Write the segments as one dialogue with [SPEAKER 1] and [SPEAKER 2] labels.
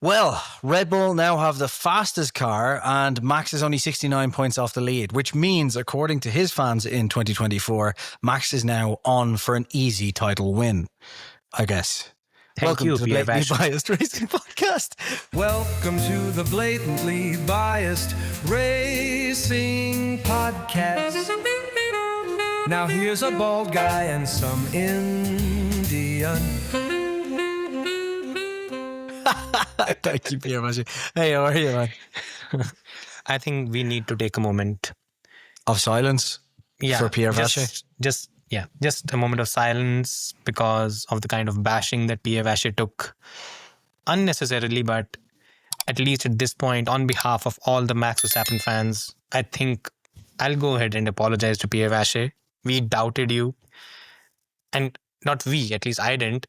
[SPEAKER 1] Well, Red Bull now have the fastest car and Max is only 69 points off the lead, which means, according to his fans in 2024, Max is now on for an easy title win, I guess.
[SPEAKER 2] Welcome to the Blatantly
[SPEAKER 1] Biased Racing Podcast.
[SPEAKER 3] Welcome to the Blatantly Biased Racing Podcast. Now here's a bald guy and some Indian.
[SPEAKER 1] Thank you, Pierre Maché. Hey, how are you, man?
[SPEAKER 2] I think we need to take a moment
[SPEAKER 1] of silence for Pierre Vacher.
[SPEAKER 2] Just a moment of silence because of the kind of bashing that Pierre Vacher took unnecessarily, but at least at this point, on behalf of all the Max Verstappen fans, I think I'll go ahead and apologize to Pierre Vacher. We doubted you, and not we, at least I didn't.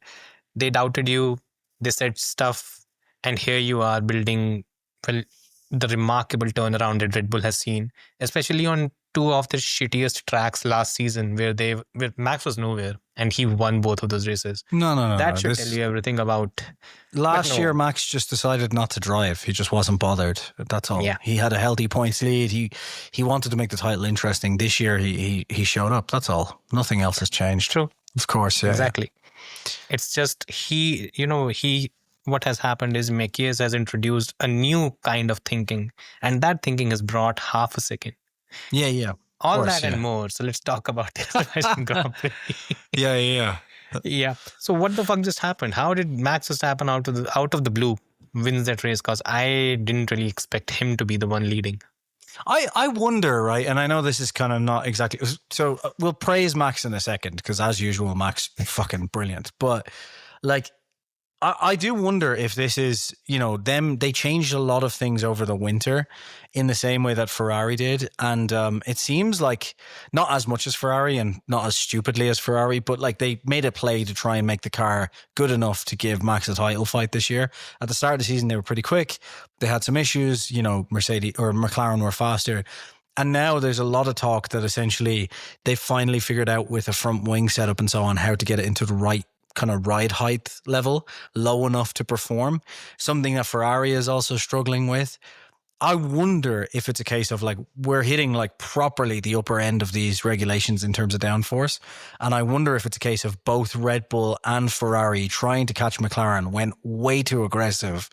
[SPEAKER 2] They doubted you. They said stuff. And here you are building, well, the remarkable turnaround that Red Bull has seen, especially on two of the shittiest tracks last season where Max was nowhere and he won both of those races.
[SPEAKER 1] No.
[SPEAKER 2] That should tell you everything about...
[SPEAKER 1] Last year, Max just decided not to drive. He just wasn't bothered. That's all.
[SPEAKER 2] Yeah.
[SPEAKER 1] He had a healthy points lead. He wanted to make the title interesting. This year, he showed up. That's all. Nothing else has changed.
[SPEAKER 2] True.
[SPEAKER 1] Of course, yeah.
[SPEAKER 2] Exactly. It's just what has happened is Mekies has introduced a new kind of thinking, and that thinking has brought half a second.
[SPEAKER 1] Yeah.
[SPEAKER 2] All course, that and more. So let's talk about the Russian Grand Prix.
[SPEAKER 1] Yeah.
[SPEAKER 2] Yeah. So what the fuck just happened? How did Max Verstappen out of the blue wins that race? Because I didn't really expect him to be the one leading.
[SPEAKER 1] I wonder, right? And I know this is kind of not exactly... So we'll praise Max in a second, because as usual, Max fucking brilliant. But like... I do wonder if this is, they changed a lot of things over the winter in the same way that Ferrari did. And it seems like not as much as Ferrari and not as stupidly as Ferrari, but like they made a play to try and make the car good enough to give Max a title fight this year. At the start of the season, they were pretty quick. They had some issues, Mercedes or McLaren were faster. And now there's a lot of talk that essentially they finally figured out with a front wing setup and so on how to get it into the right kind of ride height level, low enough to perform, something that Ferrari is also struggling with. I wonder if it's a case of like we're hitting like properly the upper end of these regulations in terms of downforce. And I wonder if it's a case of both Red Bull and Ferrari trying to catch McLaren went way too aggressive,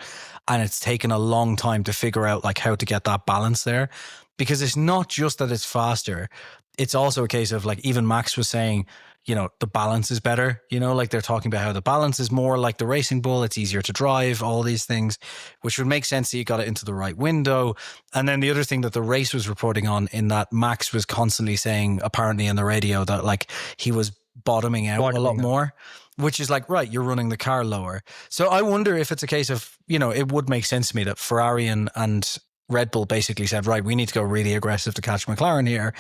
[SPEAKER 1] and it's taken a long time to figure out like how to get that balance there. Because it's not just that it's faster. It's also a case of like even Max was saying, the balance is better, like they're talking about how the balance is more like the Racing Bull. It's easier to drive, all these things, which would make sense that you got it into the right window. And then the other thing that the race was reporting on in that Max was constantly saying, apparently in the radio, that like he was bottoming out a lot more, which is like, right, you're running the car lower. So I wonder if it's a case of, it would make sense to me that Ferrari and Red Bull basically said, right, we need to go really aggressive to catch McLaren here.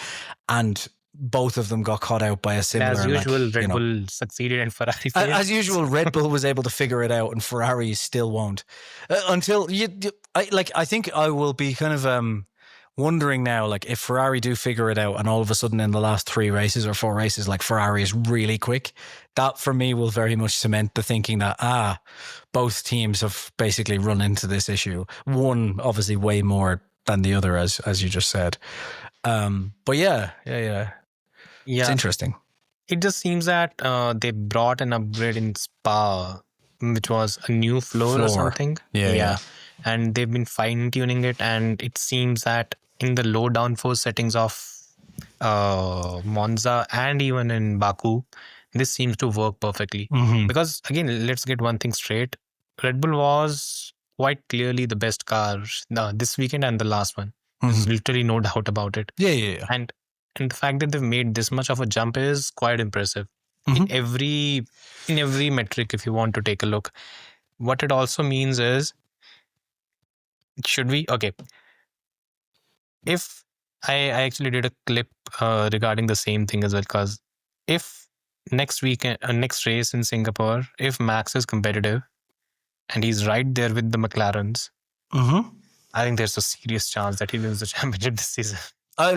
[SPEAKER 1] And both of them got caught out by a similar...
[SPEAKER 2] As usual, Red Bull succeeded and Ferrari failed.
[SPEAKER 1] As usual, Red Bull was able to figure it out and Ferrari still won't. Until I think I will be kind of wondering now, like if Ferrari do figure it out and all of a sudden in the last 3 races or 4 races, like Ferrari is really quick, that for me will very much cement the thinking that, both teams have basically run into this issue. One obviously way more than the other, as you just said. But yeah. It's interesting.
[SPEAKER 2] It just seems that they brought an upgrade in Spa, which was a new floor or something.
[SPEAKER 1] Yeah.
[SPEAKER 2] And they've been fine-tuning it, and it seems that in the low downforce settings of Monza and even in Baku, this seems to work perfectly.
[SPEAKER 1] Mm-hmm.
[SPEAKER 2] Because, again, let's get one thing straight. Red Bull was quite clearly the best car this weekend and the last one. There's literally no doubt about it.
[SPEAKER 1] Yeah.
[SPEAKER 2] And the fact that they've made this much of a jump is quite impressive.
[SPEAKER 1] Mm-hmm.
[SPEAKER 2] In every metric, if you want to take a look. What it also means is, if I actually did a clip regarding the same thing as well, because if next race in Singapore, if Max is competitive and he's right there with the McLarens, I think there's a serious chance that he wins the championship this season.
[SPEAKER 1] I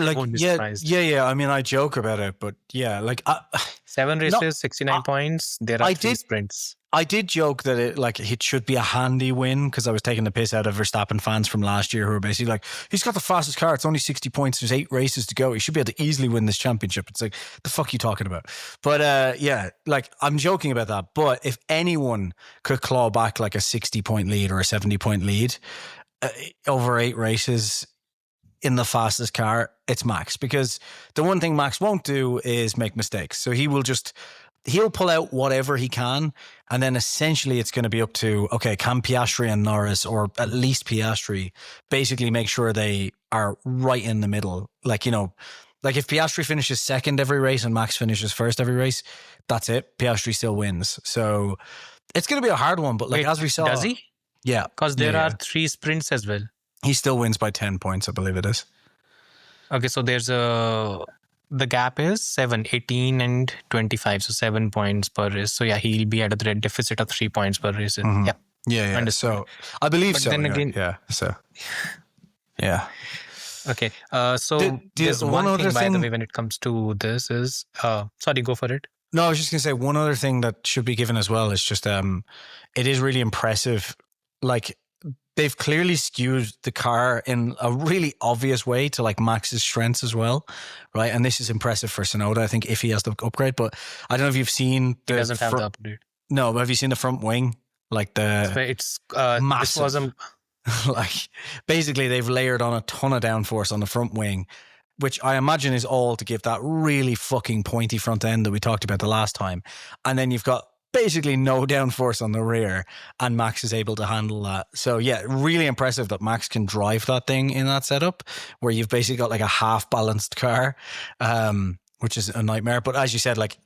[SPEAKER 1] mean, I joke about it, but yeah,
[SPEAKER 2] 7 races, 69 points. There are 3 sprints.
[SPEAKER 1] I did joke that it should be a handy win because I was taking the piss out of Verstappen fans from last year who were basically like, he's got the fastest car. It's only 60 points. There's 8 races to go. He should be able to easily win this championship. It's like, the fuck are you talking about? But yeah, like I'm joking about that. But if anyone could claw back like a 60-point lead or a 70-point lead over 8 races in the fastest car, it's Max. Because the one thing Max won't do is make mistakes. So he'll pull out whatever he can, and then essentially it's going to be up to, okay, can Piastri and Norris, or at least Piastri, basically make sure they are right in the middle. Like, you know, like if Piastri finishes second every race and Max finishes first every race, that's it. Piastri still wins. So it's going to be a hard one, but like, as we saw...
[SPEAKER 2] Does he?
[SPEAKER 1] Yeah.
[SPEAKER 2] Because there are 3 sprints as well.
[SPEAKER 1] He still wins by 10 points, I believe it is.
[SPEAKER 2] Okay, so there's the gap is 7, 18 and 25, so 7 points per race. So yeah, he'll be at a deficit of 3 points per race.
[SPEAKER 1] Mm-hmm.
[SPEAKER 2] Yeah.
[SPEAKER 1] Yeah.
[SPEAKER 2] Understood.
[SPEAKER 1] So I believe
[SPEAKER 2] but
[SPEAKER 1] so.
[SPEAKER 2] Then again,
[SPEAKER 1] yeah. So yeah.
[SPEAKER 2] Okay. So there's one
[SPEAKER 1] other
[SPEAKER 2] thing, by
[SPEAKER 1] thing,
[SPEAKER 2] the way, when it comes to this is sorry, go for it.
[SPEAKER 1] No, I was just gonna say one other thing that should be given as well is just it is really impressive. Like, they've clearly skewed the car in a really obvious way to like Max's strengths as well, right? And this is impressive for Tsunoda, I think, if he has the upgrade. But I don't know if you've seen
[SPEAKER 2] He doesn't have the upgrade.
[SPEAKER 1] No, but have you seen the front wing? Like
[SPEAKER 2] it's
[SPEAKER 1] massive.
[SPEAKER 2] This was
[SPEAKER 1] like basically they've layered on a ton of downforce on the front wing, which I imagine is all to give that really fucking pointy front end that we talked about the last time. And then you've got basically no downforce on the rear, and Max is able to handle that. So yeah, really impressive that Max can drive that thing in that setup where you've basically got like a half balanced car, which is a nightmare. But as you said, like,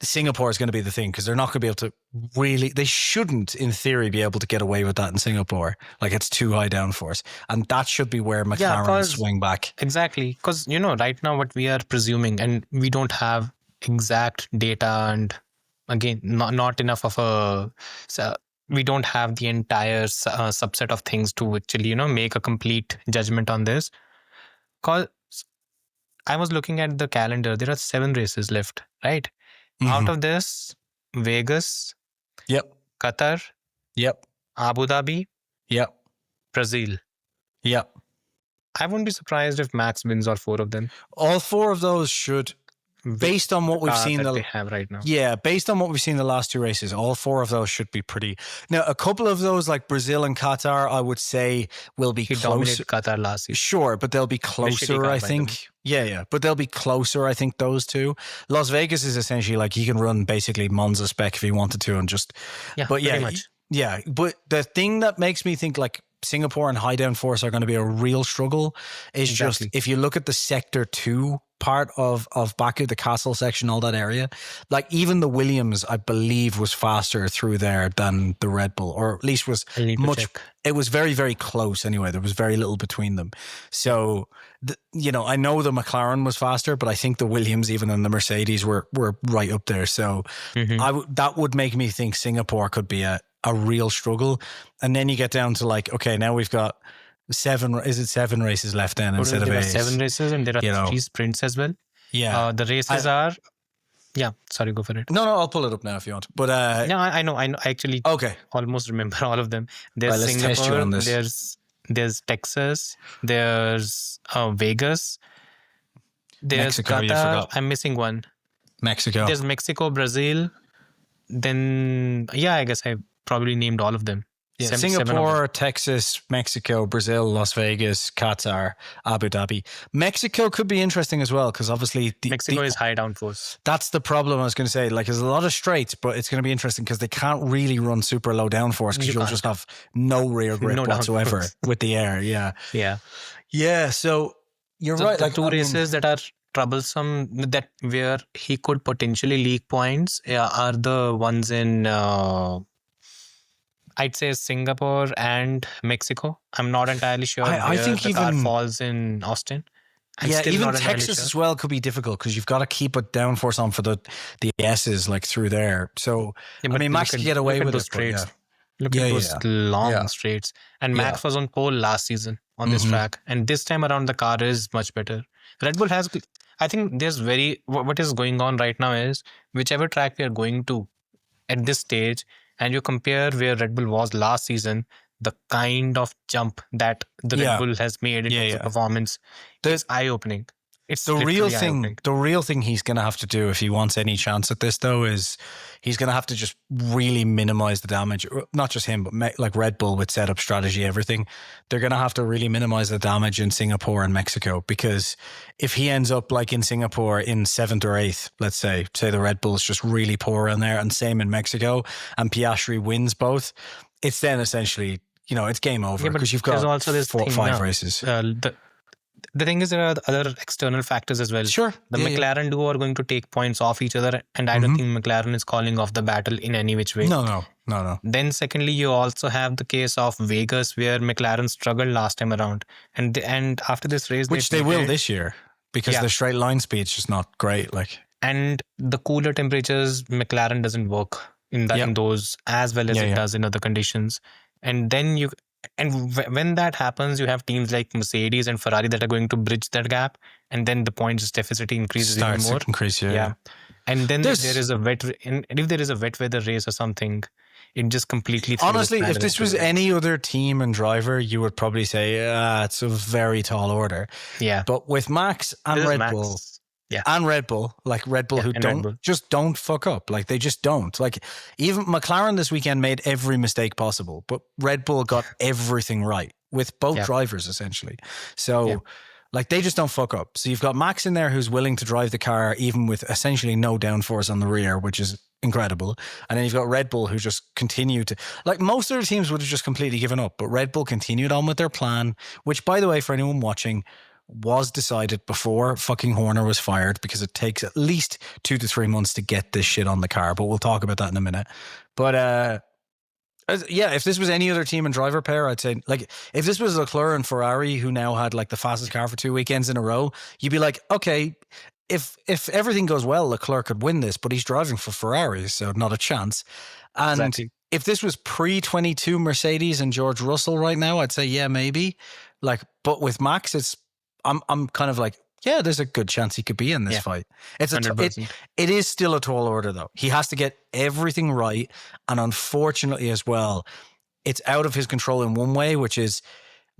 [SPEAKER 1] Singapore is going to be the thing because they're not going to be able to really, they shouldn't in theory be able to get away with that in Singapore. Like, it's too high downforce, and that should be where McLaren swing back.
[SPEAKER 2] Exactly, because you know right now what we are presuming, and we don't have exact data, and again not enough of we don't have the entire subset of things to actually make a complete judgment on this. Because I was looking at the calendar, there are 7 races left, right? Mm-hmm. Out of this, Vegas,
[SPEAKER 1] yep,
[SPEAKER 2] Qatar,
[SPEAKER 1] yep,
[SPEAKER 2] Abu Dhabi,
[SPEAKER 1] yep,
[SPEAKER 2] Brazil,
[SPEAKER 1] yep.
[SPEAKER 2] I wouldn't be surprised if Max wins all 4 of them.
[SPEAKER 1] All 4 of those should, based on what we've seen,
[SPEAKER 2] they have right now.
[SPEAKER 1] Yeah, based on what we've seen the last 2 races, all 4 of those should be pretty. Now, a couple of those, like Brazil and Qatar, I would say will be closer.
[SPEAKER 2] Dominated Qatar last season.
[SPEAKER 1] Sure, but they'll be closer, I think. Yeah, but they'll be closer, I think, those 2. Las Vegas is essentially like he can run basically Monza spec if he wanted to, and just.
[SPEAKER 2] Yeah,
[SPEAKER 1] but
[SPEAKER 2] pretty much.
[SPEAKER 1] Yeah, but the thing that makes me think like Singapore and high downforce are going to be a real struggle is just if you look at the sector 2 part of Baku, the castle section, all that area, like even the Williams, I believe, was faster through there than the Red Bull, or at least was much. It was very, very close anyway. There was very little between them. So, I know the McLaren was faster, but I think the Williams, even and the Mercedes were right up there. So that would make me think Singapore could be a real struggle. And then you get down to like, okay, now we've got 7 races left then instead of 8?
[SPEAKER 2] 7 races, and there are 3 sprints as well.
[SPEAKER 1] Yeah.
[SPEAKER 2] The races are... Yeah, sorry, go for it.
[SPEAKER 1] No, I'll pull it up now if you want. But
[SPEAKER 2] no, I know. I actually almost remember all of them. There's Singapore,
[SPEAKER 1] let's test you on this.
[SPEAKER 2] There's Texas, there's Vegas, there's
[SPEAKER 1] Mexico,
[SPEAKER 2] Qatar.
[SPEAKER 1] you forgot.
[SPEAKER 2] I'm missing one.
[SPEAKER 1] Mexico.
[SPEAKER 2] There's Mexico, Brazil. Then, I guess I probably named all of them.
[SPEAKER 1] Yeah, Singapore, Texas, Mexico, Brazil, Las Vegas, Qatar, Abu Dhabi. Mexico could be interesting as well because obviously
[SPEAKER 2] Mexico is high downforce.
[SPEAKER 1] That's the problem I was going to say. Like, there's a lot of straights, but it's going to be interesting because they can't really run super low downforce because you'll just have no rear grip whatsoever with the air. Yeah. So you're right.
[SPEAKER 2] The 2 races that are troublesome, that where he could potentially leak points, are the ones in. I'd say Singapore and Mexico. I'm not entirely sure.
[SPEAKER 1] I think
[SPEAKER 2] the car falls in Austin.
[SPEAKER 1] Even Texas as well could be difficult because you've got to keep a downforce on for the S's like through there. So Max can get away with
[SPEAKER 2] those
[SPEAKER 1] it.
[SPEAKER 2] straights. Look at those long straights. And Max was on pole last season on this track, and this time around the car is much better. Red Bull has. I think there's what is going on right now is whichever track we are going to, at this stage, and you compare where Red Bull was last season, the kind of jump that the Red Bull has made in terms of performance is eye-opening. It's
[SPEAKER 1] the real thing he's going to have to do if he wants any chance at this, though, is he's going to have to just really minimize the damage. Not just him, but like Red Bull with setup strategy, everything. They're going to have to really minimize the damage in Singapore and Mexico, because if he ends up like in Singapore in 7th or 8th, let's say the Red Bull's just really poor in there, and same in Mexico, and Piastri wins both, it's then essentially, it's game over, because you've got
[SPEAKER 2] also this
[SPEAKER 1] 5 races.
[SPEAKER 2] The thing is, there are other external factors as well.
[SPEAKER 1] Sure.
[SPEAKER 2] The McLaren duo are going to take points off each other, and I don't think McLaren is calling off the battle in any which way.
[SPEAKER 1] No.
[SPEAKER 2] Then secondly, you also have the case of Vegas, where McLaren struggled last time around. And after this race...
[SPEAKER 1] Which they will this year, because the straight line speed's just not great.
[SPEAKER 2] And the cooler temperatures, McLaren doesn't work in those as well as it does in other conditions. And then when that happens, you have teams like Mercedes and Ferrari that are going to bridge that gap, and then the points deficit increases even more. And then if there is a wet weather race or something, it just completely...
[SPEAKER 1] Honestly, if this was any other team and driver, you would probably say, it's a very tall order.
[SPEAKER 2] Yeah.
[SPEAKER 1] But with Max and Red Bull...
[SPEAKER 2] Yeah.
[SPEAKER 1] And Red Bull, who don't fuck up. They just don't. Even McLaren this weekend made every mistake possible, but Red Bull got everything right with both drivers, essentially. So, they just don't fuck up. So you've got Max in there who's willing to drive the car, even with essentially no downforce on the rear, which is incredible. And then you've got Red Bull who just continued to... most of the teams would have just completely given up, but Red Bull continued on with their plan, which, by the way, for anyone watching... was decided before fucking Horner was fired, because it takes at least 2 to 3 months to get this shit on the car, but we'll talk about that in a minute. But if this was any other team and driver pair, I'd say, if this was Leclerc and Ferrari, who now had the fastest car for 2 weekends in a row, you'd be like, okay, if everything goes well, Leclerc could win this, but he's driving for Ferrari, so not a chance. And if this was pre-22 Mercedes and George Russell right now, I'd say, yeah, maybe. But with Max, I'm kind of there's a good chance he could be in this fight. It is still a tall order, though. He has to get everything right. And unfortunately as well, it's out of his control in one way, which is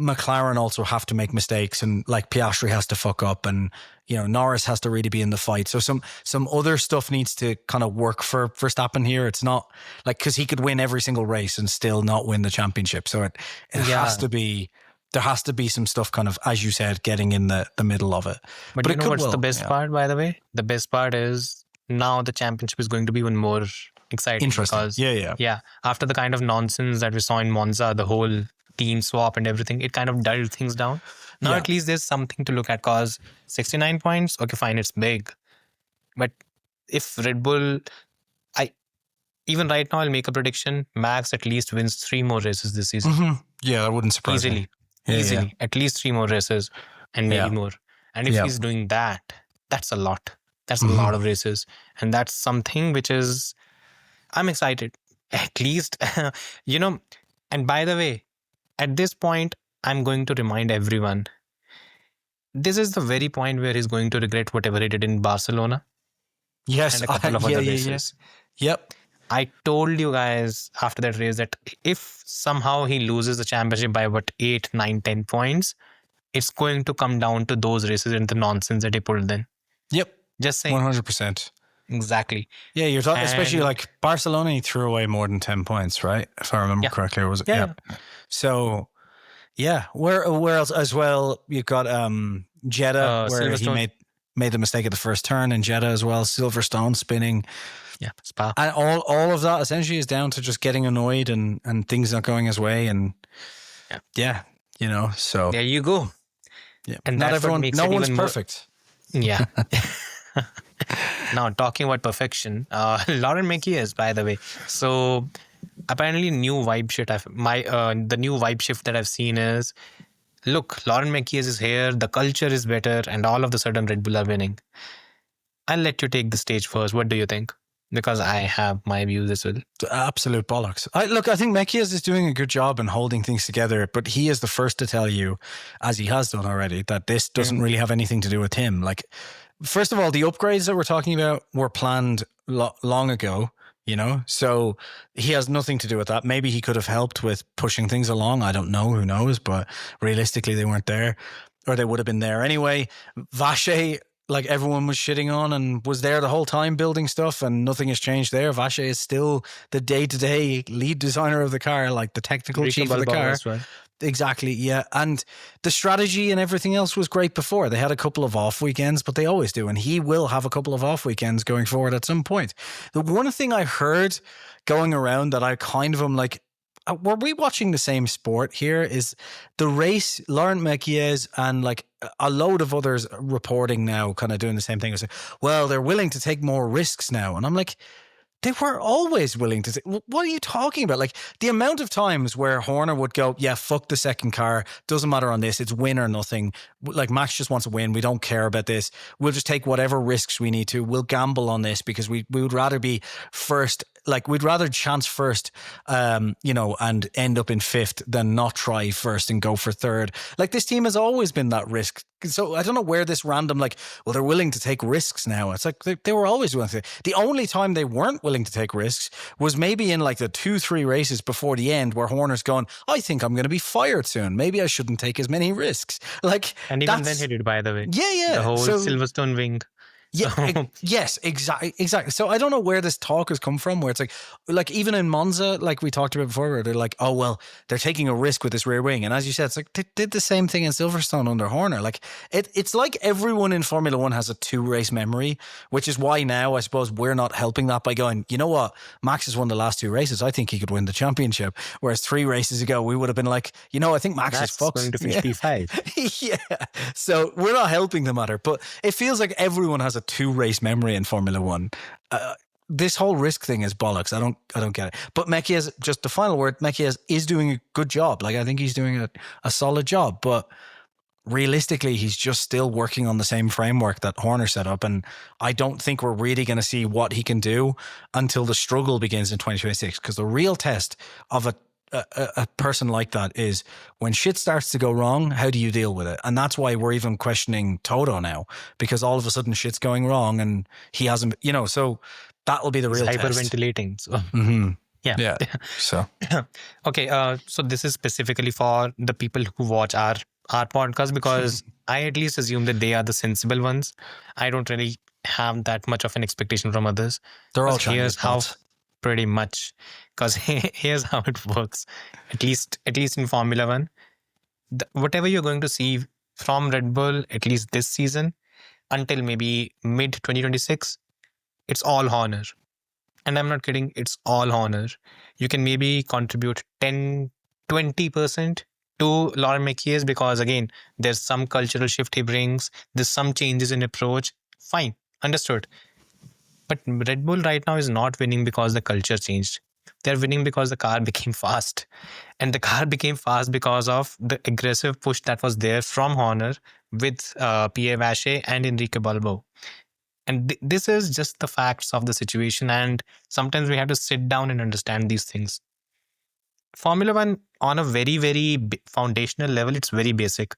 [SPEAKER 1] McLaren also have to make mistakes, and Piastri has to fuck up, and Norris has to really be in the fight. So some other stuff needs to kind of work for Verstappen here. It's not because he could win every single race and still not win the championship. So it has to be... There has to be some stuff kind of, as you said, getting in the middle of it.
[SPEAKER 2] But you know what's the best part, by the way? The best part is now the championship is going to be even more exciting.
[SPEAKER 1] Interesting.
[SPEAKER 2] Because,
[SPEAKER 1] yeah.
[SPEAKER 2] After the kind of nonsense that we saw in Monza, the whole team swap and everything, it kind of dulled things down. Now at least there's something to look at, because 69 points, okay, fine, it's big. But if Red Bull... Even right now, I'll make a prediction. Max at least wins 3 more races this season.
[SPEAKER 1] Mm-hmm. Yeah, that wouldn't surprise me.
[SPEAKER 2] Easily. At least 3 more races and maybe more. And if he's doing that, that's a lot. That's a lot of races. And that's something which is... I'm excited. At least, And by the way, at this point, I'm going to remind everyone, this is the very point where he's going to regret whatever he did in Barcelona.
[SPEAKER 1] Yes.
[SPEAKER 2] And a couple of other races.
[SPEAKER 1] Yep.
[SPEAKER 2] I told you guys after that race that if somehow he loses the championship by 8, 9, 10 points, it's going to come down to those races and the nonsense that he pulled then.
[SPEAKER 1] Yep.
[SPEAKER 2] Just saying.
[SPEAKER 1] 100%.
[SPEAKER 2] Exactly.
[SPEAKER 1] Yeah, you're talking, especially Barcelona, he threw away more than 10 points, right? If I remember correctly, or was it? Yeah. So, where else as well? You've got Jeddah, where he made the mistake at the first turn in Jeddah as well. Silverstone spinning.
[SPEAKER 2] Yeah, Spa.
[SPEAKER 1] And all of that essentially is down to just getting annoyed and things not going his way. And so.
[SPEAKER 2] There you go.
[SPEAKER 1] Yeah. And no one's perfect.
[SPEAKER 2] Yeah. Now, talking about perfection, Laurent Mekies, by the way. So, apparently, the new vibe shift that I've seen is, look, Laurent Mekies is here, the culture is better, and all of a sudden Red Bull are winning. I'll let you take the stage first. What do you think? Because I have my views as well.
[SPEAKER 1] Absolute bollocks. I think Mekies is doing a good job in holding things together, but he is the first to tell you, as he has done already, that this doesn't really have anything to do with him. First of all, the upgrades that we're talking about were planned long ago. you know? So he has nothing to do with that. Maybe he could have helped with pushing things along. I don't know. Who knows? But realistically, they weren't there, or they would have been there anyway. Vache, like everyone was shitting on and was there the whole time building stuff, and nothing has changed there. Vache is still the day-to-day lead designer of the car, like the technical chief of the car.
[SPEAKER 2] As well.
[SPEAKER 1] Exactly, yeah. And the strategy and everything else was great before. They had a couple of off weekends, but they always do. And he will have a couple of off weekends going forward at some point. The one thing I heard going around that I kind of am like, were we watching the same sport here? Is the race, Laurent Mekies and like a load of others reporting now, kind of doing the same thing. It's like, well, they're willing to take more risks now. And I'm like, they were always willing to say, what are you talking about? Like the amount of times where Horner would go, yeah, fuck the second car. Doesn't matter on this. It's win or nothing. Like Max just wants to win. We don't care about this. We'll just take whatever risks we need to. We'll gamble on this because we would rather be first. Like we'd rather chance first, you know, and end up in fifth than not try first and go for third. Like this team has always been that risk. So I don't know where this random, like, well, they're willing to take risks now. It's like they were always willing to. The only time they weren't willing to take risks was maybe in like the 2-3 races before the end where Horner's going, I think I'm going to be fired soon. Maybe I shouldn't take as many risks. Like,
[SPEAKER 2] and even then he did, by the way.
[SPEAKER 1] Yeah.
[SPEAKER 2] The whole Silverstone wing.
[SPEAKER 1] Yeah, yes, exactly. So I don't know where this talk has come from, where it's like even in Monza, like we talked about before, where they're like, oh, well, they're taking a risk with this rear wing. And as you said, it's like they did the same thing in Silverstone under Horner. Like it's like everyone in Formula One has a 2-race memory, which is why now I suppose we're not helping that by going, you know what, Max has won the last 2 races. I think he could win the championship. Whereas 3 races ago, we would have been like, you know, I think Max is fucked.
[SPEAKER 2] Going to finish P5.
[SPEAKER 1] Yeah. So we're not helping the matter, but it feels like everyone has a 2-race memory in Formula One. This whole risk thing is bollocks. I don't get it. But Mekies, just the final word, Mekies is doing a good job. Like I think he's doing a solid job, but realistically, he's just still working on the same framework that Horner set up. And I don't think we're really going to see what he can do until the struggle begins in 2026. Because the real test of a person like that is when shit starts to go wrong, how do you deal with it? And that's why we're even questioning Toto now, because all of a sudden shit's going wrong and he hasn't, you know, so that will be the real test.
[SPEAKER 2] Hyperventilating. So.
[SPEAKER 1] Mm-hmm.
[SPEAKER 2] Yeah.
[SPEAKER 1] So
[SPEAKER 2] okay. So this is specifically for the people who watch our podcast, because I at least assume that they are the sensible ones. I don't really have that much of an expectation from others.
[SPEAKER 1] they're all
[SPEAKER 2] Here's how.
[SPEAKER 1] Chinese.
[SPEAKER 2] Pretty much, because here's how it works. At least in Formula One, whatever you're going to see from Red Bull, at least this season, until maybe mid 2026, it's all Horner. And I'm not kidding, it's all Horner. You can maybe contribute 10-20% to Laurent Mekies, because again, there's some cultural shift he brings, there's some changes in approach. Fine, understood. But Red Bull right now is not winning because the culture changed. They're winning because the car became fast. And the car became fast because of the aggressive push that was there from Horner with Pierre Vache and Enrique Balbo. And this is just the facts of the situation. And sometimes we have to sit down and understand these things. Formula One, on a very, very foundational level, it's very basic.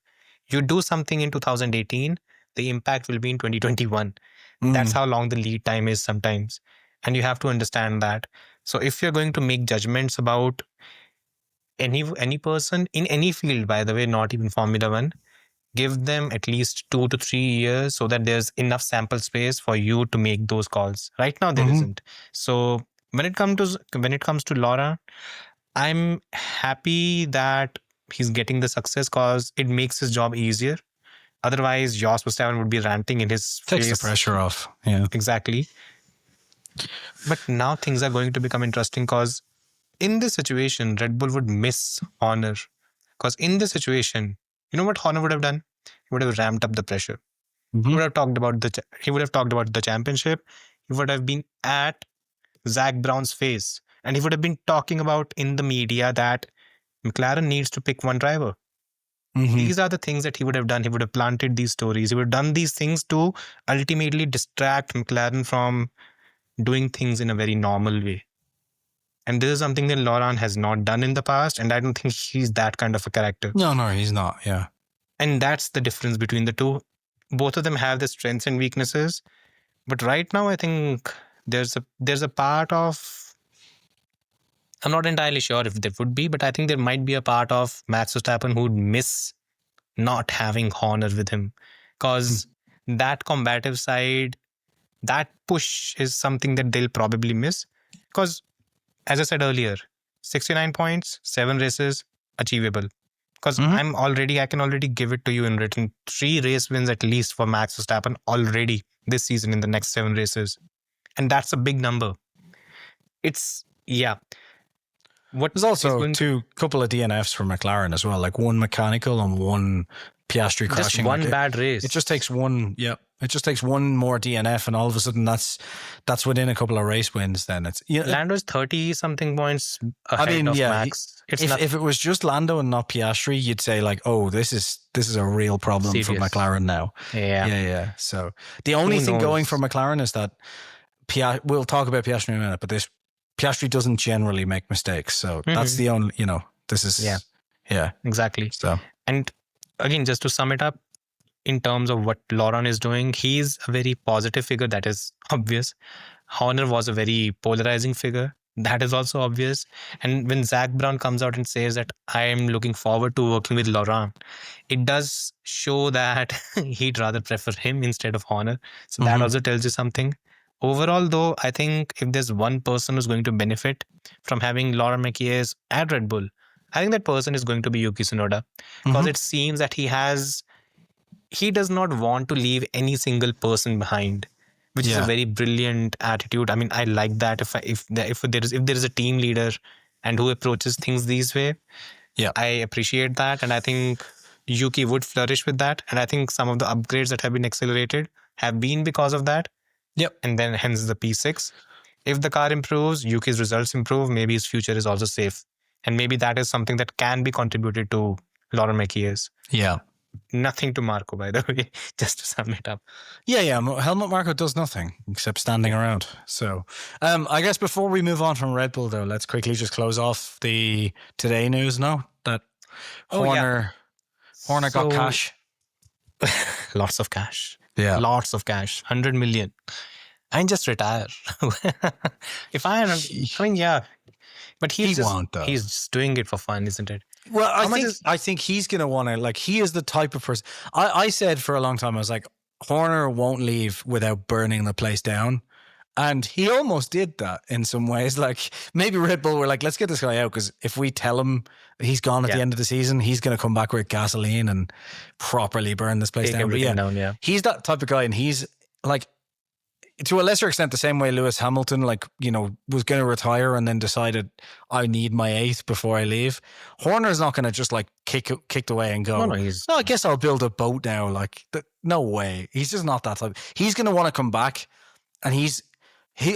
[SPEAKER 2] You do something in 2018, the impact will be in 2021. That's how long the lead time is sometimes. And you have to understand that. So if you're going to make judgments about any person in any field, by the way, not even Formula One, give them at least 2 to 3 years so that there's enough sample space for you to make those calls. Right now, there isn't. So when it comes to Laurent, I'm happy that he's getting the success because it makes his job easier. Otherwise, Jos Verstappen would be ranting in his face.
[SPEAKER 1] Takes the pressure off. Yeah,
[SPEAKER 2] exactly. But now things are going to become interesting because in this situation, Red Bull would miss Horner. Because in this situation, you know what Horner would have done? He would have ramped up the pressure. He would have talked about the championship. He would have been at Zach Brown's face, and he would have been talking about in the media that McLaren needs to pick one driver. These are the things that he would have done. He would have planted these stories. He would have done these things to ultimately distract McLaren from doing things in a very normal way. And this is something that Laurent has not done in the past. And I don't think he's that kind of a character.
[SPEAKER 1] No, he's not. Yeah.
[SPEAKER 2] And that's the difference between the two. Both of them have their strengths and weaknesses. But right now, I think there's a part of, I'm not entirely sure if there would be, but I think there might be a part of Max Verstappen who'd miss not having Horner with him, because that combative side, that push is something that they'll probably miss. Because as I said earlier, 69 points, 7 races, achievable. Because I can already give it to you in written. 3 race wins at least for Max Verstappen already this season in the next 7 races. And that's a big number. It's, yeah.
[SPEAKER 1] There's also couple of DNFs for McLaren as well, like 1 mechanical and 1 Piastri crashing.
[SPEAKER 2] Just one bad race.
[SPEAKER 1] It just takes one. Yeah, it just takes 1 more DNF, and all of a sudden that's within a couple of race wins. Then it's
[SPEAKER 2] Lando's 30 something points ahead of Max.
[SPEAKER 1] If it was just Lando and not Piastri, you'd say like, oh, this is a real problem for McLaren now. Yeah. So the only thing going for McLaren is that we'll talk about Piastri in a minute, but Piastri doesn't generally make mistakes, so that's the only. This is
[SPEAKER 2] exactly.
[SPEAKER 1] So,
[SPEAKER 2] and again, just to sum it up, in terms of what Laurent is doing, he's a very positive figure. That is obvious. Horner was a very polarizing figure. That is also obvious. And when Zach Brown comes out and says that I am looking forward to working with Laurent, it does show that he'd rather prefer him instead of Horner. So that also tells you something. Overall, though, I think if there's one person who's going to benefit from having Laurent Mekies at Red Bull, I think that person is going to be Yuki Tsunoda, because it seems that he does not want to leave any single person behind, which is a very brilliant attitude. I mean, I like that. If there is a team leader and who approaches things this way, I appreciate that, and I think Yuki would flourish with that. And I think some of the upgrades that have been accelerated have been because of that.
[SPEAKER 1] Yep.
[SPEAKER 2] And then hence the P6. If the car improves, Yuki's results improve, maybe his future is also safe. And maybe that is something that can be contributed to Laurent Mekies.
[SPEAKER 1] Yeah.
[SPEAKER 2] Nothing to Marco, by the way, just to sum it up.
[SPEAKER 1] Yeah. Helmut Marko does nothing except standing around. So I guess before we move on from Red Bull, though, let's quickly just close off the today news now that Horner got cash.
[SPEAKER 2] Lots of cash.
[SPEAKER 1] Yeah.
[SPEAKER 2] Lots of cash. 100 million. And just retire. But he's just doing it for fun, isn't it?
[SPEAKER 1] Well, I think he's going to want to, like, he is the type of person. I said for a long time, I was like, Horner won't leave without burning the place down. And he almost did that in some ways. Like, maybe Red Bull were like, let's get this guy out, because if we tell him he's gone at the end of the season, he's going to come back with gasoline and properly burn this place down. But he's that type of guy, and he's like, to a lesser extent, the same way Lewis Hamilton, was going to retire and then decided, I need my 8th before I leave. Horner's not going to just like kicked away and go, no, I guess I'll build a boat now. Like, no way. He's just not that type. He's going to want to come back, and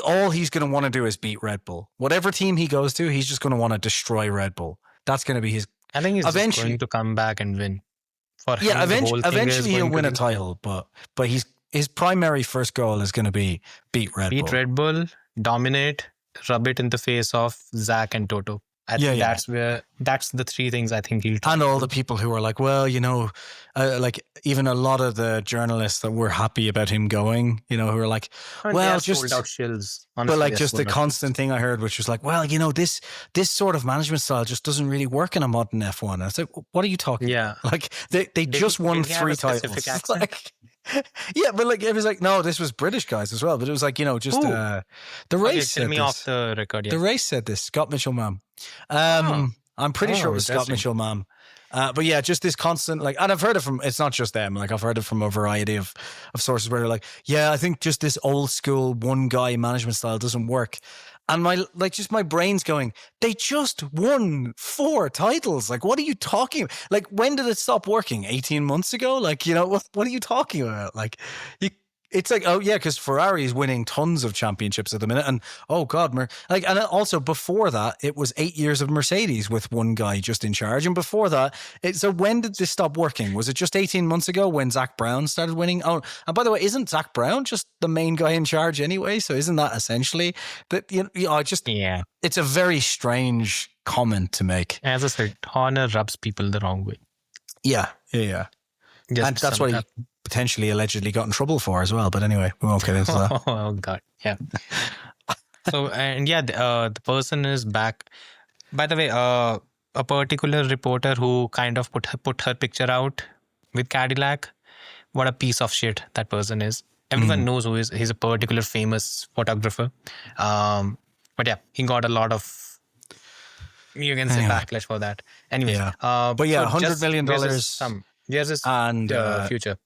[SPEAKER 1] all he's going to want to do is beat Red Bull. Whatever team he goes to, he's just going to want to destroy Red Bull. That's going to be his.
[SPEAKER 2] I think he's just going to come back and win.
[SPEAKER 1] Eventually he'll win a title, but his primary first goal is going to be beat Red Bull.
[SPEAKER 2] Beat Red Bull, dominate, rub it in the face of Zach and Toto. I think that's the 3 things I think he'll do.
[SPEAKER 1] And all the people who are like, well, like even a lot of the journalists that were happy about him going, who are like, well, just
[SPEAKER 2] sold out shills.
[SPEAKER 1] Honestly, but like just the constant thing I heard, which was like, well, this sort of management style just doesn't really work in a modern F1. And it's like, what are you talking about? Like they just won 3 titles. Yeah, but like it was like, no, this was British guys as well, but it was like, just the race.
[SPEAKER 2] Tell me off the record.
[SPEAKER 1] The race said this. Scott Mitchell, ma'am. I'm pretty sure it was Scott Mitchell, ma'am. But yeah, just this constant, like, and I've heard it from, it's not just them, like I've heard it from a variety of sources where they're like, yeah, I think just this old school one guy management style doesn't work. And my brain's going, they just won 4 titles. Like, what are you talking about? Like, when did it stop working? 18 months ago? Like, what are you talking about? Like, it's like, oh yeah, because Ferrari is winning tons of championships at the minute, and oh god, and also before that, it was 8 years of Mercedes with one guy just in charge, and before that, so when did this stop working? Was it just 18 months ago when Zach Brown started winning? Oh, and by the way, isn't Zach Brown just the main guy in charge anyway? So isn't that essentially that? It's a very strange comment to make.
[SPEAKER 2] As I said, Horner rubs people the wrong way.
[SPEAKER 1] Yeah.
[SPEAKER 2] Just
[SPEAKER 1] And that's what he potentially allegedly got in trouble for as well. But anyway, we won't get into that.
[SPEAKER 2] Oh God, yeah. So and yeah, the person is back. By the way, a particular reporter who kind of put her picture out with Cadillac. What a piece of shit that person is. Everyone knows who is. He's a particular famous photographer. But yeah, he got a lot of, you can say, backlash for that. Anyways,
[SPEAKER 1] but yeah, $100 million.
[SPEAKER 2] Here's his
[SPEAKER 1] and
[SPEAKER 2] future.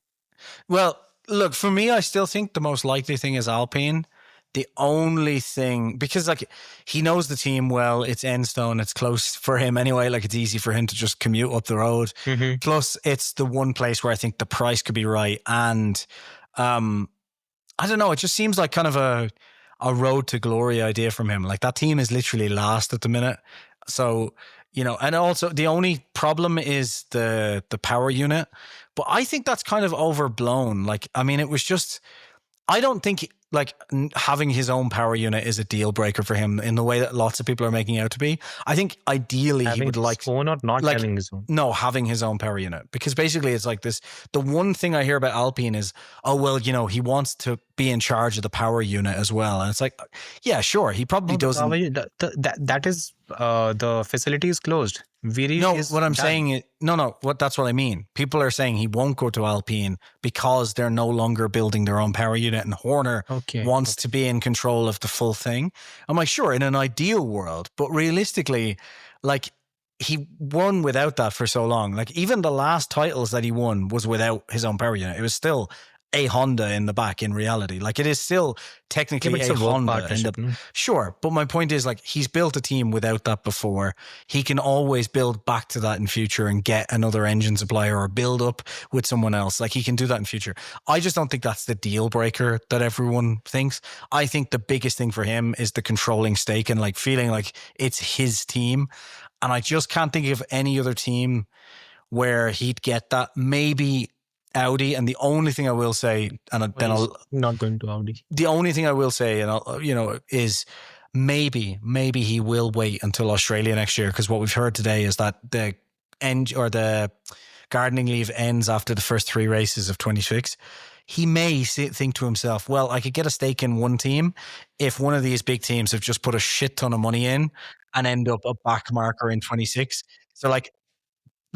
[SPEAKER 1] Well, look, for me, I still think the most likely thing is Alpine. The only thing, because like he knows the team well, it's Enstone, it's close for him anyway. Like it's easy for him to just commute up the road. Plus, it's the one place where I think the price could be right. And I don't know, it just seems like kind of a road to glory idea from him. Like that team is literally last at the minute. So, you know, and also the only problem is the power unit. But I think that's kind of overblown. Like, I mean, it was just, I don't think like having his own power unit is a deal breaker for him in the way that lots of people are making out to be. I think ideally he would like
[SPEAKER 2] own or not
[SPEAKER 1] like,
[SPEAKER 2] having his own.
[SPEAKER 1] No, having his own power unit, because basically it's like this. The one thing I hear about Alpine is, oh well, you know, he wants to be in charge of the power unit as well, and it's like, yeah, sure, he probably doesn't.
[SPEAKER 2] That is the facility is closed.
[SPEAKER 1] What I'm saying is, that's what I mean. People are saying he won't go to Alpine because they're no longer building their own power unit, and Horner wants to be in control of the full thing. I'm like, sure, in an ideal world, but realistically, like he won without that for so long. Like even the last titles that he won was without his own power unit. It was still a Honda in the back in reality. Like it is still technically a Honda. Sure. But my point is like he's built a team without that before. He can always build back to that in future and get another engine supplier or build up with someone else. Like he can do that in future. I just don't think that's the deal breaker that everyone thinks. I think the biggest thing for him is the controlling stake and like feeling like it's his team. And I just can't think of any other team where he'd get that. Maybe Audi, and the only thing I will say, and then I'll
[SPEAKER 2] not going to Audi.
[SPEAKER 1] The only thing I will say, and I'll, you know, is maybe he will wait until Australia next year, because what we've heard today is that the gardening leave ends after the first 3 races of 26. He may think to himself, well, I could get a stake in one team if one of these big teams have just put a shit ton of money in and end up a back marker in 26. So like,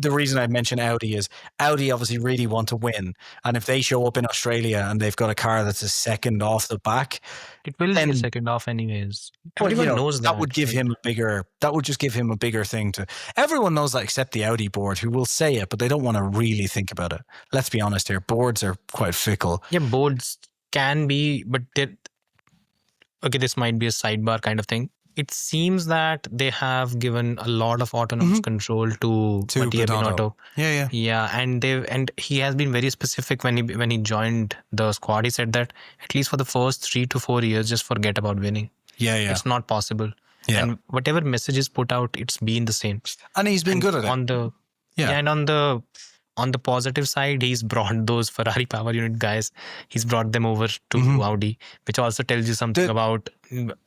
[SPEAKER 1] the reason I mention Audi is Audi obviously really want to win. And if they show up in Australia and they've got a car that's a second off the back,
[SPEAKER 2] it will be a second off anyways. Everyone knows that.
[SPEAKER 1] That would give him that would just give him a bigger thing to, everyone knows that except the Audi board, who will say it, but they don't want to really think about it. Let's be honest here. Boards are quite fickle.
[SPEAKER 2] Yeah, boards can be, but this might be a sidebar kind of thing. It seems that they have given a lot of autonomous control to Binotto. Yeah, and he has been very specific when he joined the squad. He said that at least for the first 3 to 4 years, just forget about winning. It's not possible. And whatever message is put out, it's been the same.
[SPEAKER 1] And he's been good at it.
[SPEAKER 2] And on the positive side, he's brought those Ferrari power unit guys. He's brought them over to Audi, which also tells you something about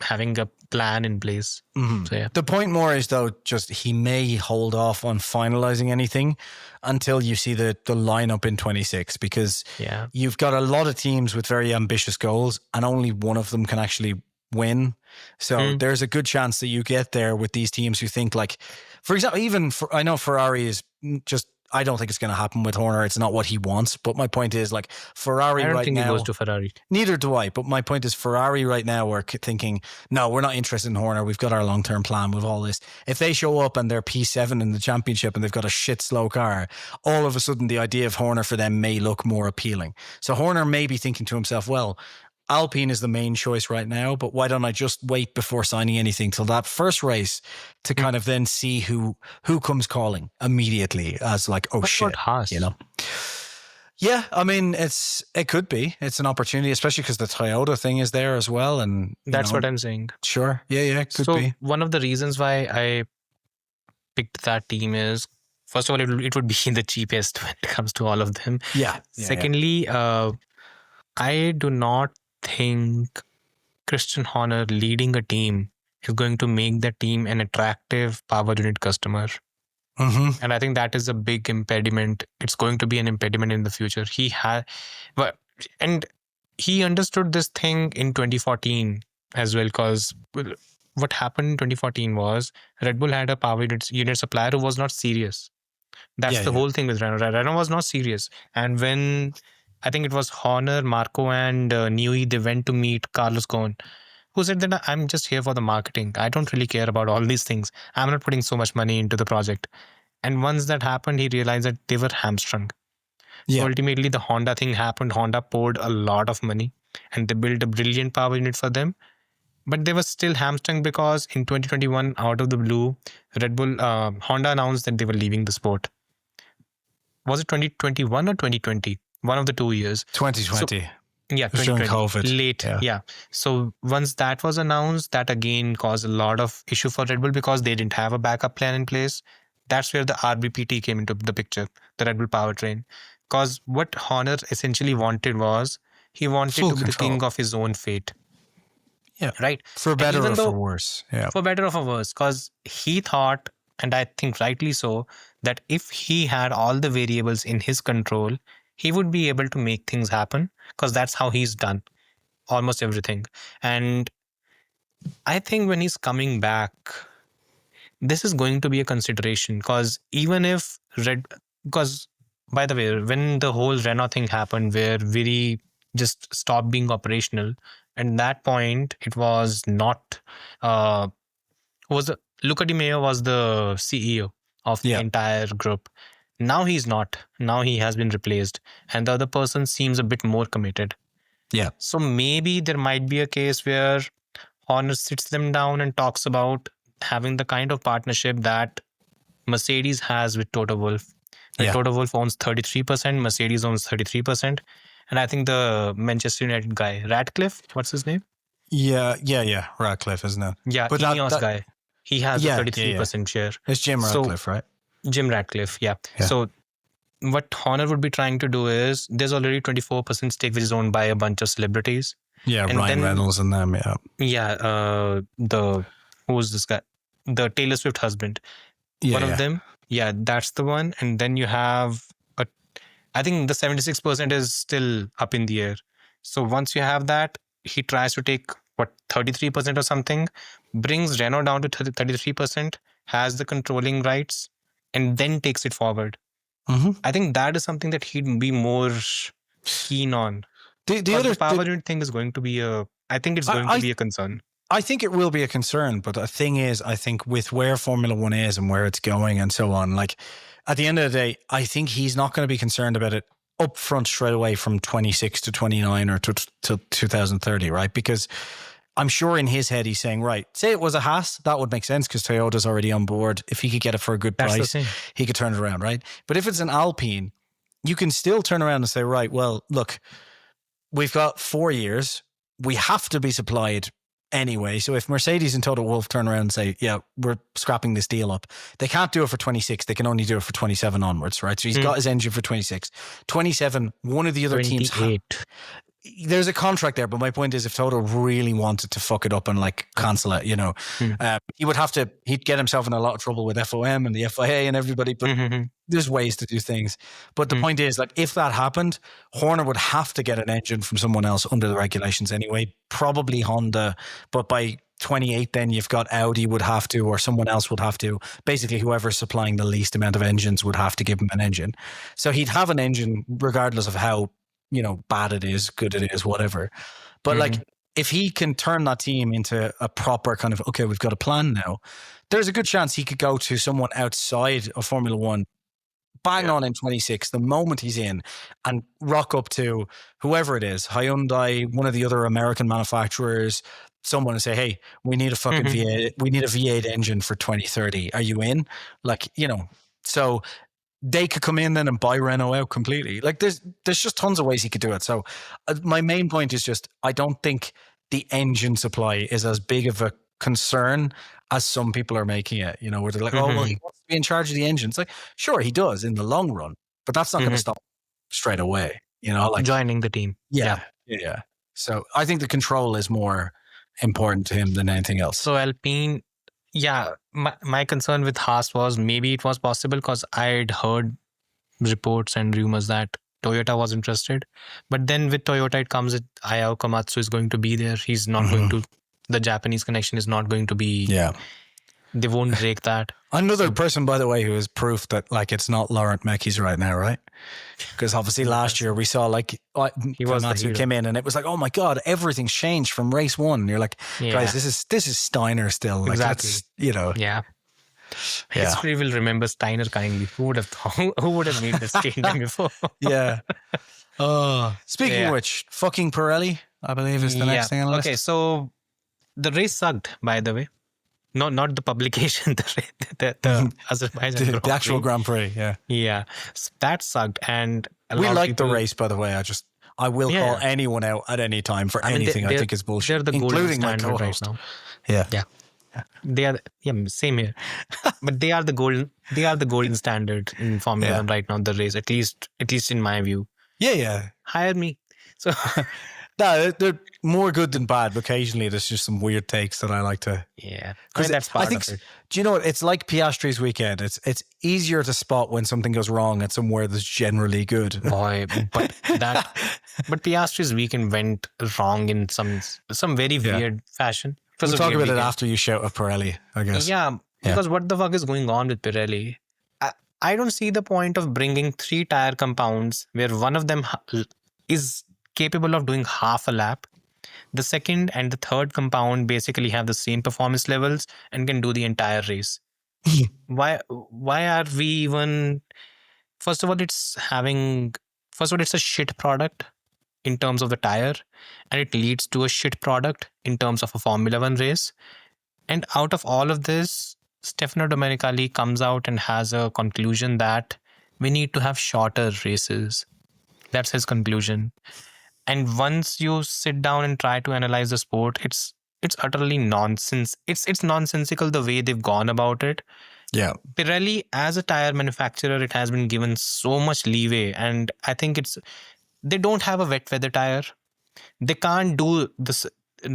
[SPEAKER 2] having a plan in place. So yeah.
[SPEAKER 1] The point more is though, just he may hold off on finalizing anything until you see the lineup in 26, because you've got a lot of teams with very ambitious goals and only one of them can actually win. So there's a good chance that you get there with these teams who think like, for example, I know Ferrari is just, I don't think it's going to happen with Horner. It's not what he wants. But my point is, like, Ferrari right now... I don't think he
[SPEAKER 2] goes to Ferrari.
[SPEAKER 1] Neither do I. But my point is, Ferrari right now are thinking, no, we're not interested in Horner. We've got our long-term plan with all this. If they show up and they're P7 in the championship and they've got a shit slow car, all of a sudden the idea of Horner for them may look more appealing. So Horner may be thinking to himself, well, Alpine is the main choice right now, but why don't I just wait before signing anything till that first race to kind of then see who comes calling immediately as like, oh, shit, you know? Yeah, I mean, it could be. It's an opportunity, especially because the Toyota thing is there as well. And
[SPEAKER 2] that's what I'm saying.
[SPEAKER 1] Sure. Yeah, could be.
[SPEAKER 2] One of the reasons why I picked that team is, first of all, it would be the cheapest when it comes to all of them.
[SPEAKER 1] Yeah.
[SPEAKER 2] Secondly, I do not think Christian Horner leading a team is going to make that team an attractive power unit customer.
[SPEAKER 1] Mm-hmm.
[SPEAKER 2] And I think that is a big impediment. It's going to be an impediment in the future. And he understood this thing in 2014 as well, because what happened in 2014 was Red Bull had a power unit supplier who was not serious. That's the whole thing with Renault. Renault was not serious. And when I think it was Horner, Marco, and Newey, they went to meet Carlos Ghosn, who said that I'm just here for the marketing. I don't really care about all these things. I'm not putting so much money into the project. And once that happened, he realized that they were hamstrung. So ultimately, the Honda thing happened. Honda poured a lot of money and they built a brilliant power unit for them. But they were still hamstrung because in 2021, out of the blue, Honda announced that they were leaving the sport. Was it 2021 or 2020? One of the 2 years.
[SPEAKER 1] 2020.
[SPEAKER 2] Yeah, 2020.
[SPEAKER 1] COVID.
[SPEAKER 2] Late. Yeah. So once that was announced, that again caused a lot of issue for Red Bull because they didn't have a backup plan in place. That's where the RBPT came into the picture, the Red Bull powertrain. Because what Horner essentially wanted was, he wanted
[SPEAKER 1] full
[SPEAKER 2] to be
[SPEAKER 1] control.
[SPEAKER 2] the king of his own fate.
[SPEAKER 1] Yeah.
[SPEAKER 2] Right.
[SPEAKER 1] For better or for worse. Yeah.
[SPEAKER 2] For better or for worse. Because he thought, and I think rightly so, that if he had all the variables in his control, he would be able to make things happen, because that's how he's done almost everything. And I think when he's coming back, this is going to be a consideration, because even if because by the way, when the whole Renault thing happened, where Viri just stopped being operational, and that point it was not Luca Di Maio was the CEO of the entire group. Now he's not. Now he has been replaced, and the other person seems a bit more committed.
[SPEAKER 1] Yeah.
[SPEAKER 2] So maybe there might be a case where Horner sits them down and talks about having the kind of partnership that Mercedes has with Toto Wolff. Toto Wolff owns 33%, Mercedes owns 33%. And I think the Manchester United guy, Radcliffe, what's his name?
[SPEAKER 1] Yeah. Radcliffe, isn't it?
[SPEAKER 2] Yeah, but Ineos guy. He has a 33% share.
[SPEAKER 1] It's Jim Radcliffe, right?
[SPEAKER 2] Jim Radcliffe, yeah. So what Horner would be trying to do is, there's already 24% stake which is owned by a bunch of celebrities.
[SPEAKER 1] Yeah, and Ryan Reynolds and them,
[SPEAKER 2] who's this guy? The Taylor Swift husband. One of them. Yeah, that's the one. And then you have, I think the 76% is still up in the air. So once you have that, he tries to take, 33% or something, brings Renault down to 33%, has the controlling rights, and then takes it forward.
[SPEAKER 1] Mm-hmm.
[SPEAKER 2] I think that is something that he'd be more keen on. The power unit thing is going to be I think it's going to be a concern.
[SPEAKER 1] I think it will be a concern, but the thing is, I think with where Formula One is and where it's going and so on, like at the end of the day, I think he's not going to be concerned about it up front straight away from 26 to 29 or to 2030, right? Because I'm sure in his head he's saying, right, say it was a Haas, that would make sense because Toyota's already on board. If he could get it for a good price, he could turn it around, right? But if it's an Alpine, you can still turn around and say, right, well, look, we've got 4 years. We have to be supplied anyway. So if Mercedes and Toto Wolff turn around and say, yeah, we're scrapping this deal up, they can't do it for 26. They can only do it for 27 onwards, right? So he's got his engine for 26. 27, one of the other
[SPEAKER 2] 28.
[SPEAKER 1] teams... There's a contract there, but my point is if Toto really wanted to fuck it up and like cancel it, he'd get himself in a lot of trouble with FOM and the FIA and everybody, but there's ways to do things. But the point is, like, if that happened, Horner would have to get an engine from someone else under the regulations anyway, probably Honda, but by 28 then you've got Audi would have to, or someone else would have to. Basically whoever's supplying the least amount of engines would have to give him an engine. So he'd have an engine regardless of how bad it is, good it is, whatever. But like, if he can turn that team into a proper kind of, okay, we've got a plan now, there's a good chance he could go to someone outside of Formula One, bang on in 26, the moment he's in, and rock up to whoever it is, Hyundai, one of the other American manufacturers, someone and say, hey, we need a fucking V8, we need a V8 engine for 2030. Are you in? Like, so they could come in then and buy Renault out completely. Like there's just tons of ways he could do it. So my main point is just, I don't think the engine supply is as big of a concern as some people are making it, where they're like, oh, well, he wants to be in charge of the engine. It's like, sure, he does in the long run, but that's not going to stop straight away, like
[SPEAKER 2] joining the team.
[SPEAKER 1] Yeah. So I think the control is more important to him than anything else.
[SPEAKER 2] So Alpine, Yeah, my concern with Haas was maybe it was possible because I'd heard reports and rumors that Toyota was interested. But then with Toyota, it comes that Ayao Komatsu is going to be there. He's not going to, the Japanese connection is not going to be, they won't break that.
[SPEAKER 1] Another person, by the way, who is proof that like it's not Laurent Mekies right now, right? Because obviously last year we saw like
[SPEAKER 2] He was the
[SPEAKER 1] Komatsu
[SPEAKER 2] hero.
[SPEAKER 1] came in and it was like, oh my God, everything's changed from race one. And you're like, guys, this is Steiner still. Like,
[SPEAKER 2] Exactly.
[SPEAKER 1] that's, you know.
[SPEAKER 2] Yeah. History will remember Steiner kindly. Who would have thought, who would have made this statement before?
[SPEAKER 1] Yeah. Oh, speaking of which, fucking Pirelli, I believe, is the next thing on the list.
[SPEAKER 2] Okay, so the race sucked, by the way. Not the publication, the Azerbaijan Grand
[SPEAKER 1] The actual
[SPEAKER 2] Prix.
[SPEAKER 1] Grand Prix, yeah.
[SPEAKER 2] Yeah, that sucked. And a
[SPEAKER 1] We
[SPEAKER 2] lot of
[SPEAKER 1] like the
[SPEAKER 2] people-
[SPEAKER 1] race, by the way. I will call anyone out at any time for anything I think is bullshit,
[SPEAKER 2] They're the golden
[SPEAKER 1] including my
[SPEAKER 2] standard
[SPEAKER 1] co-host.
[SPEAKER 2] right now.
[SPEAKER 1] Yeah.
[SPEAKER 2] They are same here. But they are the golden standard in Formula 1 right now, the race, at least in my view.
[SPEAKER 1] Yeah.
[SPEAKER 2] Hire me. So
[SPEAKER 1] No, they're more good than bad, but occasionally there's just some weird takes that I like to.
[SPEAKER 2] yeah.
[SPEAKER 1] Because
[SPEAKER 2] that's part
[SPEAKER 1] I think,
[SPEAKER 2] of it.
[SPEAKER 1] do you know what? It's like Piastri's weekend. It's easier to spot when something goes wrong at somewhere that's generally good.
[SPEAKER 2] Boy, but Piastri's weekend went wrong in some very weird fashion. It was
[SPEAKER 1] We'll
[SPEAKER 2] a
[SPEAKER 1] talk
[SPEAKER 2] weird
[SPEAKER 1] about it
[SPEAKER 2] weekend.
[SPEAKER 1] after you shout at Pirelli, I guess.
[SPEAKER 2] Yeah, because what the fuck is going on with Pirelli? I don't see the point of bringing 3 tire compounds where one of them is capable of doing half a lap. The second and the third compound basically have the same performance levels and can do the entire race. Why are we even... First of all, it's a shit product in terms of the tire, and it leads to a shit product in terms of a Formula 1 race. And out of all of this, Stefano Domenicali comes out and has a conclusion that we need to have shorter races. That's his conclusion. And once you sit down and try to analyze the sport, it's utterly nonsense. It's nonsensical the way they've gone about it.
[SPEAKER 1] Yeah.
[SPEAKER 2] Pirelli, as a tire manufacturer, it has been given so much leeway, and I think they don't have a wet weather tire. They can't do this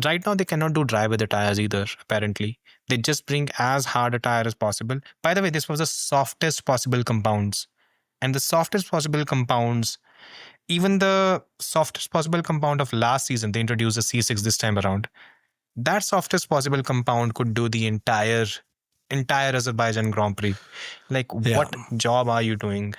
[SPEAKER 2] right now. They cannot do dry weather tires either. Apparently, they just bring as hard a tire as possible. By the way, this was the softest possible compounds, and the softest possible compounds, even the softest possible compound of last season, they introduced a C6 this time around. That softest possible compound could do the entire Azerbaijan Grand Prix. Like, what job are you doing?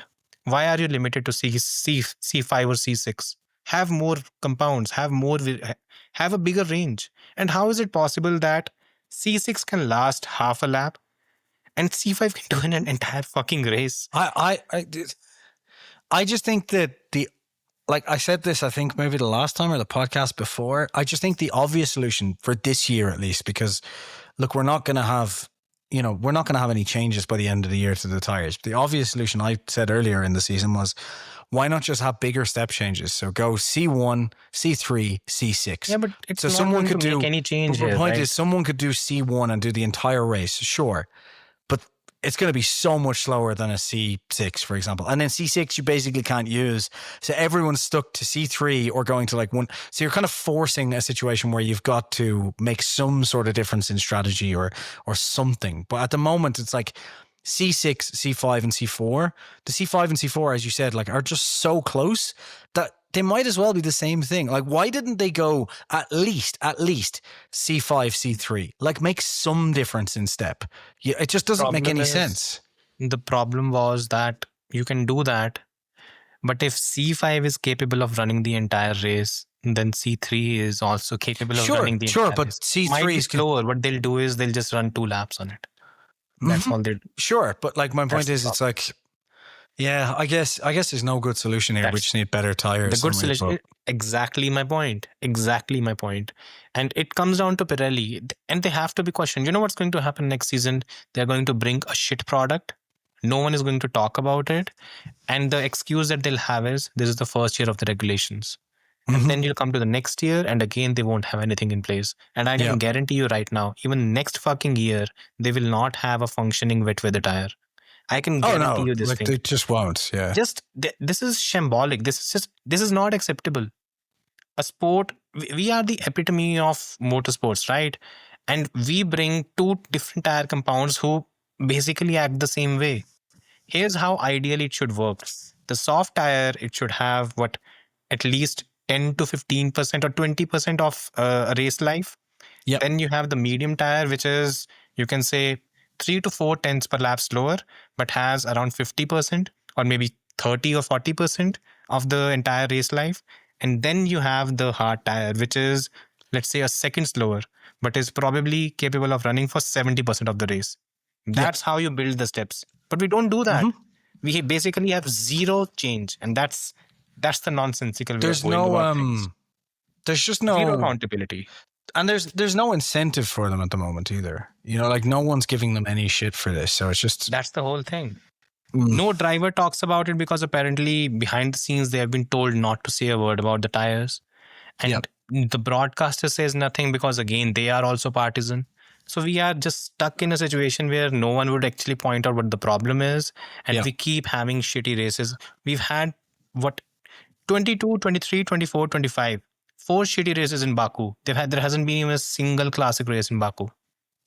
[SPEAKER 2] Why are you limited to C5 or C6? Have more compounds, have a bigger range. And how is it possible that C6 can last half a lap and C5 can do an entire fucking race?
[SPEAKER 1] I just think that like I said this, I think maybe the last time or the podcast before, I just think the obvious solution for this year at least, because look, we're not going to have any changes by the end of the year to the tires. The obvious solution I said earlier in the season was, why not just have bigger step changes? So go C1, C3, C6.
[SPEAKER 2] Yeah, but it's
[SPEAKER 1] so
[SPEAKER 2] not
[SPEAKER 1] someone
[SPEAKER 2] going
[SPEAKER 1] could
[SPEAKER 2] to
[SPEAKER 1] do
[SPEAKER 2] make any change
[SPEAKER 1] but
[SPEAKER 2] here,
[SPEAKER 1] the point
[SPEAKER 2] right?
[SPEAKER 1] is, someone could do C1 and do the entire race, sure, but it's going to be so much slower than a C6, for example. And then C6 you basically can't use. So everyone's stuck to C3 or going to like one. So you're kind of forcing a situation where you've got to make some sort of difference in strategy or something. But at the moment, it's like C6, C5, and C4. The C5 and C4, as you said, like are just so close that they might as well be the same thing. Like, why didn't they go at least C5, C3? Like, make some difference in step. It just doesn't make any sense.
[SPEAKER 2] The problem was that you can do that, but if C5 is capable of running the entire race, then C3 is also capable of running the entire race.
[SPEAKER 1] But C3
[SPEAKER 2] might be
[SPEAKER 1] is
[SPEAKER 2] slower. What they'll do is they'll just run 2 laps on it. That's all they do.
[SPEAKER 1] Sure, but like my point is, it's like, yeah, I guess there's no good solution here. We just need better tires.
[SPEAKER 2] The good solution, exactly my point. And it comes down to Pirelli, and they have to be questioned. You know what's going to happen next season? They're going to bring a shit product. No one is going to talk about it. And the excuse that they'll have is, this is the first year of the regulations. And then you'll come to the next year, and again, they won't have anything in place. And I can guarantee you right now, even next fucking year, they will not have a functioning wet weather tire. I can guarantee you this thing.
[SPEAKER 1] They just won't. Yeah.
[SPEAKER 2] This is shambolic. This is not acceptable. A sport, we are the epitome of motorsports, right? And we bring two different tire compounds who basically act the same way. Here's how ideally it should work. The soft tire, it should have at least 10 to 15% or 20% of a race life.
[SPEAKER 1] Yep.
[SPEAKER 2] Then you have the medium tire, which is, you can say, 3 to 4 tenths per lap slower, but has around 50% or maybe 30 or 40% of the entire race life. And then you have the hard tire, which is, let's say, a second slower, but is probably capable of running for 70% of the race. That's how you build the steps. But we don't do that. We basically have zero change, and that's the nonsensical way of going about things.
[SPEAKER 1] There's just no
[SPEAKER 2] zero accountability.
[SPEAKER 1] And there's no incentive for them at the moment either. You know, like no one's giving them any shit for this. So it's just...
[SPEAKER 2] That's the whole thing. No driver talks about it because apparently behind the scenes they have been told not to say a word about the tires. And the broadcaster says nothing because, again, they are also partisan. So we are just stuck in a situation where no one would actually point out what the problem is. And we keep having shitty races. We've had, 22, 23, 24, 25. 4 shitty races in Baku. There hasn't been even a single classic race in Baku.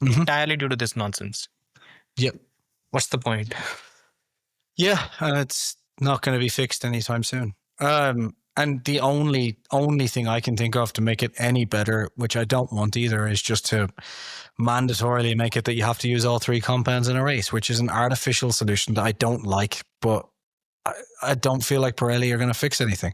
[SPEAKER 2] Entirely due to this nonsense.
[SPEAKER 1] Yep.
[SPEAKER 2] What's the point?
[SPEAKER 1] Yeah, and it's not going to be fixed anytime soon. And the only thing I can think of to make it any better, which I don't want either, is just to mandatorily make it that you have to use all 3 compounds in a race, which is an artificial solution that I don't like, but I don't feel like Pirelli are going to fix anything.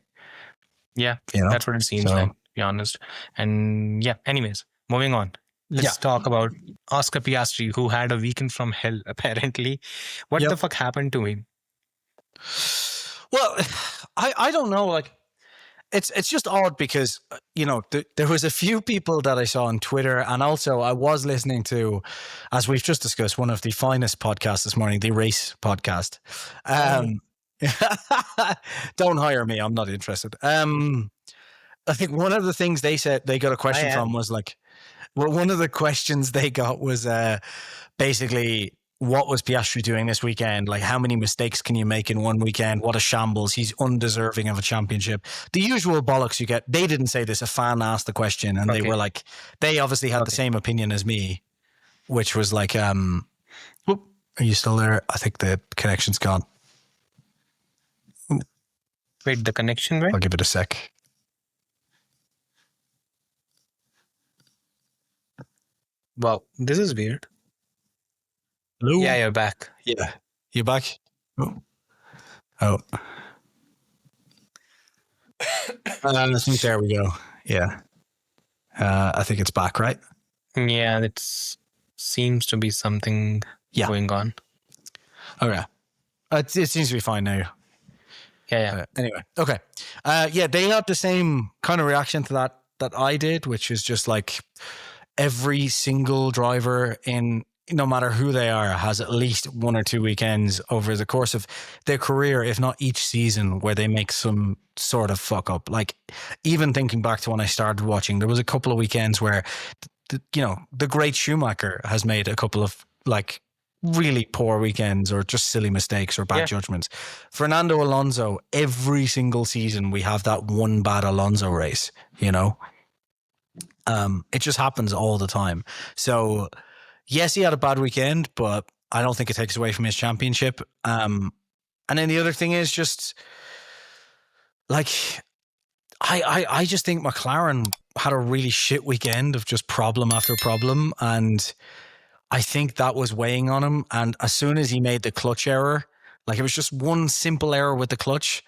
[SPEAKER 2] Yeah, that's what it seems like, to be honest. And anyways, moving on. Let's talk about Oscar Piastri, who had a weekend from hell, apparently. What the fuck happened to him?
[SPEAKER 1] Well, I don't know. Like, it's just odd because, there was a few people that I saw on Twitter, and also I was listening to, as we've just discussed, one of the finest podcasts this morning, the Race Podcast. Don't hire me. I'm not interested. I think one of the things they said they got a question from was like, well, one of the questions they got was basically, what was Piastri doing this weekend? Like, how many mistakes can you make in one weekend? What a shambles. He's undeserving of a championship. The usual bollocks you get. They didn't say this. A fan asked the question, and they were like, they obviously had the same opinion as me, which was like, are you still there? I think the connection's gone.
[SPEAKER 2] Wait, the connection, right?
[SPEAKER 1] I'll give it a sec.
[SPEAKER 2] Wow, this is weird.
[SPEAKER 1] Hello?
[SPEAKER 2] Yeah, you're back.
[SPEAKER 1] Yeah. You back? Oh. I think there we go. Yeah. I think it's back, right?
[SPEAKER 2] Yeah, it seems to be something going on.
[SPEAKER 1] Okay. It seems to be fine now.
[SPEAKER 2] Yeah.
[SPEAKER 1] Anyway, okay. They had the same kind of reaction to that I did, which is just like every single driver no matter who they are, has at least 1 or 2 weekends over the course of their career, if not each season, where they make some sort of fuck up. Like, even thinking back to when I started watching, there was a couple of weekends where, the great Schumacher has made a couple of like really poor weekends or just silly mistakes or bad judgments. Fernando Alonso, every single season we have that one bad Alonso race, it just happens all the time. So yes, he had a bad weekend, but I don't think it takes away from his championship. And then the other thing is just like, I just think McLaren had a really shit weekend of just problem after problem. And I think that was weighing on him. And as soon as he made the clutch error, like it was just one simple error with the clutch,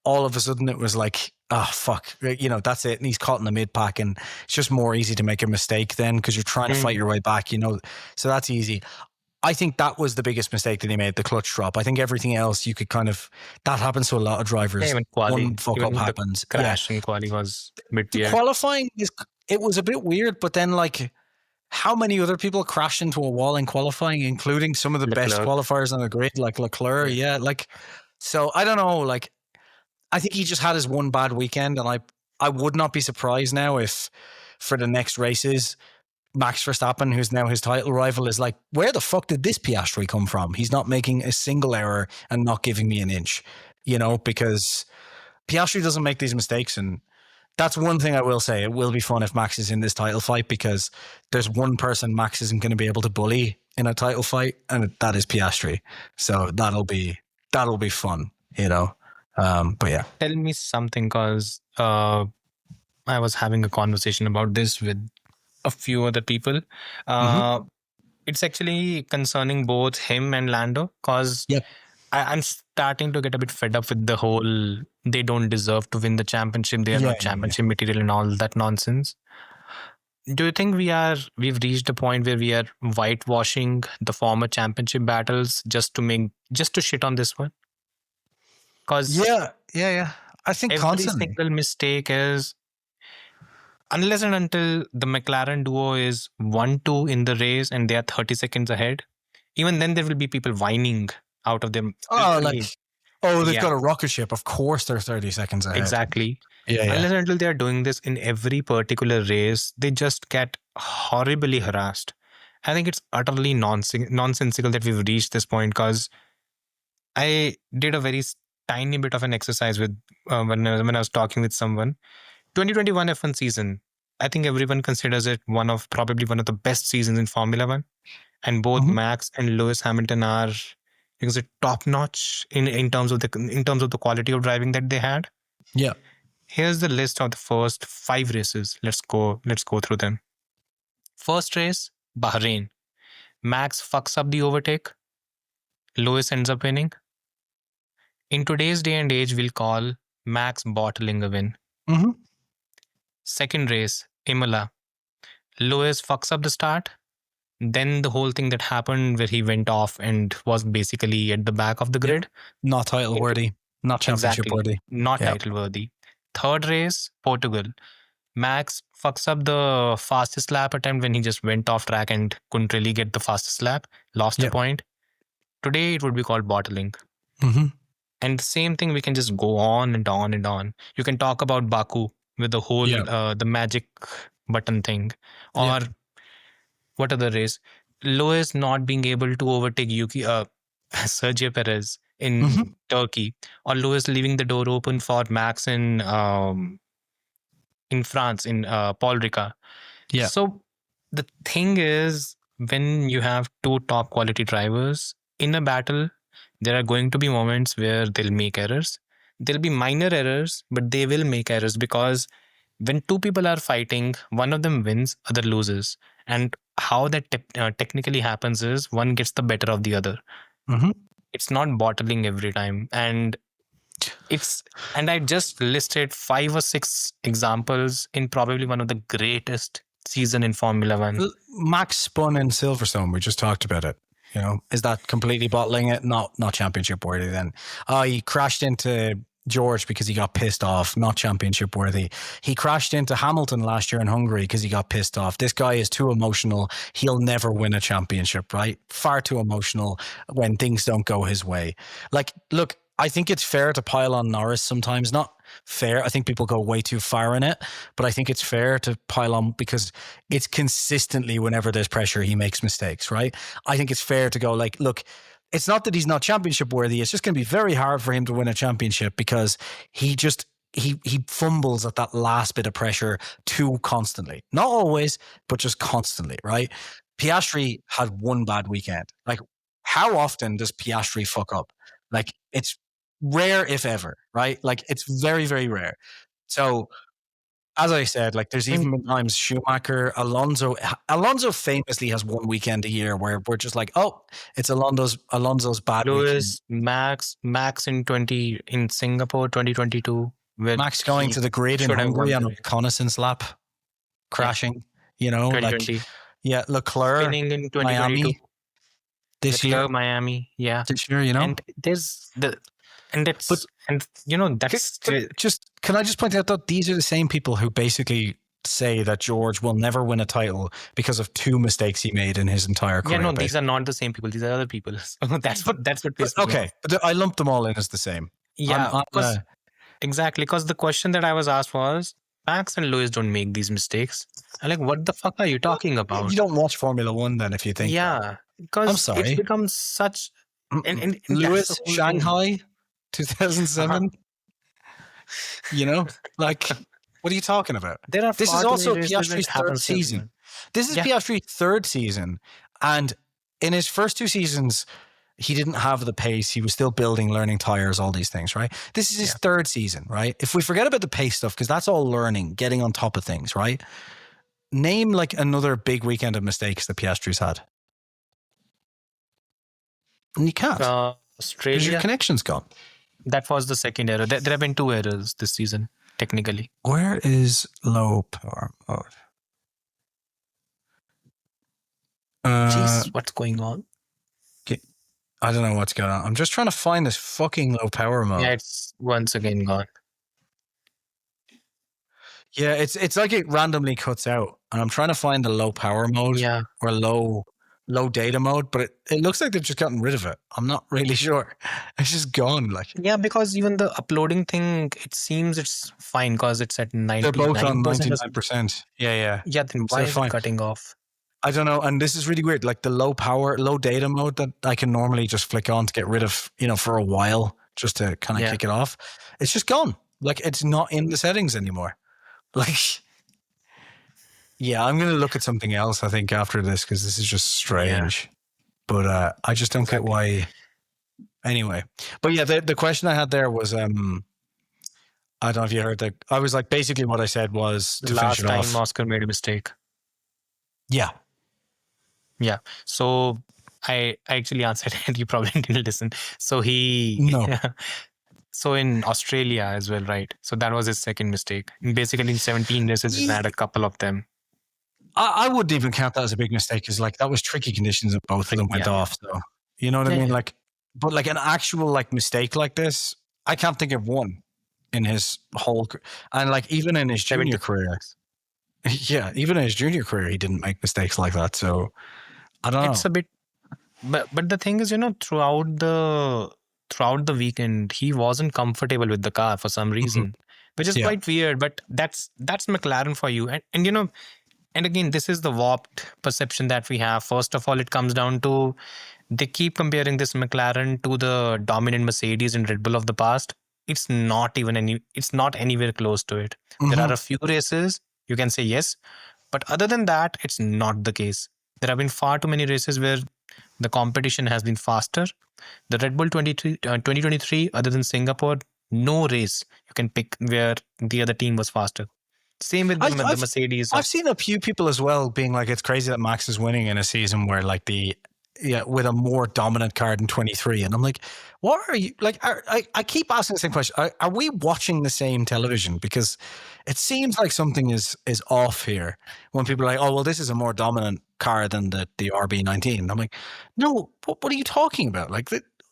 [SPEAKER 1] all of a sudden it was like, oh, fuck, that's it. And he's caught in the mid-pack, and it's just more easy to make a mistake then because you're trying to fight your way back, so that's easy. I think that was the biggest mistake that he made, the clutch drop. I think everything else you could that happens to a lot of drivers.
[SPEAKER 2] Even quali,
[SPEAKER 1] one fuck up happens.
[SPEAKER 2] Crash in quali was a bit weird.
[SPEAKER 1] Qualifying, it was a bit weird, but then like, how many other people crashed into a wall in qualifying, including some of the best qualifiers on the grid, like Leclerc? Yeah, like, so I don't know, like, I think he just had his one bad weekend, and I would not be surprised now if for the next races, Max Verstappen, who's now his title rival, is like, where the fuck did this Piastri come from? He's not making a single error and not giving me an inch, because Piastri doesn't make these mistakes, and That's one thing I will say. It will be fun if Max is in this title fight, because there's one person Max isn't going to be able to bully in a title fight, and that is Piastri. So that'll be fun, you know. But yeah,
[SPEAKER 2] Tell me something, because I was having a conversation about this with a few other people. It's actually concerning both him and Lando, because
[SPEAKER 1] Yep.
[SPEAKER 2] I'm starting to get a bit fed up with the whole they don't deserve to win the championship, they are not championship material and all that nonsense. Do you think we've reached a point where we are whitewashing the former championship battles just to shit on this one? Because
[SPEAKER 1] yeah. I think
[SPEAKER 2] every
[SPEAKER 1] constantly.
[SPEAKER 2] single mistake is, unless and until the McLaren duo is 1-2 in the race and they are 30 seconds ahead, even then there will be people whining out of them.
[SPEAKER 1] They've got a rocket ship. Of course they're 30 seconds ahead.
[SPEAKER 2] Exactly.
[SPEAKER 1] Yeah.
[SPEAKER 2] Unless and until they are doing this in every particular race, they just get horribly harassed. I think it's utterly nonsensical that we've reached this point, because I did a very tiny bit of an exercise with when I was talking with someone. 2021 F1 season, I think everyone considers it probably one of the best seasons in Formula One, and both Max and Lewis Hamilton are, because it's top notch in terms of the quality of driving that they had.
[SPEAKER 1] Yeah.
[SPEAKER 2] Here's the list of the first 5 races. Let's go through them. First race, Bahrain. Max fucks up the overtake. Lewis ends up winning. In today's day and age, we'll call Max bottling a win. Second race, Imola. Lewis fucks up the start. Then the whole thing that happened where he went off and was basically at the back of the grid.
[SPEAKER 1] Not title worthy. Not championship worthy.
[SPEAKER 2] Not title worthy. Third race, Portugal. Max fucks up the fastest lap attempt when he just went off track and couldn't really get the fastest lap. Lost a point. Today it would be called bottling. And the same thing, we can just go on and on and on. You can talk about Baku with the whole the magic button thing. Or what other race? Lewis not being able to overtake Sergio Perez in Turkey, or Lewis leaving the door open for Max in France, in Paul Ricard.
[SPEAKER 1] Yeah.
[SPEAKER 2] So the thing is, when you have 2 top quality drivers in a battle, there are going to be moments where they'll make errors. There'll be minor errors, but they will make errors, because when 2 people are fighting, one of them wins, other loses. And how that technically happens is one gets the better of the other. It's not bottling every time. And I just listed 5 or 6 examples in probably one of the greatest season in Formula One.
[SPEAKER 1] Max spun in Silverstone. We just talked about it. You know, is that completely bottling it? Not championship worthy then. He crashed into George because he got pissed off. Not championship worthy. He crashed into Hamilton last year in Hungary because he got pissed off. This guy is too emotional. He'll never win a championship, right? Far too emotional when things don't go his way. Like, look, I think it's fair to pile on Norris sometimes. Not fair. I think people go way too far in it, but I think it's fair to pile on because it's consistently, whenever there's pressure, he makes mistakes, right? I think it's fair to go like, look, it's not that he's not championship worthy. It's just going to be very hard for him to win a championship because he fumbles at that last bit of pressure too constantly. Not always, but just constantly, right? Piastri had one bad weekend. Like, how often does Piastri fuck up? Like, it's rare, if ever, right? Like, it's very, very rare. So, as I said, like, there's even been times Schumacher, Alonso famously has one weekend a year where we're just like, oh, it's Alonso's bad
[SPEAKER 2] Lewis, weekend. Max in Singapore 2022.
[SPEAKER 1] Max going to the grid in Hungary on a reconnaissance lap, crashing, you know,
[SPEAKER 2] 2020.
[SPEAKER 1] like, yeah, Leclerc,
[SPEAKER 2] spinning in 2022.
[SPEAKER 1] Miami, this year,
[SPEAKER 2] Miami, yeah,
[SPEAKER 1] this year, you know,
[SPEAKER 2] and there's the. And that's, and you know, that's
[SPEAKER 1] can I just point out that these are the same people who basically say that George will never win a title because of 2 mistakes he made in his entire career.
[SPEAKER 2] Yeah, no, these are not the same people. These are other people. So that's what pisses me off.
[SPEAKER 1] Okay, but I lumped them all in as the same.
[SPEAKER 2] Yeah, exactly. Because the question that I was asked was, Max and Lewis don't make these mistakes. I'm like, what the fuck are you talking about?
[SPEAKER 1] You don't watch Formula One then, if you think.
[SPEAKER 2] Yeah, because
[SPEAKER 1] I'm sorry.
[SPEAKER 2] It's become such. And
[SPEAKER 1] Lewis, Shanghai. 2007, you know, like, What are you talking about?
[SPEAKER 2] There are
[SPEAKER 1] This
[SPEAKER 2] far
[SPEAKER 1] is
[SPEAKER 2] too
[SPEAKER 1] also
[SPEAKER 2] many races where
[SPEAKER 1] Piastri's
[SPEAKER 2] it
[SPEAKER 1] third
[SPEAKER 2] happens to
[SPEAKER 1] season.
[SPEAKER 2] everyone.
[SPEAKER 1] This is
[SPEAKER 2] Yeah.
[SPEAKER 1] Piastri's third season. And in his first 2 seasons, he didn't have the pace. He was still building, learning tires, all these things, right? This is his third season, right? If we forget about the pace stuff, because that's all learning, getting on top of things, right? Name like another big weekend of mistakes that Piastri's had. And you can't. Because your
[SPEAKER 2] Australia,
[SPEAKER 1] connection's gone.
[SPEAKER 2] that was the second error. There have been 2 errors this season, technically.
[SPEAKER 1] Where is low power mode?
[SPEAKER 2] Jeez, what's going on?
[SPEAKER 1] I don't know what's going on. I'm just trying to find this fucking low power mode.
[SPEAKER 2] Yeah, it's once again gone.
[SPEAKER 1] Yeah, it's like it randomly cuts out, and I'm trying to find the low power mode or low data mode, but it looks like they've just gotten rid of it. I'm not really sure. It's just gone. Like,
[SPEAKER 2] Yeah, because even the uploading thing, it seems it's fine because it's at 99%.
[SPEAKER 1] they're both on 99%. Yeah.
[SPEAKER 2] Yeah, then
[SPEAKER 1] So
[SPEAKER 2] why
[SPEAKER 1] they're
[SPEAKER 2] is
[SPEAKER 1] fine.
[SPEAKER 2] it cutting off?
[SPEAKER 1] I don't know, and this is really weird. Like the low data mode that I can normally just flick on to get rid of, for a while, just to kind of kick it off. It's just gone. Like it's not in the settings anymore. Like, yeah, I'm going to look at something else, I think, after this, because this is just strange. But I just don't get why. Anyway. But yeah, the question I had there was, I don't know if you heard that. I was like, basically what I said was to
[SPEAKER 2] Last
[SPEAKER 1] finish it
[SPEAKER 2] time
[SPEAKER 1] off.
[SPEAKER 2] Oscar made a mistake.
[SPEAKER 1] Yeah.
[SPEAKER 2] Yeah. So I actually answered it. You probably didn't listen. So
[SPEAKER 1] No.
[SPEAKER 2] So in Australia as well, right? So that was his second mistake. Basically in 17 races, he had a couple of them.
[SPEAKER 1] I wouldn't even count that as a big mistake because like that was tricky conditions and both of them went off. So you know what I mean? Like, but like an actual like mistake like this, I can't think of one in his whole and like even in his junior career. Yeah, even in his junior career, he didn't make mistakes like that. So I don't know.
[SPEAKER 2] It's a bit, but the thing is, throughout the weekend, he wasn't comfortable with the car for some reason, which is quite weird. But that's McLaren for you, and again, this is the warped perception that we have. First of all, it comes down to they keep comparing this McLaren to the dominant Mercedes and Red Bull of the past. It's not anywhere close to it. There are a few races you can say yes, but other than that, it's not the case. There have been far too many races where the competition has been faster. The Red Bull 2023, other than Singapore, no race you can pick where the other team was faster. Same with the Mercedes.
[SPEAKER 1] I've seen a few people as well being like, it's crazy that Max is winning in a season where like with a more dominant car than 23. And I'm like, what are you like? I keep asking the same question. Are we watching the same television? Because it seems like something is off here when people are like, oh, well, this is a more dominant car than the RB19. And I'm like, no, what are you talking about? Like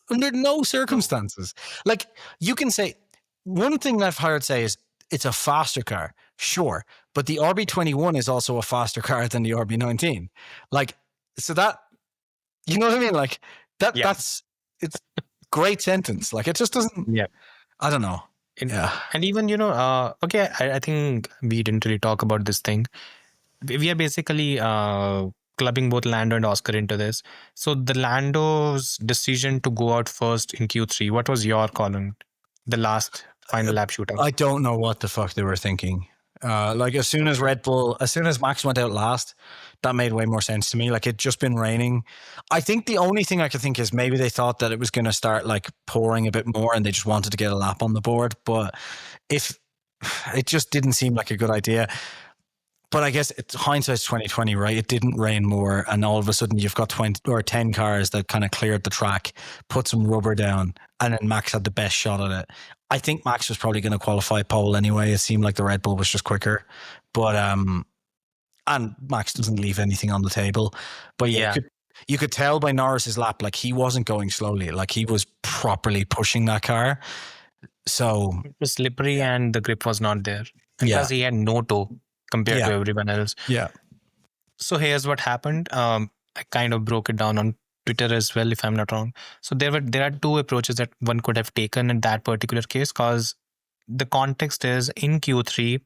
[SPEAKER 1] under no circumstances. Like you can say, one thing I've heard say is it's a faster car. Sure. But the RB21 is also a faster car than the RB19. Like, so that, you know what I mean? Like that's, it's great sentence. Like it just doesn't, I don't know.
[SPEAKER 2] And even, okay, I think we didn't really talk about this thing. We are basically clubbing both Lando and Oscar into this. So the Lando's decision to go out first in Q3, what was your call on the last final lap shootout?
[SPEAKER 1] I don't know what the fuck they were thinking. Like as soon as Max went out last, that made way more sense to me. Like it'd just been raining. I think the only thing I could think is maybe they thought that it was going to start like pouring a bit more and they just wanted to get a lap on the board. But if it just didn't seem like a good idea. But I guess hindsight's 2020, right? It didn't rain more, and all of a sudden you've got 20 or 10 cars that kind of cleared the track, put some rubber down, and then Max had the best shot at it. I think Max was probably going to qualify pole anyway. It seemed like the Red Bull was just quicker, but and Max doesn't leave anything on the table. But you could tell by Norris's lap, like he wasn't going slowly, like he was properly pushing that car. So
[SPEAKER 2] it was slippery and the grip was not there. And plus he had no toe compared to everyone else.
[SPEAKER 1] Yeah.
[SPEAKER 2] So here's what happened. I kind of broke it down on Twitter as well, if I'm not wrong. So there are two approaches that one could have taken in that particular case, because the context is in Q3,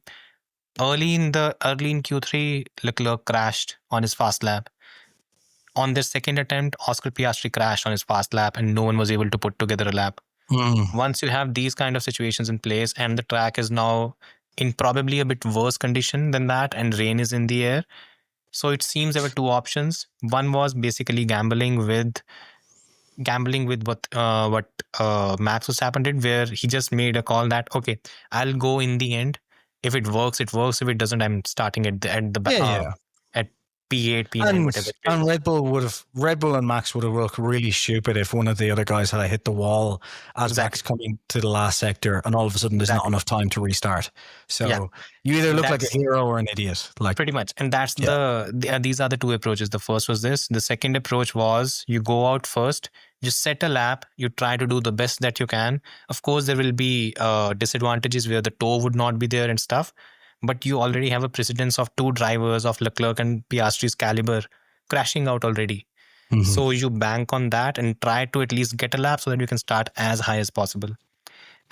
[SPEAKER 2] early in Q3, Leclerc crashed on his fast lap. On their second attempt, Oscar Piastri crashed on his fast lap and no one was able to put together a lap. Once you have these kind of situations in place and the track is now in probably a bit worse condition than that, and rain is in the air. So it seems there were two options. One was basically gambling with what Max Verstappen did, where he just made a call that, okay, I'll go in the end. If it works, it works. If it doesn't, I'm starting at the back. At P8, P9, whatever.
[SPEAKER 1] And Red Bull and Max would have looked really stupid if one of the other guys had hit the wall as Max coming to the last sector, and all of a sudden there's not enough time to restart. So you either look like a hero or an idiot. Like
[SPEAKER 2] pretty much. And that's these are the two approaches. The first was this. The second approach was you go out first, you set a lap, you try to do the best that you can. Of course, there will be disadvantages where the toe would not be there and stuff. But you already have a precedence of two drivers of Leclerc and Piastri's caliber crashing out already. Mm-hmm. So you bank on that and try to at least get a lap so that you can start as high as possible.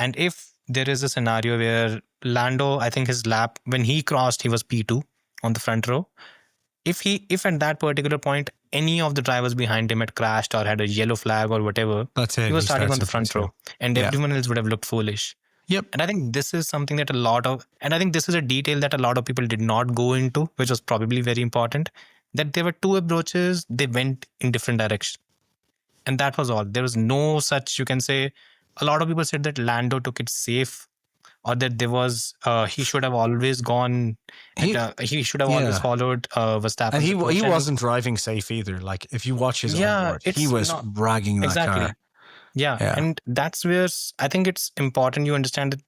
[SPEAKER 2] And if there is a scenario where Lando, I think his lap, when he crossed, he was P2 on the front row. If at that particular point, any of the drivers behind him had crashed or had a yellow flag or whatever, he was starting on the front row. And everyone else would have looked foolish.
[SPEAKER 1] Yep.
[SPEAKER 2] And I think this is something that I think this is a detail that a lot of people did not go into, which was probably very important, that there were two approaches, they went in different directions. And that was all. There was no such, you can say, a lot of people said that Lando took it safe, or that there was, he should have always gone, he should have always followed Verstappen.
[SPEAKER 1] And he wasn't driving safe either. Like, if you watch his onboard, he was ragging that car.
[SPEAKER 2] Yeah, and that's where I think it's important you understand that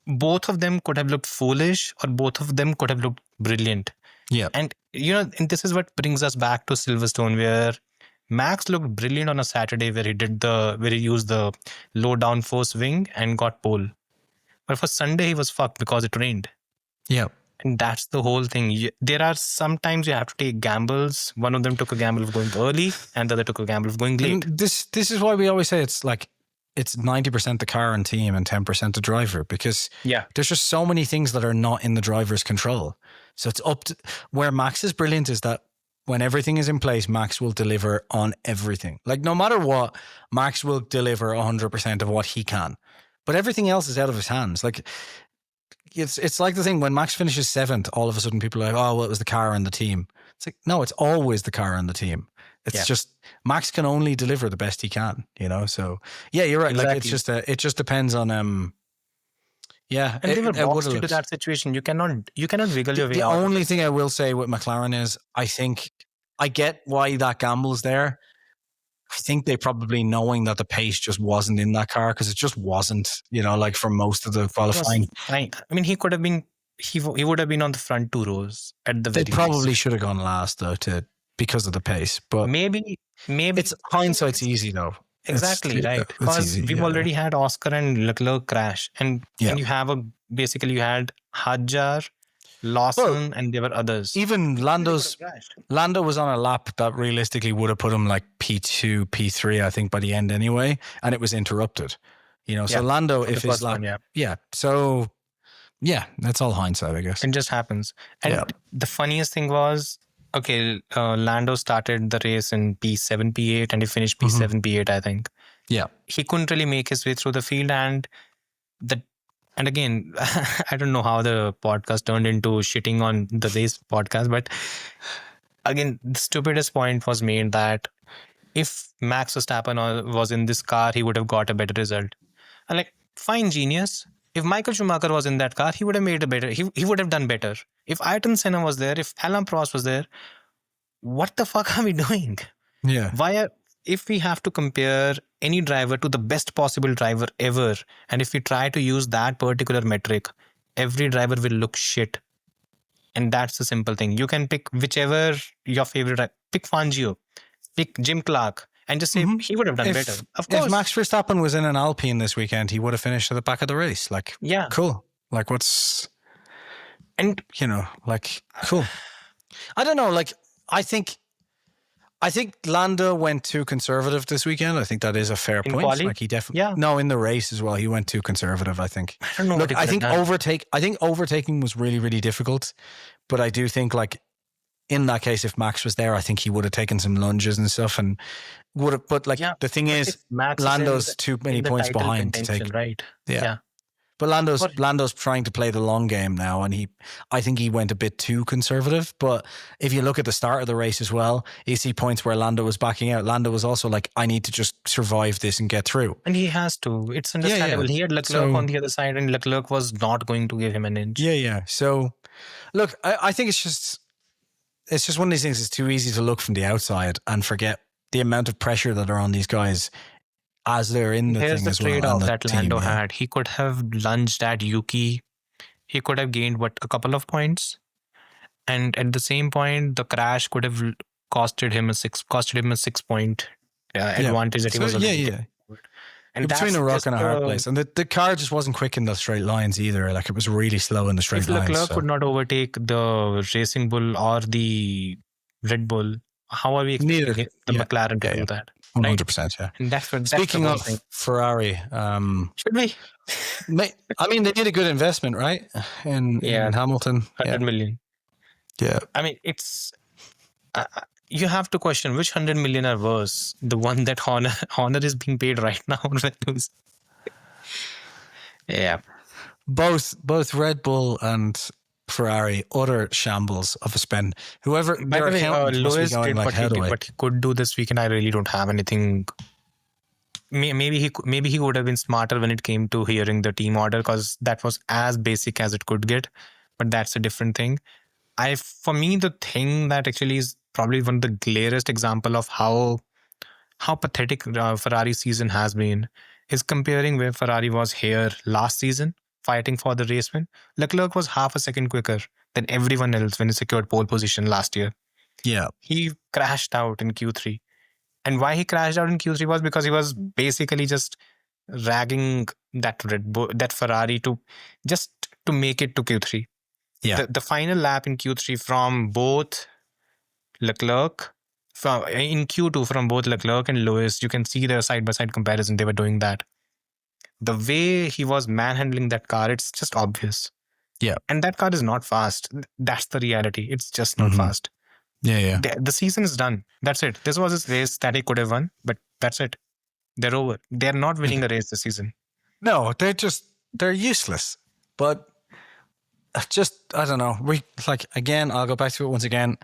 [SPEAKER 2] both of them could have looked foolish or both of them could have looked brilliant.
[SPEAKER 1] Yeah.
[SPEAKER 2] And, and this is what brings us back to Silverstone, where Max looked brilliant on a Saturday where he used the low downforce wing and got pole. But for Sunday, he was fucked because it rained.
[SPEAKER 1] Yeah.
[SPEAKER 2] And that's the whole thing. There are sometimes you have to take gambles. One of them took a gamble of going early and the other took a gamble of going late.
[SPEAKER 1] And this is why we always say it's 90% the car and team and 10% the driver, because there's just so many things that are not in the driver's control. So it's up to where Max is brilliant is that when everything is in place, Max will deliver on everything. Like, no matter what, Max will deliver 100% of what he can. But everything else is out of his hands. Like, it's like the thing when Max finishes 7th, all of a sudden people are like, oh, well, it was the car and the team. It's like, no, it's always the car and the team. It's just Max can only deliver the best he can, So yeah, you're right.
[SPEAKER 2] Exactly.
[SPEAKER 1] Like it just depends on
[SPEAKER 2] and they were boxed into that situation. You cannot wiggle your way out.
[SPEAKER 1] The only thing I will say with McLaren is I think I get why that gamble's there. I think they probably knowing that the pace just wasn't in that car, because it just wasn't, like for most of the qualifying.
[SPEAKER 2] I mean, he could have been, he would have been on the front two rows at the very
[SPEAKER 1] least. They probably should have gone last though, because of the pace. But
[SPEAKER 2] maybe
[SPEAKER 1] it's hindsight's easy though.
[SPEAKER 2] Exactly, right? Because we've already had Oscar and Leclerc crash, and you have you had Hadjar, Lawson, and there were others.
[SPEAKER 1] Even Lando was on a lap that realistically would have put him like P2, P3, I think, by the end anyway, and it was interrupted. So Lando, if his lap, so that's all hindsight, I guess.
[SPEAKER 2] It just happens. And the funniest thing was, Lando started the race in P7, P8, and he finished P7, P8, I think.
[SPEAKER 1] Yeah.
[SPEAKER 2] He couldn't really make his way through the field, and again, I don't know how the podcast turned into shitting on the race podcast, but again, the stupidest point was made that if Max Verstappen was in this car, he would have got a better result. I'm like, fine, genius. If Michael Schumacher was in that car, he would have made a better. He would have done better. If Ayrton Senna was there, if Alain Prost was there, what the fuck are we doing?
[SPEAKER 1] Yeah.
[SPEAKER 2] If we have to compare any driver to the best possible driver ever, and if we try to use that particular metric, every driver will look shit. And that's the simple thing. You can pick whichever your favorite, pick Fangio, pick Jim Clark, and just say he would have done better. Of course.
[SPEAKER 1] If Max Verstappen was in an Alpine this weekend, he would have finished at the back of the race. Like, cool. Like, what's...
[SPEAKER 2] And,
[SPEAKER 1] cool. I don't know, I think Lando went too conservative this weekend. I think that is a fair point.
[SPEAKER 2] Quali?
[SPEAKER 1] Like, he definitely... No, in the race as well, he went too conservative, I think.
[SPEAKER 2] I don't know what
[SPEAKER 1] I think overtaking was really, really difficult. But I do think, in that case, if Max was there, I think he would have taken some lunges and stuff and would have... But, the thing is, Lando's too many points behind to take...
[SPEAKER 2] Right.
[SPEAKER 1] Yeah. But Lando's trying to play the long game now, and I think he went a bit too conservative. But if you look at the start of the race as well, you see points where Lando was backing out. Lando was also like, I need to just survive this and get through.
[SPEAKER 2] And he has to. It's understandable. He had Leclerc on the other side, and Leclerc was not going to give him an inch.
[SPEAKER 1] Yeah. So, look, I think it's just one of these things. It's too easy to look from the outside and forget the amount of pressure that are on these guys as they're in the
[SPEAKER 2] Here's
[SPEAKER 1] thing
[SPEAKER 2] the
[SPEAKER 1] as well.
[SPEAKER 2] trade-off that Lando had. He could have lunged at Yuki. He could have gained, a couple of points. And at the same point, the crash could have costed him a 6-point advantage that he was already
[SPEAKER 1] And between a rock and a hard place. And the car just wasn't quick in the straight lines either. Like, it was really slow in the straight lines.
[SPEAKER 2] If Leclerc could not overtake the Racing Bull or the Red Bull, how are we expecting the McLaren to do that?
[SPEAKER 1] 100%, yeah.
[SPEAKER 2] And that's
[SPEAKER 1] Speaking of Ferrari,
[SPEAKER 2] should we?
[SPEAKER 1] I mean, they did a good investment, right? In Hamilton.
[SPEAKER 2] 100 million.
[SPEAKER 1] Yeah.
[SPEAKER 2] I mean, it's... you have to question which 100 million are worse. The one that Honor is being paid right now. Yeah.
[SPEAKER 1] Both Red Bull and Ferrari, utter shambles of a spend. Whoever their accountant must be going like, how do I?
[SPEAKER 2] But he could do this weekend. I really don't have anything. Maybe he would have been smarter when it came to hearing the team order, because that was as basic as it could get. But that's a different thing. For me, the thing that actually is probably one of the clearest example of how pathetic Ferrari's season has been is comparing where Ferrari was here last season, fighting for the race win. Leclerc was half a second quicker than everyone else when he secured pole position last year.
[SPEAKER 1] Yeah.
[SPEAKER 2] He crashed out in Q3. And why he crashed out in Q3 was because he was basically just ragging that Ferrari to make it to Q3.
[SPEAKER 1] Yeah.
[SPEAKER 2] The final lap in Q3 from both Leclerc, in Q2 from both Leclerc and Lewis, you can see the side-by-side comparison. They were doing that. The way he was manhandling that car, it's just obvious.
[SPEAKER 1] Yeah.
[SPEAKER 2] And that car is not fast. That's the reality. It's just not fast.
[SPEAKER 1] Yeah.
[SPEAKER 2] The season is done. That's it. This was his race that he could have won, but that's it. They're over. They're not winning a race this season.
[SPEAKER 1] No, they're useless. But I don't know. Again, I'll go back to it once again.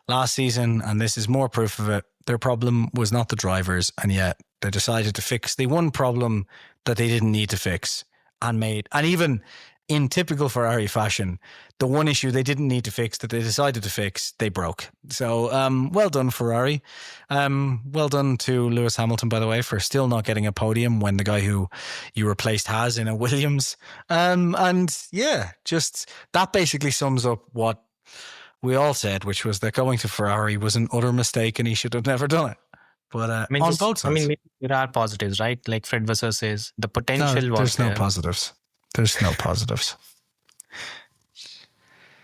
[SPEAKER 1] Last season, and this is more proof of it, their problem was not the drivers, and yet they decided to fix the one problem that they didn't need to fix and even in typical Ferrari fashion, the one issue they didn't need to fix that they decided to fix, they broke. So, well done, Ferrari. Well done to Lewis Hamilton, by the way, for still not getting a podium when the guy who you replaced has in a Williams. And yeah, just that basically sums up what we all said, which was that going to Ferrari was an utter mistake and he should have never done it. But on both sides.
[SPEAKER 2] Maybe there are positives, right? Like Fred Vasseur says, the potential was there.
[SPEAKER 1] There's no positives. There's no positives.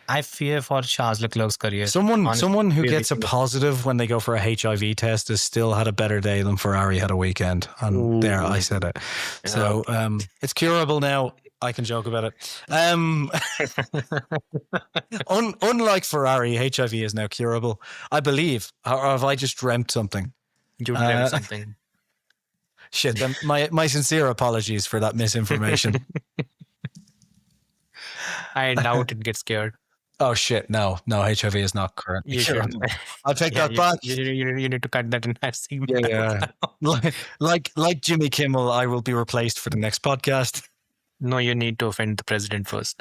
[SPEAKER 2] I fear for Charles Leclerc's career.
[SPEAKER 1] Someone who gets a positive when they go for a HIV test has still had a better day than Ferrari had a weekend. And there, I said it. So it's curable now. I can joke about it. Unlike Ferrari, HIV is now curable. I believe. Or have I just dreamt something?
[SPEAKER 2] You dreamt something.
[SPEAKER 1] Shit, then my sincere apologies for that misinformation.
[SPEAKER 2] I doubt it gets scared.
[SPEAKER 1] Oh shit, no, HIV is not current. I'll take that back.
[SPEAKER 2] You need to cut that in that segment.
[SPEAKER 1] Yeah. like Jimmy Kimmel, I will be replaced for the next podcast.
[SPEAKER 2] No, you need to offend the president first.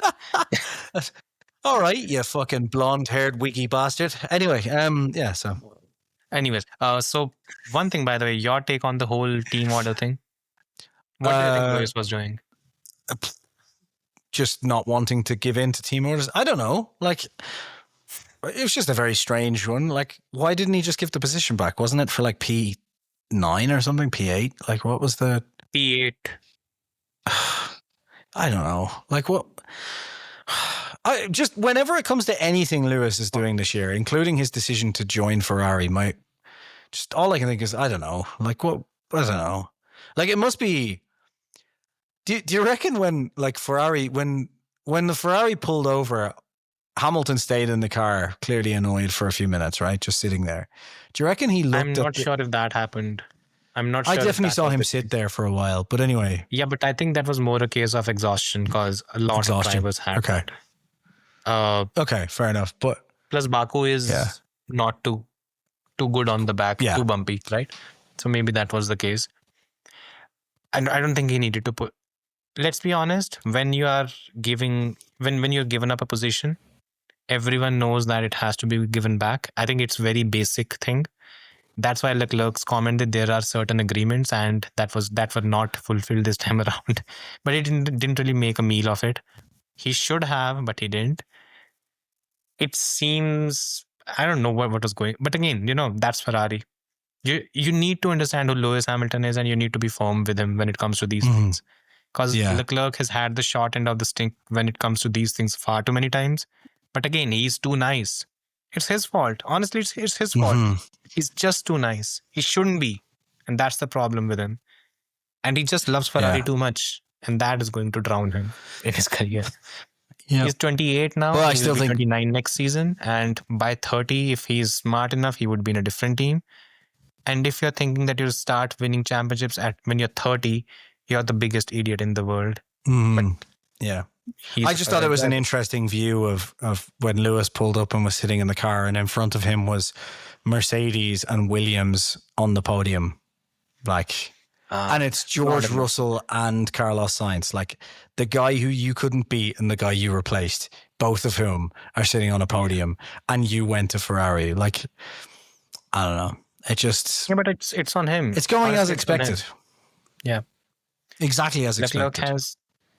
[SPEAKER 1] All right, you fucking blonde-haired wiki bastard. Anyway, yeah, so...
[SPEAKER 2] Anyways, so one thing, by the way, your take on the whole team order thing. What do you think Lewis was doing?
[SPEAKER 1] Just not wanting to give in to team orders. I don't know. Like, it was just a very strange one. Like, why didn't he just give the position back? Wasn't it for like P9 or something? P8? Like, what was the...
[SPEAKER 2] P8.
[SPEAKER 1] I don't know. Like, what... I just, whenever it comes to anything Lewis is doing this year, including his decision to join Ferrari, just all I can think is, I don't know. Like, what? I don't know. Like, it must be... Do you reckon when, like, Ferrari, when the Ferrari pulled over, Hamilton stayed in the car, clearly annoyed for a few minutes, right? Just sitting there. Do you reckon he looked
[SPEAKER 2] I'm not sure if that happened. I'm not sure.
[SPEAKER 1] I
[SPEAKER 2] if
[SPEAKER 1] definitely
[SPEAKER 2] that
[SPEAKER 1] saw
[SPEAKER 2] was
[SPEAKER 1] him
[SPEAKER 2] the
[SPEAKER 1] sit
[SPEAKER 2] case.
[SPEAKER 1] there for a while. But anyway,
[SPEAKER 2] Yeah, but I think that was more a case of exhaustion because a lot of drivers had
[SPEAKER 1] Okay.
[SPEAKER 2] that.
[SPEAKER 1] Okay, fair enough. But
[SPEAKER 2] Plus, Baku is not too good on the back,
[SPEAKER 1] Yeah.
[SPEAKER 2] too bumpy, right? So maybe that was the case. And I don't think he needed to put. Let's be honest. When you are giving, when you're given up a position, everyone knows that it has to be given back. I think it's very basic thing. That's why Leclerc's comment that there are certain agreements and that were not fulfilled this time around. But he didn't really make a meal of it. He should have, but he didn't. It seems, I don't know what was going. But again, that's Ferrari. You need to understand who Lewis Hamilton is, and you need to be firm with him when it comes to these things. Because Leclerc has had the short end of the stick when it comes to these things far too many times. But again, he's too nice. It's his fault. Honestly, it's his fault. He's just too nice. He shouldn't be. And that's the problem with him. And he just loves Ferrari too much. And that is going to drown him in his career.
[SPEAKER 1] Yeah.
[SPEAKER 2] He's 28 now.
[SPEAKER 1] Well, I
[SPEAKER 2] He
[SPEAKER 1] still
[SPEAKER 2] will be
[SPEAKER 1] think
[SPEAKER 2] 29 next season. And by 30, if he's smart enough, he would be in a different team. And if you're thinking that you'll start winning championships when you're 30, you're the biggest idiot in the world.
[SPEAKER 1] Yeah. I just thought it was an interesting view of when Lewis pulled up and was sitting in the car, and in front of him was Mercedes and Williams on the podium. And it's George Russell and Carlos Sainz, like the guy who you couldn't beat and the guy you replaced, both of whom are sitting on a podium, and you went to Ferrari. Like, I don't know. It just...
[SPEAKER 2] Yeah, but it's on him.
[SPEAKER 1] It's going as expected.
[SPEAKER 2] Yeah.
[SPEAKER 1] Exactly as expected.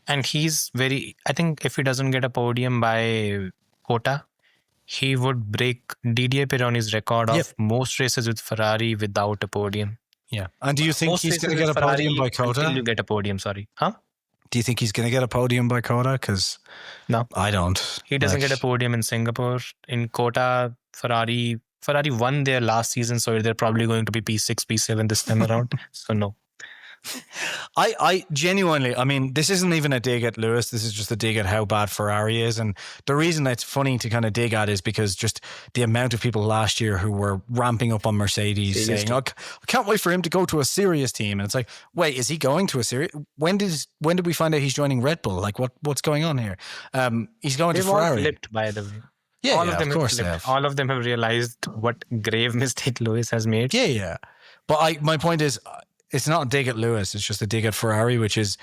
[SPEAKER 2] And he's I think if he doesn't get a podium by quota, he would break Didier Pironi's record of most races with Ferrari without a podium.
[SPEAKER 1] Yeah. And do you think he's going to get a podium by quota?
[SPEAKER 2] Until you get a podium, sorry. Huh?
[SPEAKER 1] Do you think he's going to get a podium by quota? Because
[SPEAKER 2] no,
[SPEAKER 1] I don't.
[SPEAKER 2] He doesn't get a podium in Singapore. In quota, Ferrari won their last season, so they're probably going to be P6, P7 this time around. So no.
[SPEAKER 1] I genuinely, I mean, this isn't even a dig at Lewis. This is just a dig at how bad Ferrari is. And the reason it's funny to kind of dig at is because just the amount of people last year who were ramping up on Mercedes saying, I can't wait for him to go to a serious team. And it's like, wait, is he going to a serious? When did we find out he's joining Red Bull? Like what's going on here? He's going to Ferrari.
[SPEAKER 2] All flipped, by the way.
[SPEAKER 1] Yeah, all of them, of course they have.
[SPEAKER 2] All of them have realized what grave mistake Lewis has made.
[SPEAKER 1] Yeah. But my point is, it's not a dig at Lewis. It's just a dig at Ferrari, which is,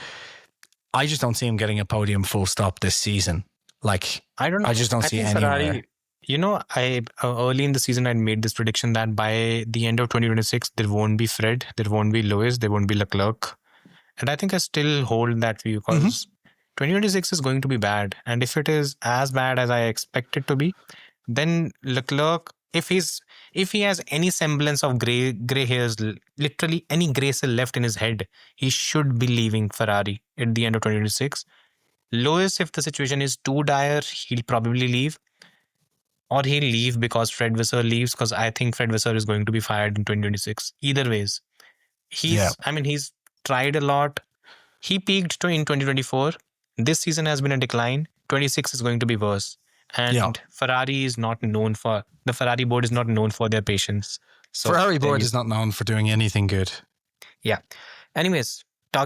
[SPEAKER 1] I just don't see him getting a podium full stop this season. Like, I just don't see anywhere.
[SPEAKER 2] Ferrari, early in the season, I made this prediction that by the end of 2026, there won't be Fred, there won't be Lewis, there won't be Leclerc. And I think I still hold that view because 2026 is going to be bad. And if it is as bad as I expect it to be, then Leclerc, if he has any semblance of gray hairs, literally any gray cell left in his head, he should be leaving Ferrari at the end of 2026. Lewis, if the situation is too dire, he'll probably leave. Or he'll leave because Fred Vasseur leaves, because I think Fred Vasseur is going to be fired in 2026. Either ways. He's tried a lot. He peaked in 2024. This season has been a decline. 26 is going to be worse. And Ferrari is not known for, the Ferrari board is not known for their patience. So
[SPEAKER 1] Ferrari board is not known for doing anything good.
[SPEAKER 2] Yeah. Anyways, we're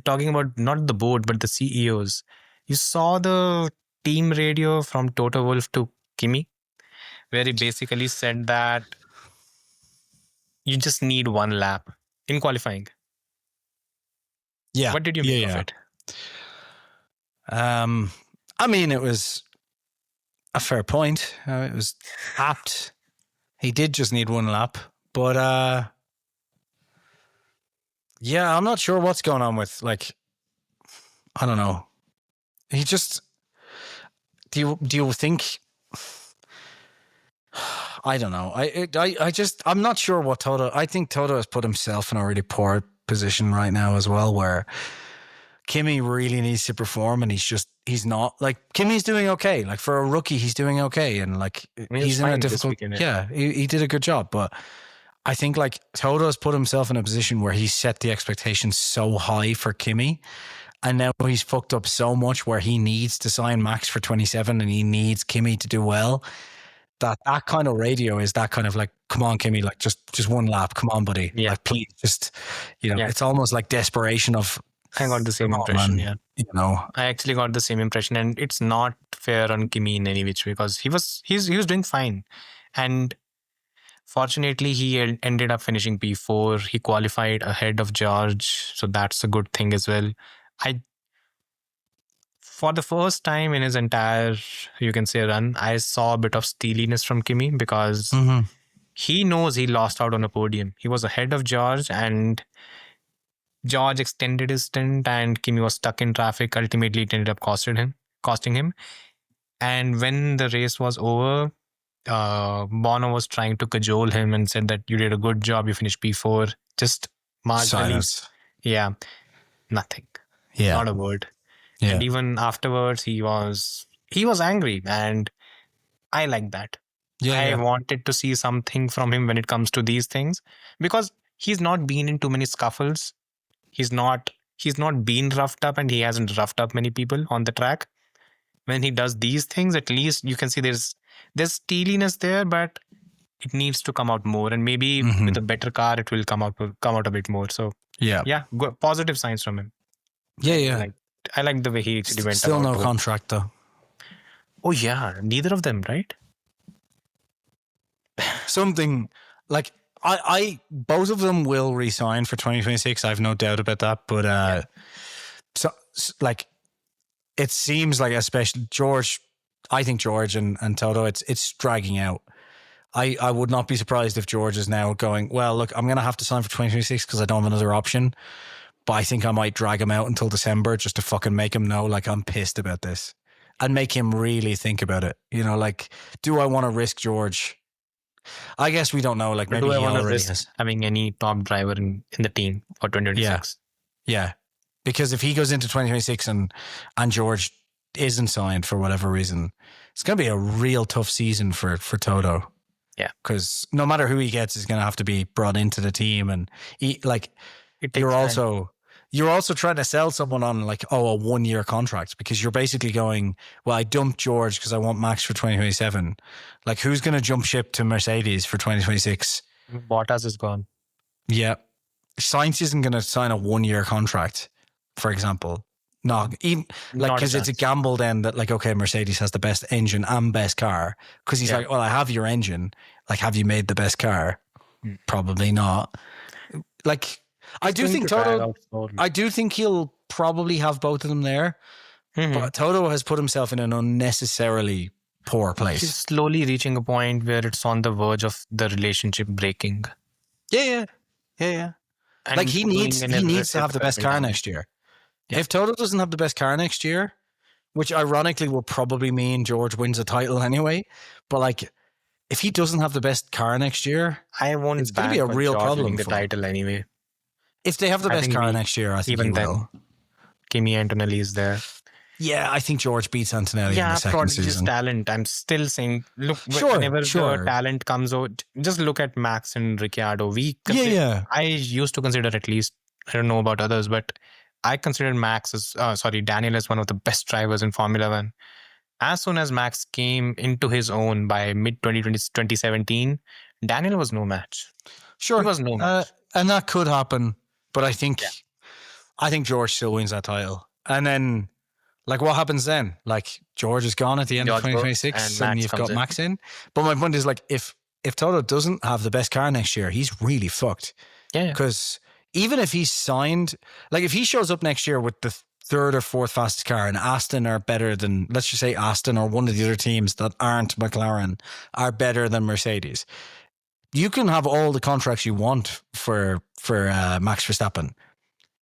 [SPEAKER 2] talking about not the board, but the CEOs. You saw the team radio from Toto Wolff to Kimi, where he basically said that you just need one lap in qualifying.
[SPEAKER 1] Yeah.
[SPEAKER 2] What did you make of it?
[SPEAKER 1] I mean, it was a fair point. It was apt. He did just need one lap. But, I'm not sure what's going on with, I don't know. He just... Do you think... I don't know. I'm not sure what Toto... I think Toto has put himself in a really poor position right now as well, where Kimi really needs to perform and he's not. Like, Kimi's doing okay. Like, for a rookie, he's doing okay. And, he's in a difficult... he did a good job. But I think, Toto has put himself in a position where he's set the expectations so high for Kimi. And now he's fucked up so much where he needs to sign Max for 27 and he needs Kimi to do well. that kind of radio is that kind of like, come on, Kimmy, like just one lap, come on, buddy, like please, just it's almost like desperation of.
[SPEAKER 2] I got the same impression.
[SPEAKER 1] Man,
[SPEAKER 2] I actually got the same impression, and it's not fair on Kimi in any which way because he was doing fine, and fortunately he ended up finishing P4. He qualified ahead of George, so that's a good thing as well. For the first time in his entire, you can say, run, I saw a bit of steeliness from Kimi because he knows he lost out on a podium. He was ahead of George and George extended his stint and Kimi was stuck in traffic. Ultimately, it ended up costing him. And when the race was over, Bono was trying to cajole him and said that you did a good job. You finished P4. Just marginally.
[SPEAKER 1] Silence.
[SPEAKER 2] Yeah. Nothing.
[SPEAKER 1] Yeah.
[SPEAKER 2] Not a word.
[SPEAKER 1] Yeah.
[SPEAKER 2] And even afterwards, he was angry, and I like that. I wanted to see something from him when it comes to these things because he's not been in too many scuffles. He's not been roughed up, and he hasn't roughed up many people on the track. When he does these things, at least you can see there's steeliness there, but it needs to come out more. And maybe with a better car, it will come out a bit more. So positive signs from him.
[SPEAKER 1] Yeah.
[SPEAKER 2] I like the way he actually went.
[SPEAKER 1] Still no contract though.
[SPEAKER 2] Oh yeah, neither of them, right?
[SPEAKER 1] Something like I both of them will resign for 2026. I have no doubt about that. But so like it seems like, especially George, I think George and Toto, it's dragging out. I would not be surprised if George is now going, well, look, I'm going to have to sign for 2026 because I don't have another option. But I think I might drag him out until December just to fucking make him know, like, I'm pissed about this and make him really think about it. Like, do I want to risk George? I guess we don't know. Like, maybe
[SPEAKER 2] do I
[SPEAKER 1] he
[SPEAKER 2] want to
[SPEAKER 1] already
[SPEAKER 2] risk
[SPEAKER 1] has.
[SPEAKER 2] Having any top driver in the team for 2026?
[SPEAKER 1] Yeah. Because if he goes into 2026 and George isn't signed for whatever reason, it's going to be a real tough season for Toto.
[SPEAKER 2] Yeah.
[SPEAKER 1] Because no matter who he gets is going to have to be brought into the team. And you're also trying to sell someone on like, a 1-year contract, because you're basically going, well, I dumped George because I want Max for 2027. Like, who's going to jump ship to Mercedes for 2026?
[SPEAKER 2] Bottas is gone.
[SPEAKER 1] Yeah. Sainz isn't going to sign a 1-year contract, for example. No, even like, because it's a gamble then that like, okay, Mercedes has the best engine and best car. Because he's like, well, I have your engine. Like, have you made the best car? Probably not. Like, I do think Toto, I do think he'll probably have both of them there. But Toto has put himself in an unnecessarily poor place.
[SPEAKER 2] He's slowly reaching a point where it's on the verge of the relationship breaking.
[SPEAKER 1] Yeah.
[SPEAKER 2] And
[SPEAKER 1] like he needs to have the best car next year. Yeah. If Toto doesn't have the best car next year, which ironically will probably mean George wins a title anyway, but like if he doesn't have the best car next year, it's going to be a real problem.
[SPEAKER 2] The title anyway.
[SPEAKER 1] If they have the best car next year, I think he will.
[SPEAKER 2] Kimi Antonelli is there.
[SPEAKER 1] Yeah, I think George beats Antonelli in the second season.
[SPEAKER 2] Just talent. I'm still saying, look, whenever the talent comes out, just look at Max and Ricciardo. I used to consider, at least, I don't know about others, but I considered Daniel as one of the best drivers in Formula One. As soon as Max came into his own by mid-2017, Daniel was no match.
[SPEAKER 1] Sure.
[SPEAKER 2] He was no match.
[SPEAKER 1] And that could happen, but I think George still wins that title. And then, like, what happens then? Like, George is gone at the end of 2026 and you've got Max in. But my point is, like, if Toto doesn't have the best car next year, he's really fucked.
[SPEAKER 2] Yeah.
[SPEAKER 1] Because even if he's signed, like, if he shows up next year with the third or fourth fastest car and Aston are better than, let's just say Aston or one of the other teams that aren't McLaren are better than Mercedes, you can have all the contracts you want for Max Verstappen.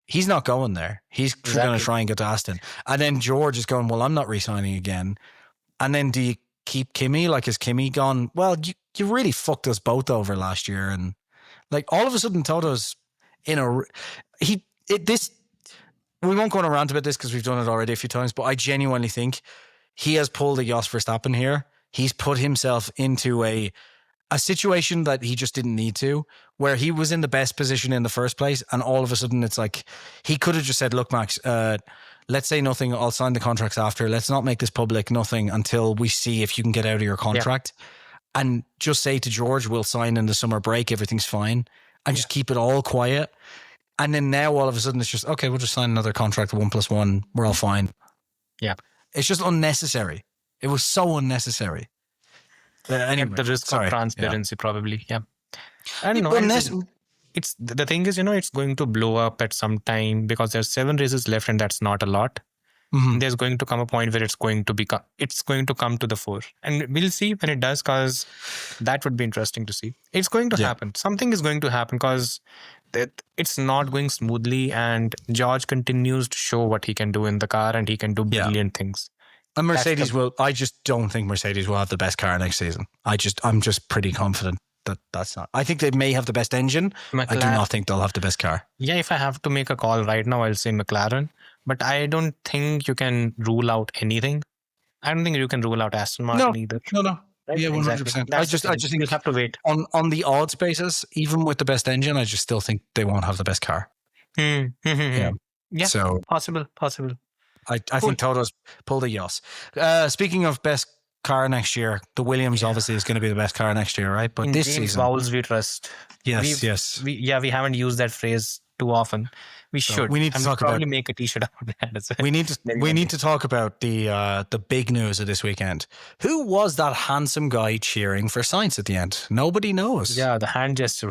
[SPEAKER 1] He's not going there. He's going to try and get to Aston. And then George is going, well, I'm not re-signing again. And then do you keep Kimi? Like, is Kimi gone? Well, you really fucked us both over last year. And like, all of a sudden Toto's in we won't go on a rant about this because we've done it already a few times, but I genuinely think he has pulled a Jos Verstappen here. He's put himself into a situation that he just didn't need to, where he was in the best position in the first place, and all of a sudden it's like he could have just said, look, Max, let's say nothing, I'll sign the contracts after, let's not make this public, nothing until we see if you can get out of your contract. and just say to George, we'll sign in the summer break, everything's fine, and just keep it all quiet. And then now all of a sudden it's just, okay, we'll just sign another contract, 1+1, we're all fine.
[SPEAKER 2] Yeah.
[SPEAKER 1] It's just unnecessary. It was so unnecessary. Anyway,
[SPEAKER 2] the risk of transparency, probably. Yeah. I don't know. It's the thing is, it's going to blow up at some time because there's 7 races left and that's not a lot. Mm-hmm. There's going to come a point where it's going to come to the fore, and we'll see when it does, because that would be interesting to see. It's going to happen. Something is going to happen because it's not going smoothly, and George continues to show what he can do in the car, and he can do brilliant things.
[SPEAKER 1] And Mercedes I just don't think Mercedes will have the best car next season. I'm just pretty confident that's not. I think they may have the best engine. I do not think they'll have the best car. Yeah,
[SPEAKER 2] if I have to make a call right now, I'll say McLaren. But I don't think you can rule out anything. I don't think you can rule out Aston Martin either.
[SPEAKER 1] No. Right? Yeah, 100%. Exactly. I just think
[SPEAKER 2] you'll have to wait.
[SPEAKER 1] On the odds basis, even with the best engine, I just still think they won't have the best car.
[SPEAKER 2] Yeah. So possible.
[SPEAKER 1] I think Toto's pulled a Yos. Speaking of best car next year, the Williams obviously is going to be the best car next year, right? But this season,
[SPEAKER 2] Vowels we trust.
[SPEAKER 1] Yes.
[SPEAKER 2] We haven't used that phrase too often. We should.
[SPEAKER 1] We need to talk about.
[SPEAKER 2] Make a T-shirt out of that.
[SPEAKER 1] We need to talk about the big news of this weekend. Who was that handsome guy cheering for Sainz at the end? Nobody knows.
[SPEAKER 2] Yeah, the hand gesture.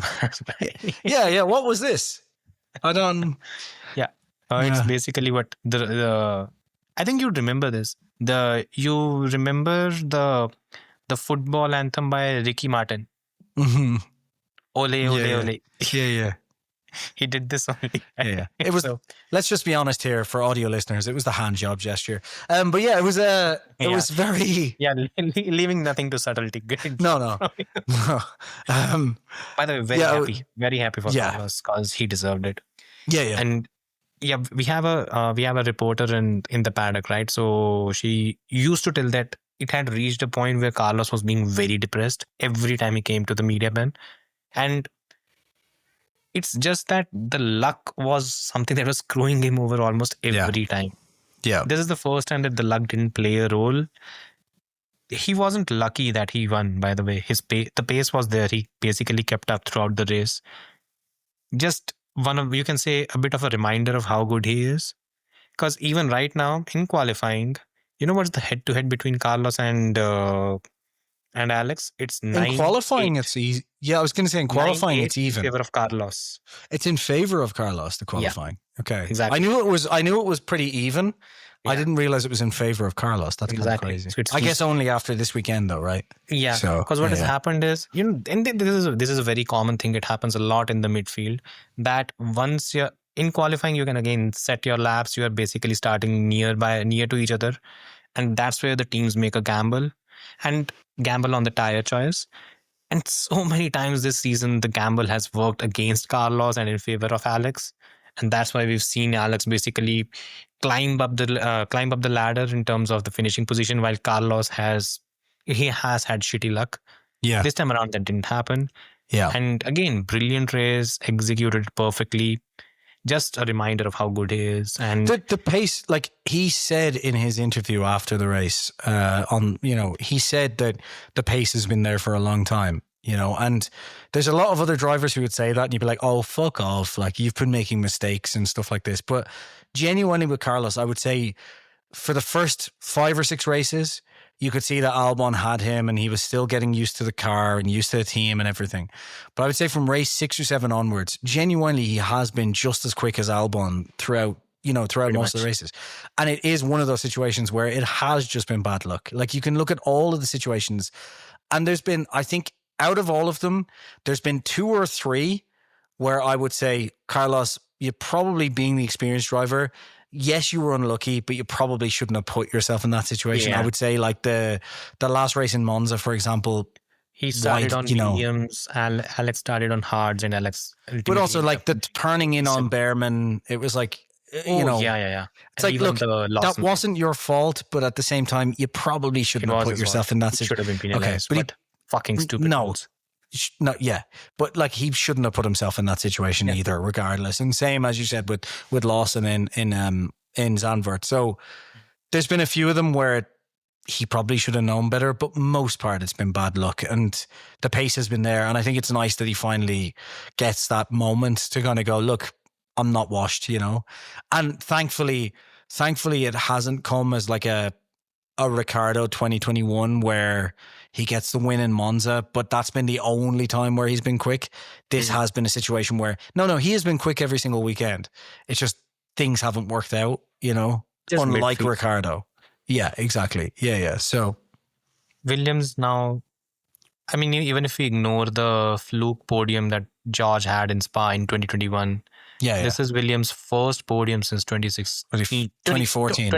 [SPEAKER 1] yeah. What was this? I don't.
[SPEAKER 2] Yeah, it's basically what the. I think you remember this. You remember the football anthem by Ricky Martin.
[SPEAKER 1] Mm-hmm.
[SPEAKER 2] Ole, ole.
[SPEAKER 1] Yeah.
[SPEAKER 2] He did this only.
[SPEAKER 1] Yeah. It was. Let's just be honest here for audio listeners. It was the hand job gesture. But yeah, it was was very.
[SPEAKER 2] Yeah, leaving nothing to subtlety. Good.
[SPEAKER 1] No.
[SPEAKER 2] By the way, very happy for Carlos because he deserved it.
[SPEAKER 1] Yeah.
[SPEAKER 2] And yeah, we have a reporter in the paddock, right? So she used to tell that it had reached a point where Carlos was being very depressed every time he came to the media pen, and it's just that the luck was something that was screwing him over almost every time. Yeah. This is the first time that the luck didn't play a role. He wasn't lucky that he won, by the way. The pace was there. He basically kept up throughout the race. Just you can say a bit of a reminder of how good he is. Because even right now in qualifying, what's the head-to-head between Carlos and Alex? It's 9.
[SPEAKER 1] In qualifying, it's easy. Yeah, I was going to say in qualifying, it's even.
[SPEAKER 2] In favor of Carlos.
[SPEAKER 1] It's in favor of Carlos, the qualifying. Yeah. Okay.
[SPEAKER 2] Exactly.
[SPEAKER 1] I knew it was pretty even. Yeah. I didn't realize it was in favor of Carlos. That's kind of crazy. So I guess only after this weekend though, right?
[SPEAKER 2] Yeah. Because what has happened is, and this is a very common thing. It happens a lot in the midfield, that once you're in qualifying, you can again set your laps. You are basically starting near to each other. And that's where the teams make a gamble on the tire choice. And so many times this season, the gamble has worked against Carlos and in favor of Alex. And that's why we've seen Alex basically climb up the ladder in terms of the finishing position, while Carlos has had shitty luck. Yeah. This time around, that didn't happen. Yeah. And again, brilliant race, executed perfectly. Just a reminder of how good he is. And
[SPEAKER 1] the pace, like he said in his interview after the race, he said that the pace has been there for a long time, and there's a lot of other drivers who would say that and you'd be like, oh, fuck off. Like you've been making mistakes and stuff like this. But genuinely with Carlos, I would say for the first 5 or 6 races, you could see that Albon had him and he was still getting used to the car and used to the team and everything. But I would say from race 6 or 7 onwards, genuinely he has been just as quick as Albon throughout most of the races. And it is one of those situations where it has just been bad luck. Like you can look at all of the situations and there's been, I think out of all of them, there's been 2 or 3 where I would say, Carlos, you probably being the experienced driver, yes, you were unlucky, but you probably shouldn't have put yourself in that situation. Yeah. I would say like the last race in Monza, for example.
[SPEAKER 2] He started on mediums, Alex started on hards, and Alex...
[SPEAKER 1] But also like the turning in on Behrman, it was like,
[SPEAKER 2] Yeah.
[SPEAKER 1] It's like, look, that wasn't your fault, but at the same time, you probably shouldn't have put yourself in that situation.
[SPEAKER 2] Should have been penalized, but fucking stupid.
[SPEAKER 1] No, yeah, but like he shouldn't have put himself in that situation either, regardless. And same as you said with Lawson in Zandvoort. So there's been a few of them where he probably should have known better, but most part it's been bad luck, and the pace has been there. And I think it's nice that he finally gets that moment to kind of go, look, I'm not washed, you know. And thankfully it hasn't come as like a Ricciardo 2021 where he gets the win in Monza, but that's been the only time where he's been quick. This has been a situation where no, he has been quick every single weekend. It's just things haven't worked out, you know,
[SPEAKER 2] Just
[SPEAKER 1] unlike
[SPEAKER 2] midfield.
[SPEAKER 1] Ricciardo. Yeah, exactly. Yeah. So
[SPEAKER 2] Williams now, I mean, even if we ignore the fluke podium that George had in Spa in 2021, this is Williams' first podium since 2014.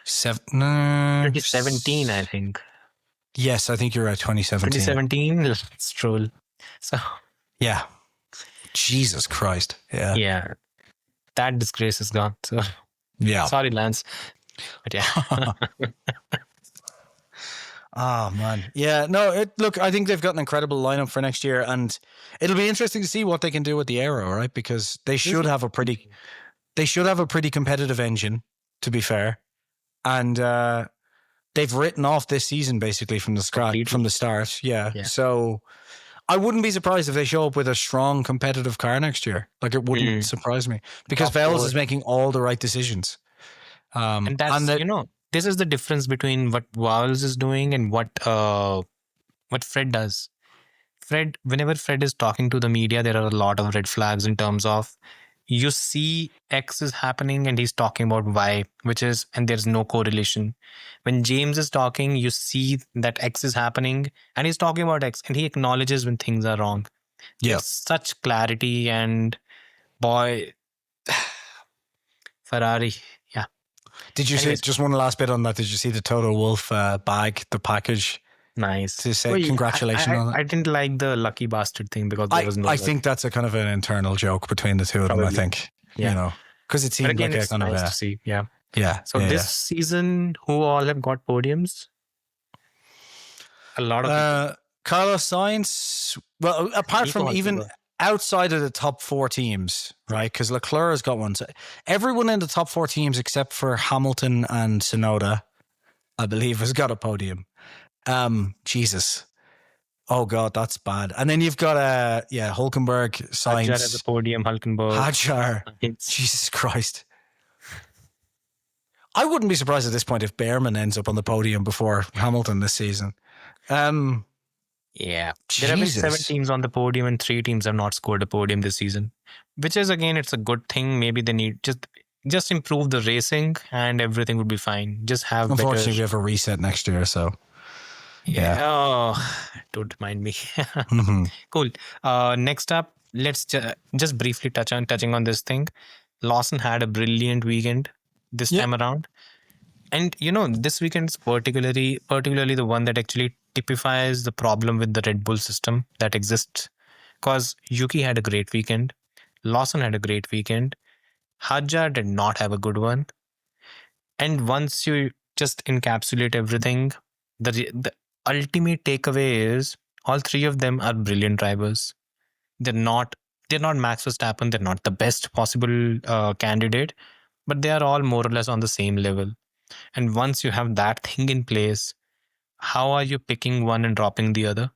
[SPEAKER 2] 2017, I think.
[SPEAKER 1] Yes, I think you're right. 2017.
[SPEAKER 2] 2017, Stroll. So,
[SPEAKER 1] yeah. Jesus Christ. Yeah.
[SPEAKER 2] Yeah. That disgrace is gone. So,
[SPEAKER 1] yeah.
[SPEAKER 2] Sorry, Lance. But yeah.
[SPEAKER 1] Oh, man. Yeah, no, look, I think they've got an incredible lineup for next year, and it'll be interesting to see what they can do with the Aero, right? Because they should have a pretty competitive engine, to be fair. And they've written off this season basically from the start. Yeah. So I wouldn't be surprised if they show up with a strong competitive car next year. Like, it wouldn't surprise me, because Vels is making all the right decisions.
[SPEAKER 2] And that's, this is the difference between what Vowles is doing and what Fred does. Whenever Fred is talking to the media, there are a lot of red flags in terms of you see X is happening and he's talking about Y, and there's no correlation. When James is talking, you see that X is happening and he's talking about X, and he acknowledges when things are wrong.
[SPEAKER 1] Yeah.
[SPEAKER 2] There's such clarity, and boy, Ferrari. Yeah.
[SPEAKER 1] Did you see, just one last bit on that, did you see the Toto Wolff bag, the package?
[SPEAKER 2] Nice.
[SPEAKER 1] To say congratulations on it?
[SPEAKER 2] I didn't like the lucky bastard thing because there was no...
[SPEAKER 1] I think that's a kind of an internal joke between the two of them, I think.
[SPEAKER 2] Yeah.
[SPEAKER 1] You know, because it seemed like a kind
[SPEAKER 2] nice
[SPEAKER 1] of
[SPEAKER 2] to see. Yeah.
[SPEAKER 1] Yeah.
[SPEAKER 2] So this season, who all have got podiums? A lot of
[SPEAKER 1] Carlos Sainz, well, apart from even outside of the top four teams, right? Because Leclerc has got one. So everyone in the top four teams except for Hamilton and Tsunoda, I believe, has got a podium. Jesus. Oh God, that's bad. And then you've got Hülkenberg, Sainz.
[SPEAKER 2] Hadjar at the podium, Hülkenberg.
[SPEAKER 1] Hadjar. Jesus Christ. I wouldn't be surprised at this point if Behrman ends up on the podium before Hamilton this season.
[SPEAKER 2] Yeah. There have been 7 teams on the podium and 3 teams have not scored a podium this season. Which is, again, it's a good thing. Maybe they need just improve the racing and everything would be fine. Just have
[SPEAKER 1] Unfortunately, we have a reset next year, so...
[SPEAKER 2] Yeah. Oh, don't mind me. Cool. Next up, let's just briefly touching on this thing. Lawson had a brilliant weekend this time around. And, this weekend is particularly the one that actually typifies the problem with the Red Bull system that exists. Because Yuki had a great weekend. Lawson had a great weekend. Hadjar did not have a good one. And once you just encapsulate everything, the ultimate takeaway is all 3 of them are brilliant drivers. They're not Max Verstappen. They're not the best possible candidate, but they are all more or less on the same level. And once you have that thing in place, how are you picking one and dropping the other?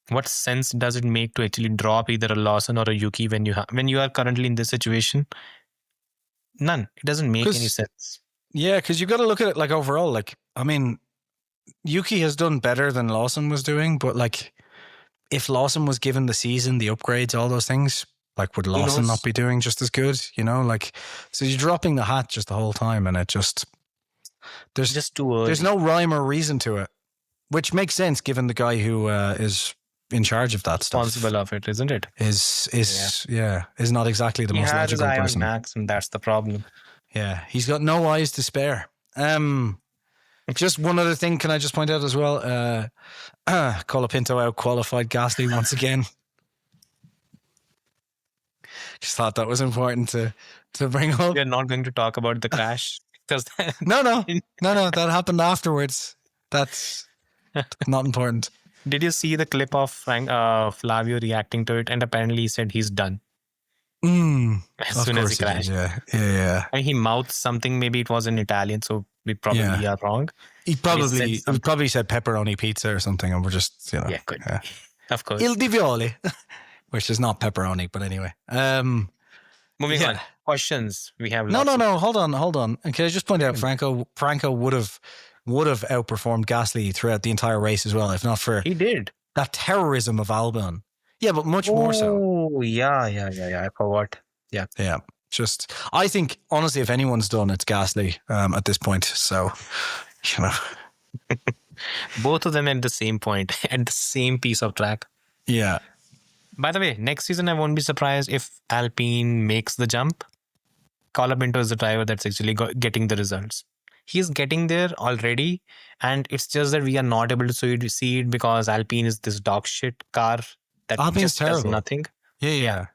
[SPEAKER 2] What sense does it make to actually drop either a Lawson or a Yuki when you are currently in this situation? None. It doesn't make any sense.
[SPEAKER 1] Yeah, because you've got to look at it like overall. Like, I mean, Yuki has done better than Lawson was doing, but like, if Lawson was given the season, the upgrades, all those things, like, would Lawson not be doing just as good? Like, so you're dropping the hat just the whole time, and there's
[SPEAKER 2] just too early.
[SPEAKER 1] There's no rhyme or reason to it, which makes sense given the guy who is in charge of that stuff.
[SPEAKER 2] Responsible of it, isn't it?
[SPEAKER 1] Is not exactly the most logical person. He has his eye on
[SPEAKER 2] Max, and that's the problem.
[SPEAKER 1] Yeah, he's got no eyes to spare. Just one other thing, can I just point out as well? Colapinto out-qualified Gasly once again. Just thought that was important to bring up.
[SPEAKER 2] We're not going to talk about the crash.
[SPEAKER 1] No, that happened afterwards. That's not important.
[SPEAKER 2] Did you see the clip of Flavio reacting to it? And apparently he said he's done. As soon as he crashed.
[SPEAKER 1] Yeah.
[SPEAKER 2] And he mouthed something, maybe it was in Italian, so We probably are wrong.
[SPEAKER 1] He probably said pepperoni pizza or something, and we're just,
[SPEAKER 2] Yeah, good. Of course.
[SPEAKER 1] Il Divioli, which is not pepperoni, but anyway.
[SPEAKER 2] Moving on. Questions. We have
[SPEAKER 1] No. Hold on. And can I just point out, Franco would have outperformed Gasly throughout the entire race as well, if not for
[SPEAKER 2] he did
[SPEAKER 1] that terrorism of Albon. Yeah, but much more so.
[SPEAKER 2] Oh, yeah. I forgot. Yeah.
[SPEAKER 1] Just, I think, honestly, if anyone's done, it's Gasly at this point. So, you know.
[SPEAKER 2] Both of them at the same point, at the same piece of track.
[SPEAKER 1] Yeah.
[SPEAKER 2] By the way, next season, I won't be surprised if Alpine makes the jump. Colapinto is the driver that's actually getting the results. He's getting there already, and it's just that we are not able to see it because Alpine is this dog shit car that
[SPEAKER 1] Alpine's
[SPEAKER 2] just
[SPEAKER 1] terrible.
[SPEAKER 2] does nothing.
[SPEAKER 1] Yeah.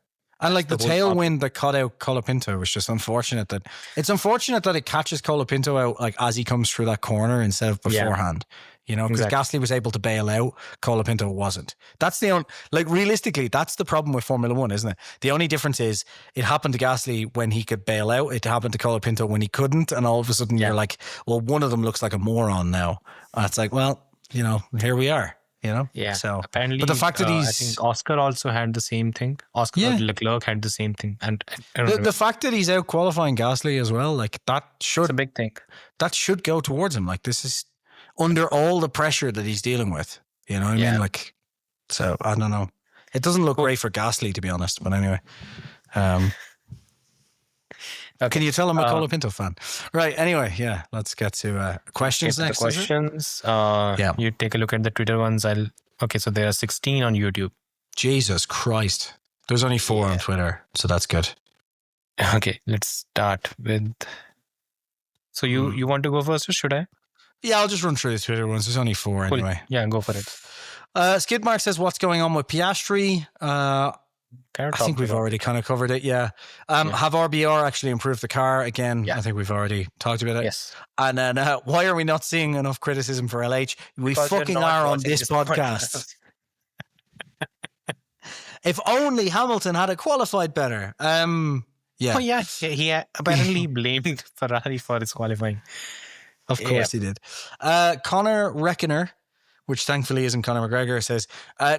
[SPEAKER 1] And like the tailwind that caught out Colapinto was just unfortunate. It's unfortunate that it catches Colapinto out like as he comes through that corner instead of beforehand. You know, because Gasly was able to bail out, Colapinto wasn't. That's the only, like, realistically, that's the problem with Formula One, isn't it? The only difference is it happened to Gasly when he could bail out. It happened to Colapinto when he couldn't. And all of a sudden you're like, well, one of them looks like a moron now. And it's like, well, you know, here we are, you know?
[SPEAKER 2] Yeah.
[SPEAKER 1] So
[SPEAKER 2] apparently,
[SPEAKER 1] but the fact that
[SPEAKER 2] I think Oscar also had the same thing. Leclerc had the same thing. And
[SPEAKER 1] the fact that he's out qualifying Gasly as well, like that should,
[SPEAKER 2] it's a big thing.
[SPEAKER 1] That should go towards him. Like this is under all the pressure that he's dealing with, you know what I mean? Like, so I don't know. It doesn't look great for Gasly, to be honest. But anyway, can you tell I'm a Colapinto fan? Right. Anyway, let's get to questions next.
[SPEAKER 2] Questions. You take a look at the Twitter ones. So there are 16 on YouTube.
[SPEAKER 1] Jesus Christ. There's only 4 on Twitter, so that's good.
[SPEAKER 2] Okay, let's start with. So you want to go first, or should I?
[SPEAKER 1] Yeah, I'll just run through the Twitter ones. There's only 4 anyway.
[SPEAKER 2] Yeah, go for it.
[SPEAKER 1] Skidmark says, what's going on with Piastri? I think we've already kind of covered it, Have RBR actually improved the car? Again, I think we've already talked about it.
[SPEAKER 2] Yes.
[SPEAKER 1] And then why are we not seeing enough criticism for LH? We fucking are on this podcast. If only Hamilton had qualified better.
[SPEAKER 2] Oh, yeah. He apparently blamed Ferrari for his qualifying.
[SPEAKER 1] Of course he did. Connor Reckoner, which thankfully isn't Conor McGregor, says,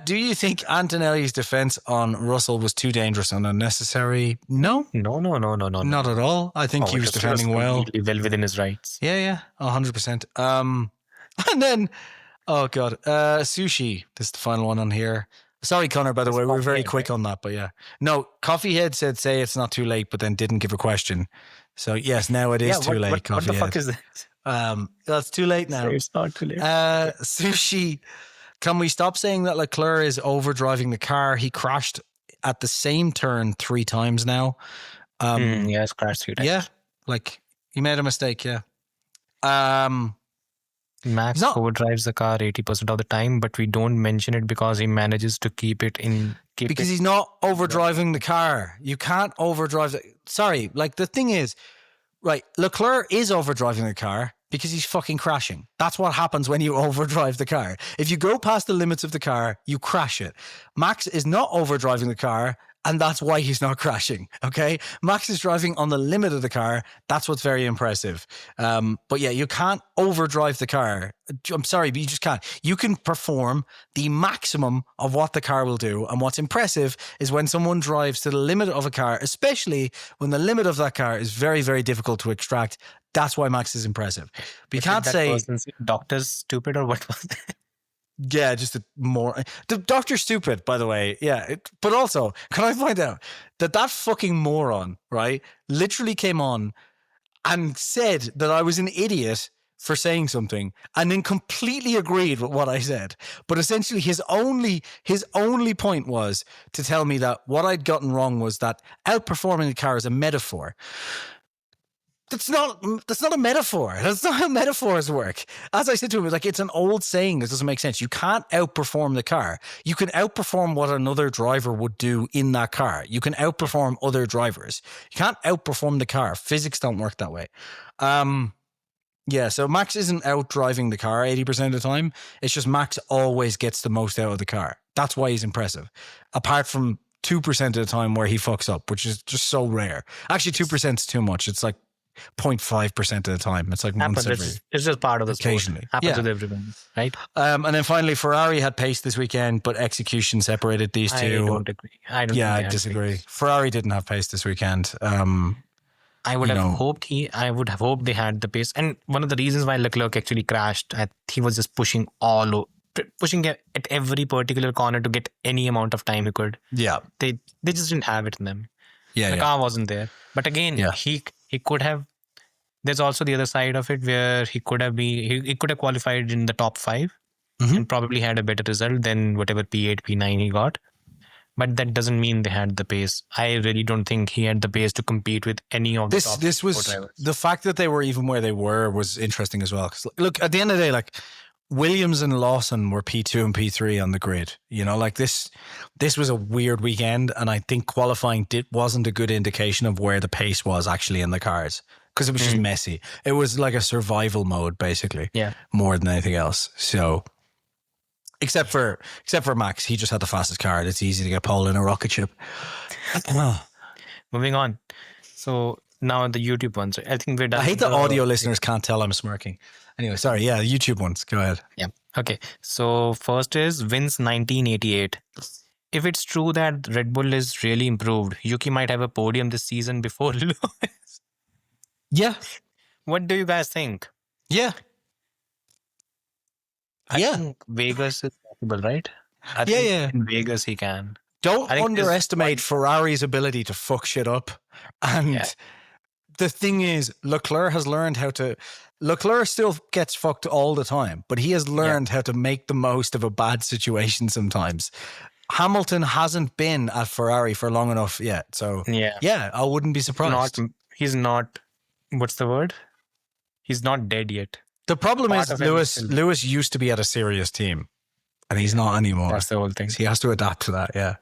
[SPEAKER 1] do you think Antonelli's defense on Russell was too dangerous and unnecessary? No.
[SPEAKER 2] No.
[SPEAKER 1] Not at all. I think he was defending well.
[SPEAKER 2] Well within his rights.
[SPEAKER 1] Yeah, 100%. And then, oh God, Sushi. This is the final one on here. Sorry, Connor, by the way, we're very quick on that, but yeah. No, Coffeehead said, say it's not too late, but then didn't give a question. So yes, now it is too late.
[SPEAKER 2] What the fuck is this?
[SPEAKER 1] That's too late now.
[SPEAKER 2] It's not too late.
[SPEAKER 1] Sushi, can we stop saying that Leclerc is overdriving the car? He crashed at the same turn 3 times now.
[SPEAKER 2] It's crashed 3 times.
[SPEAKER 1] Yeah, like he made a mistake. Yeah.
[SPEAKER 2] Max overdrives the car 80% of the time, but we don't mention it because he manages to keep it in.
[SPEAKER 1] Because he's not overdriving the car. You can't overdrive. Sorry, like the thing is, right, Leclerc is overdriving the car because he's fucking crashing. That's what happens when you overdrive the car. If you go past the limits of the car, you crash it. Max is not overdriving the car, and that's why he's not crashing, okay? Max is driving on the limit of the car. That's what's very impressive. But yeah, you can't overdrive the car. I'm sorry, but you just can't. You can perform the maximum of what the car will do. And what's impressive is when someone drives to the limit of a car, especially when the limit of that car is very, very difficult to extract. That's why Max is impressive. But you can't say...
[SPEAKER 2] Doctor's stupid or what was that?
[SPEAKER 1] Yeah, just the Dr. Stupid, by the way. Yeah. But also, can I point out that fucking moron, right, literally came on and said that I was an idiot for saying something and then completely agreed with what I said. But essentially his only point was to tell me that what I'd gotten wrong was that outperforming the car is a metaphor. That's not a metaphor. That's not how metaphors work. As I said to him, it's an old saying that doesn't make sense. You can't outperform the car. You can outperform what another driver would do in that car. You can outperform other drivers. You can't outperform the car. Physics don't work that way. So Max isn't out driving the car 80% of the time. It's just Max always gets the most out of the car. That's why he's impressive. Apart from 2% of the time where he fucks up, which is just so rare. Actually, 2% is too much. It's like 0.5% of the time. It's like once
[SPEAKER 2] Happens.
[SPEAKER 1] every
[SPEAKER 2] It's just part of the sport.
[SPEAKER 1] occasionally.
[SPEAKER 2] Happens
[SPEAKER 1] Yeah.
[SPEAKER 2] with everyone, right?
[SPEAKER 1] And then finally, Ferrari had pace this weekend, but execution separated these
[SPEAKER 2] I
[SPEAKER 1] two.
[SPEAKER 2] don't agree. I don't.
[SPEAKER 1] Yeah,
[SPEAKER 2] think
[SPEAKER 1] I
[SPEAKER 2] they had
[SPEAKER 1] disagree.
[SPEAKER 2] pace.
[SPEAKER 1] Ferrari didn't have pace this weekend.
[SPEAKER 2] I would
[SPEAKER 1] you
[SPEAKER 2] have
[SPEAKER 1] know-
[SPEAKER 2] hoped I would have hoped they had the pace. And one of the reasons why Leclerc actually crashed, he was just pushing at every particular corner to get any amount of time he could.
[SPEAKER 1] Yeah,
[SPEAKER 2] They just didn't have it in them.
[SPEAKER 1] yeah,
[SPEAKER 2] The
[SPEAKER 1] yeah.
[SPEAKER 2] car wasn't there. But again,
[SPEAKER 1] Yeah.
[SPEAKER 2] he could have. There's also the other side of it where he could have qualified in the top 5
[SPEAKER 1] Mhm.
[SPEAKER 2] and probably had a better result than whatever P8, P9 he got. But that doesn't mean they had the pace. I really don't think he had the pace to compete with any of the top
[SPEAKER 1] This was
[SPEAKER 2] drivers.
[SPEAKER 1] the fact that they were even where they were was interesting as well. 'Cause look, at the end of the day, like Williams and Lawson were P2 and P3 on the grid. You know, like this was a weird weekend, and I think qualifying wasn't a good indication of where the pace was actually in the cars because it was just messy. It was like a survival mode, basically,
[SPEAKER 2] Yeah.
[SPEAKER 1] more than anything else. So, except for Max, he just had the fastest car. It's easy to get pole in a rocket ship.
[SPEAKER 2] Moving on. So now the YouTube ones. I think we're done.
[SPEAKER 1] I hate the audio listeners can't tell I'm smirking. Anyway, sorry. Yeah, the YouTube ones. Go ahead.
[SPEAKER 2] Yeah. Okay. So first is Vince 1988. If it's true that Red Bull is really improved, Yuki might have a podium this season before Lewis.
[SPEAKER 1] Yeah.
[SPEAKER 2] What do you guys think?
[SPEAKER 1] Yeah.
[SPEAKER 2] I
[SPEAKER 1] Yeah.
[SPEAKER 2] think Vegas is possible, right? I
[SPEAKER 1] Yeah,
[SPEAKER 2] think
[SPEAKER 1] yeah.
[SPEAKER 2] in Vegas he can.
[SPEAKER 1] Don't
[SPEAKER 2] I think there's
[SPEAKER 1] underestimate Ferrari's ability to fuck shit up. And
[SPEAKER 2] Yeah.
[SPEAKER 1] the thing is, Leclerc has learned how to. Leclerc still gets fucked all the time, but he has learned how to make the most of a bad situation sometimes. Hamilton hasn't been at Ferrari for long enough yet. So,
[SPEAKER 2] Yeah.
[SPEAKER 1] I wouldn't be surprised.
[SPEAKER 2] He's not, what's the word? He's not dead yet.
[SPEAKER 1] The problem
[SPEAKER 2] part
[SPEAKER 1] is
[SPEAKER 2] of him is still-
[SPEAKER 1] Lewis used to be at a serious team, and he's not anymore.
[SPEAKER 2] That's the whole thing.
[SPEAKER 1] He has to adapt to that, yeah.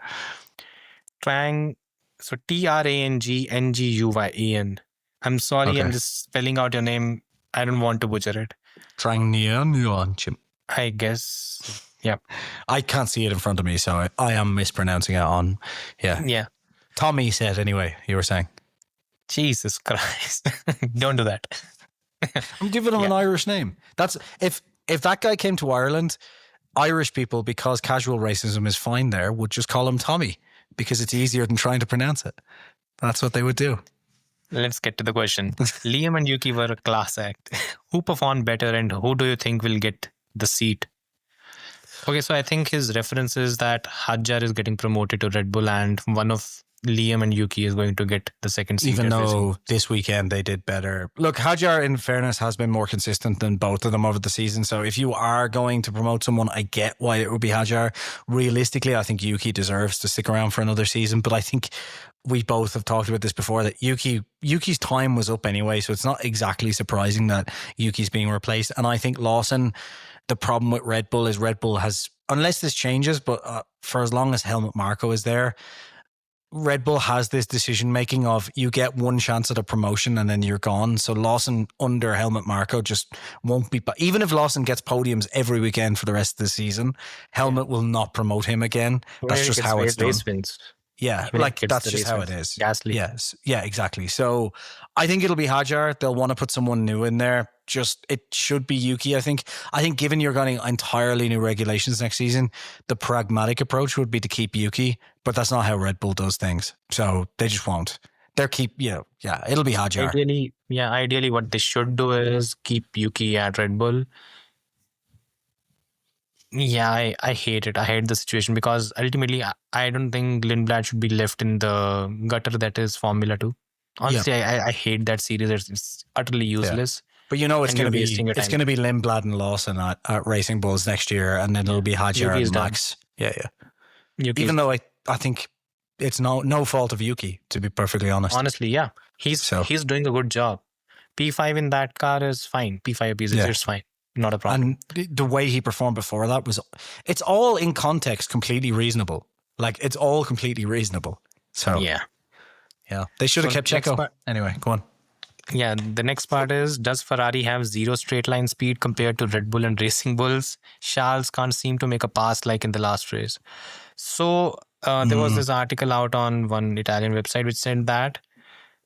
[SPEAKER 2] So TRANGNGUYEN. I'm sorry,
[SPEAKER 1] Okay.
[SPEAKER 2] I'm just spelling out your name. I don't want to butcher it.
[SPEAKER 1] Trang.
[SPEAKER 2] I guess. Yeah.
[SPEAKER 1] I can't see it in front of me, so I am mispronouncing it on. Yeah.
[SPEAKER 2] Yeah.
[SPEAKER 1] Tommy said anyway, you were saying.
[SPEAKER 2] Jesus Christ. Don't do that.
[SPEAKER 1] I'm giving him an Irish name. That's if that guy came to Ireland, Irish people, because casual racism is fine there, would just call him Tommy because it's easier than trying to pronounce it. That's what they would do.
[SPEAKER 2] Let's get to the question. Liam and Yuki were a class act. Who performed better and who do you think will get the seat? Okay, so I think his reference is that Hadjar is getting promoted to Red Bull and one of Liam and Yuki is going to get the second seat.
[SPEAKER 1] Even
[SPEAKER 2] at
[SPEAKER 1] though
[SPEAKER 2] Racing.
[SPEAKER 1] this weekend they did better. Look, Hadjar, in fairness, has been more consistent than both of them over the season. So if you are going to promote someone, I get why it would be Hadjar. Realistically, I think Yuki deserves to stick around for another season. But I think we both have talked about this before, that Yuki's time was up anyway. So it's not exactly surprising that Yuki's being replaced. And I think Lawson, the problem with Red Bull is Red Bull has, unless this changes, but for as long as Helmut Marko is there, Red Bull has this decision making of you get one chance at a promotion and then you're gone. So Lawson under Helmut Marko just won't be. Even if Lawson gets podiums every weekend for the rest of the season, Helmut will not promote him again. That's just how it's done.
[SPEAKER 2] Wins.
[SPEAKER 1] Yeah,
[SPEAKER 2] Even
[SPEAKER 1] like
[SPEAKER 2] if it's
[SPEAKER 1] that's
[SPEAKER 2] the
[SPEAKER 1] just
[SPEAKER 2] race
[SPEAKER 1] how
[SPEAKER 2] wins.
[SPEAKER 1] it is.
[SPEAKER 2] Gasly.
[SPEAKER 1] Yes, yeah, exactly. So I think it'll be Hadjar. They'll want to put someone new in there. Just it should be Yuki. I think given you're getting entirely new regulations next season, the pragmatic approach would be to keep Yuki, but that's not how Red Bull does things. So they just won't. They'll keep, it'll be Hadjar.
[SPEAKER 2] Ideally what they should do is keep Yuki at Red Bull. Yeah, I hate it. I hate the situation because ultimately I don't think Lindblad should be left in the gutter that is Formula 2. Honestly, I hate that series. It's utterly useless.
[SPEAKER 1] But it's
[SPEAKER 2] And
[SPEAKER 1] going to
[SPEAKER 2] you're
[SPEAKER 1] be
[SPEAKER 2] wasting your time.
[SPEAKER 1] Lindblad and Lawson at Racing Bulls next year, and then it'll be Hadjar
[SPEAKER 2] Yuki is
[SPEAKER 1] and
[SPEAKER 2] done.
[SPEAKER 1] Max. Yeah.
[SPEAKER 2] Yuki
[SPEAKER 1] Even though I think it's no fault of Yuki, to be perfectly honest.
[SPEAKER 2] honestly, yeah. He's doing a good job. P5 in that car is fine. P5 P6 is fine. Not a problem.
[SPEAKER 1] And the way he performed before that it's all in context completely reasonable. Like, it's all completely reasonable. So,
[SPEAKER 2] yeah.
[SPEAKER 1] They should have
[SPEAKER 2] So
[SPEAKER 1] kept
[SPEAKER 2] next
[SPEAKER 1] Checo.
[SPEAKER 2] part-
[SPEAKER 1] Anyway, go on.
[SPEAKER 2] Yeah, the next part is, does Ferrari have zero straight line speed compared to Red Bull and Racing Bulls? Charles can't seem to make a pass like in the last race. So there was this article out on one Italian website which said that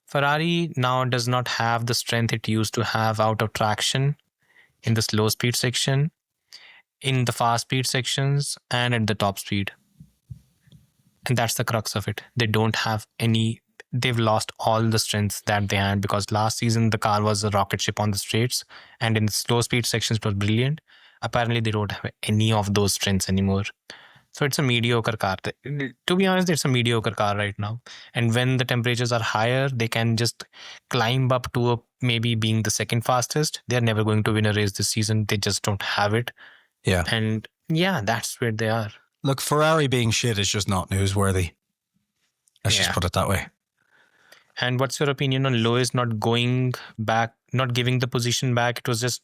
[SPEAKER 2] Ferrari now does not have the strength it used to have out of traction in the slow speed section, in the fast speed sections, and at the top speed. And that's the crux of it. They don't have any. They've lost all the strengths that they had, because last season the car was a rocket ship on the straights, and in the slow speed sections it was brilliant. Apparently they don't have any of those strengths anymore. So it's a mediocre car. To be honest, it's a mediocre car right now. And when the temperatures are higher, they can just climb up to maybe being the second fastest. They're never going to win a race this season. They just don't have it.
[SPEAKER 1] Yeah.
[SPEAKER 2] And yeah, that's where they are.
[SPEAKER 1] Look, Ferrari being shit is just not newsworthy. Let's just put it that way.
[SPEAKER 2] And what's your opinion on Lewis not going back, not giving the position back? It was just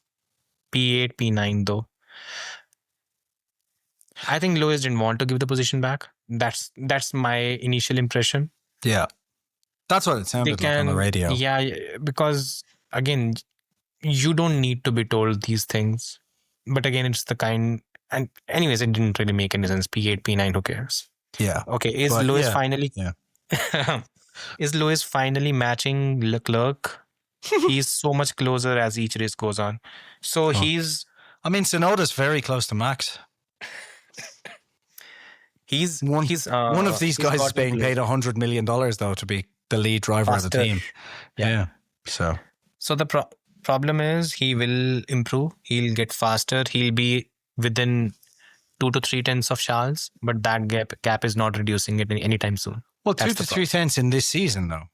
[SPEAKER 2] P8, P9 though. I think Lewis didn't want to give the position back. That's my initial impression.
[SPEAKER 1] Yeah. That's what it sounded like on the radio.
[SPEAKER 2] Yeah, because again, you don't need to be told these things. But again, it's the kind... And anyways, it didn't really make any sense. P8, P9, who cares?
[SPEAKER 1] Yeah.
[SPEAKER 2] Okay, is Lewis finally...
[SPEAKER 1] Yeah.
[SPEAKER 2] Is Lewis finally matching Leclerc? He's so much closer as each race goes on. So he's...
[SPEAKER 1] I mean, Tsunoda's very close to Max. One of these guys is being paid $100 million, though, to be the lead driver of the team. Yeah. So
[SPEAKER 2] the problem is he will improve. He'll get faster. He'll be within 2 to 3 tenths of Charles, but that gap is not reducing it anytime soon.
[SPEAKER 1] Well, 2 to 3 tenths in this season, though.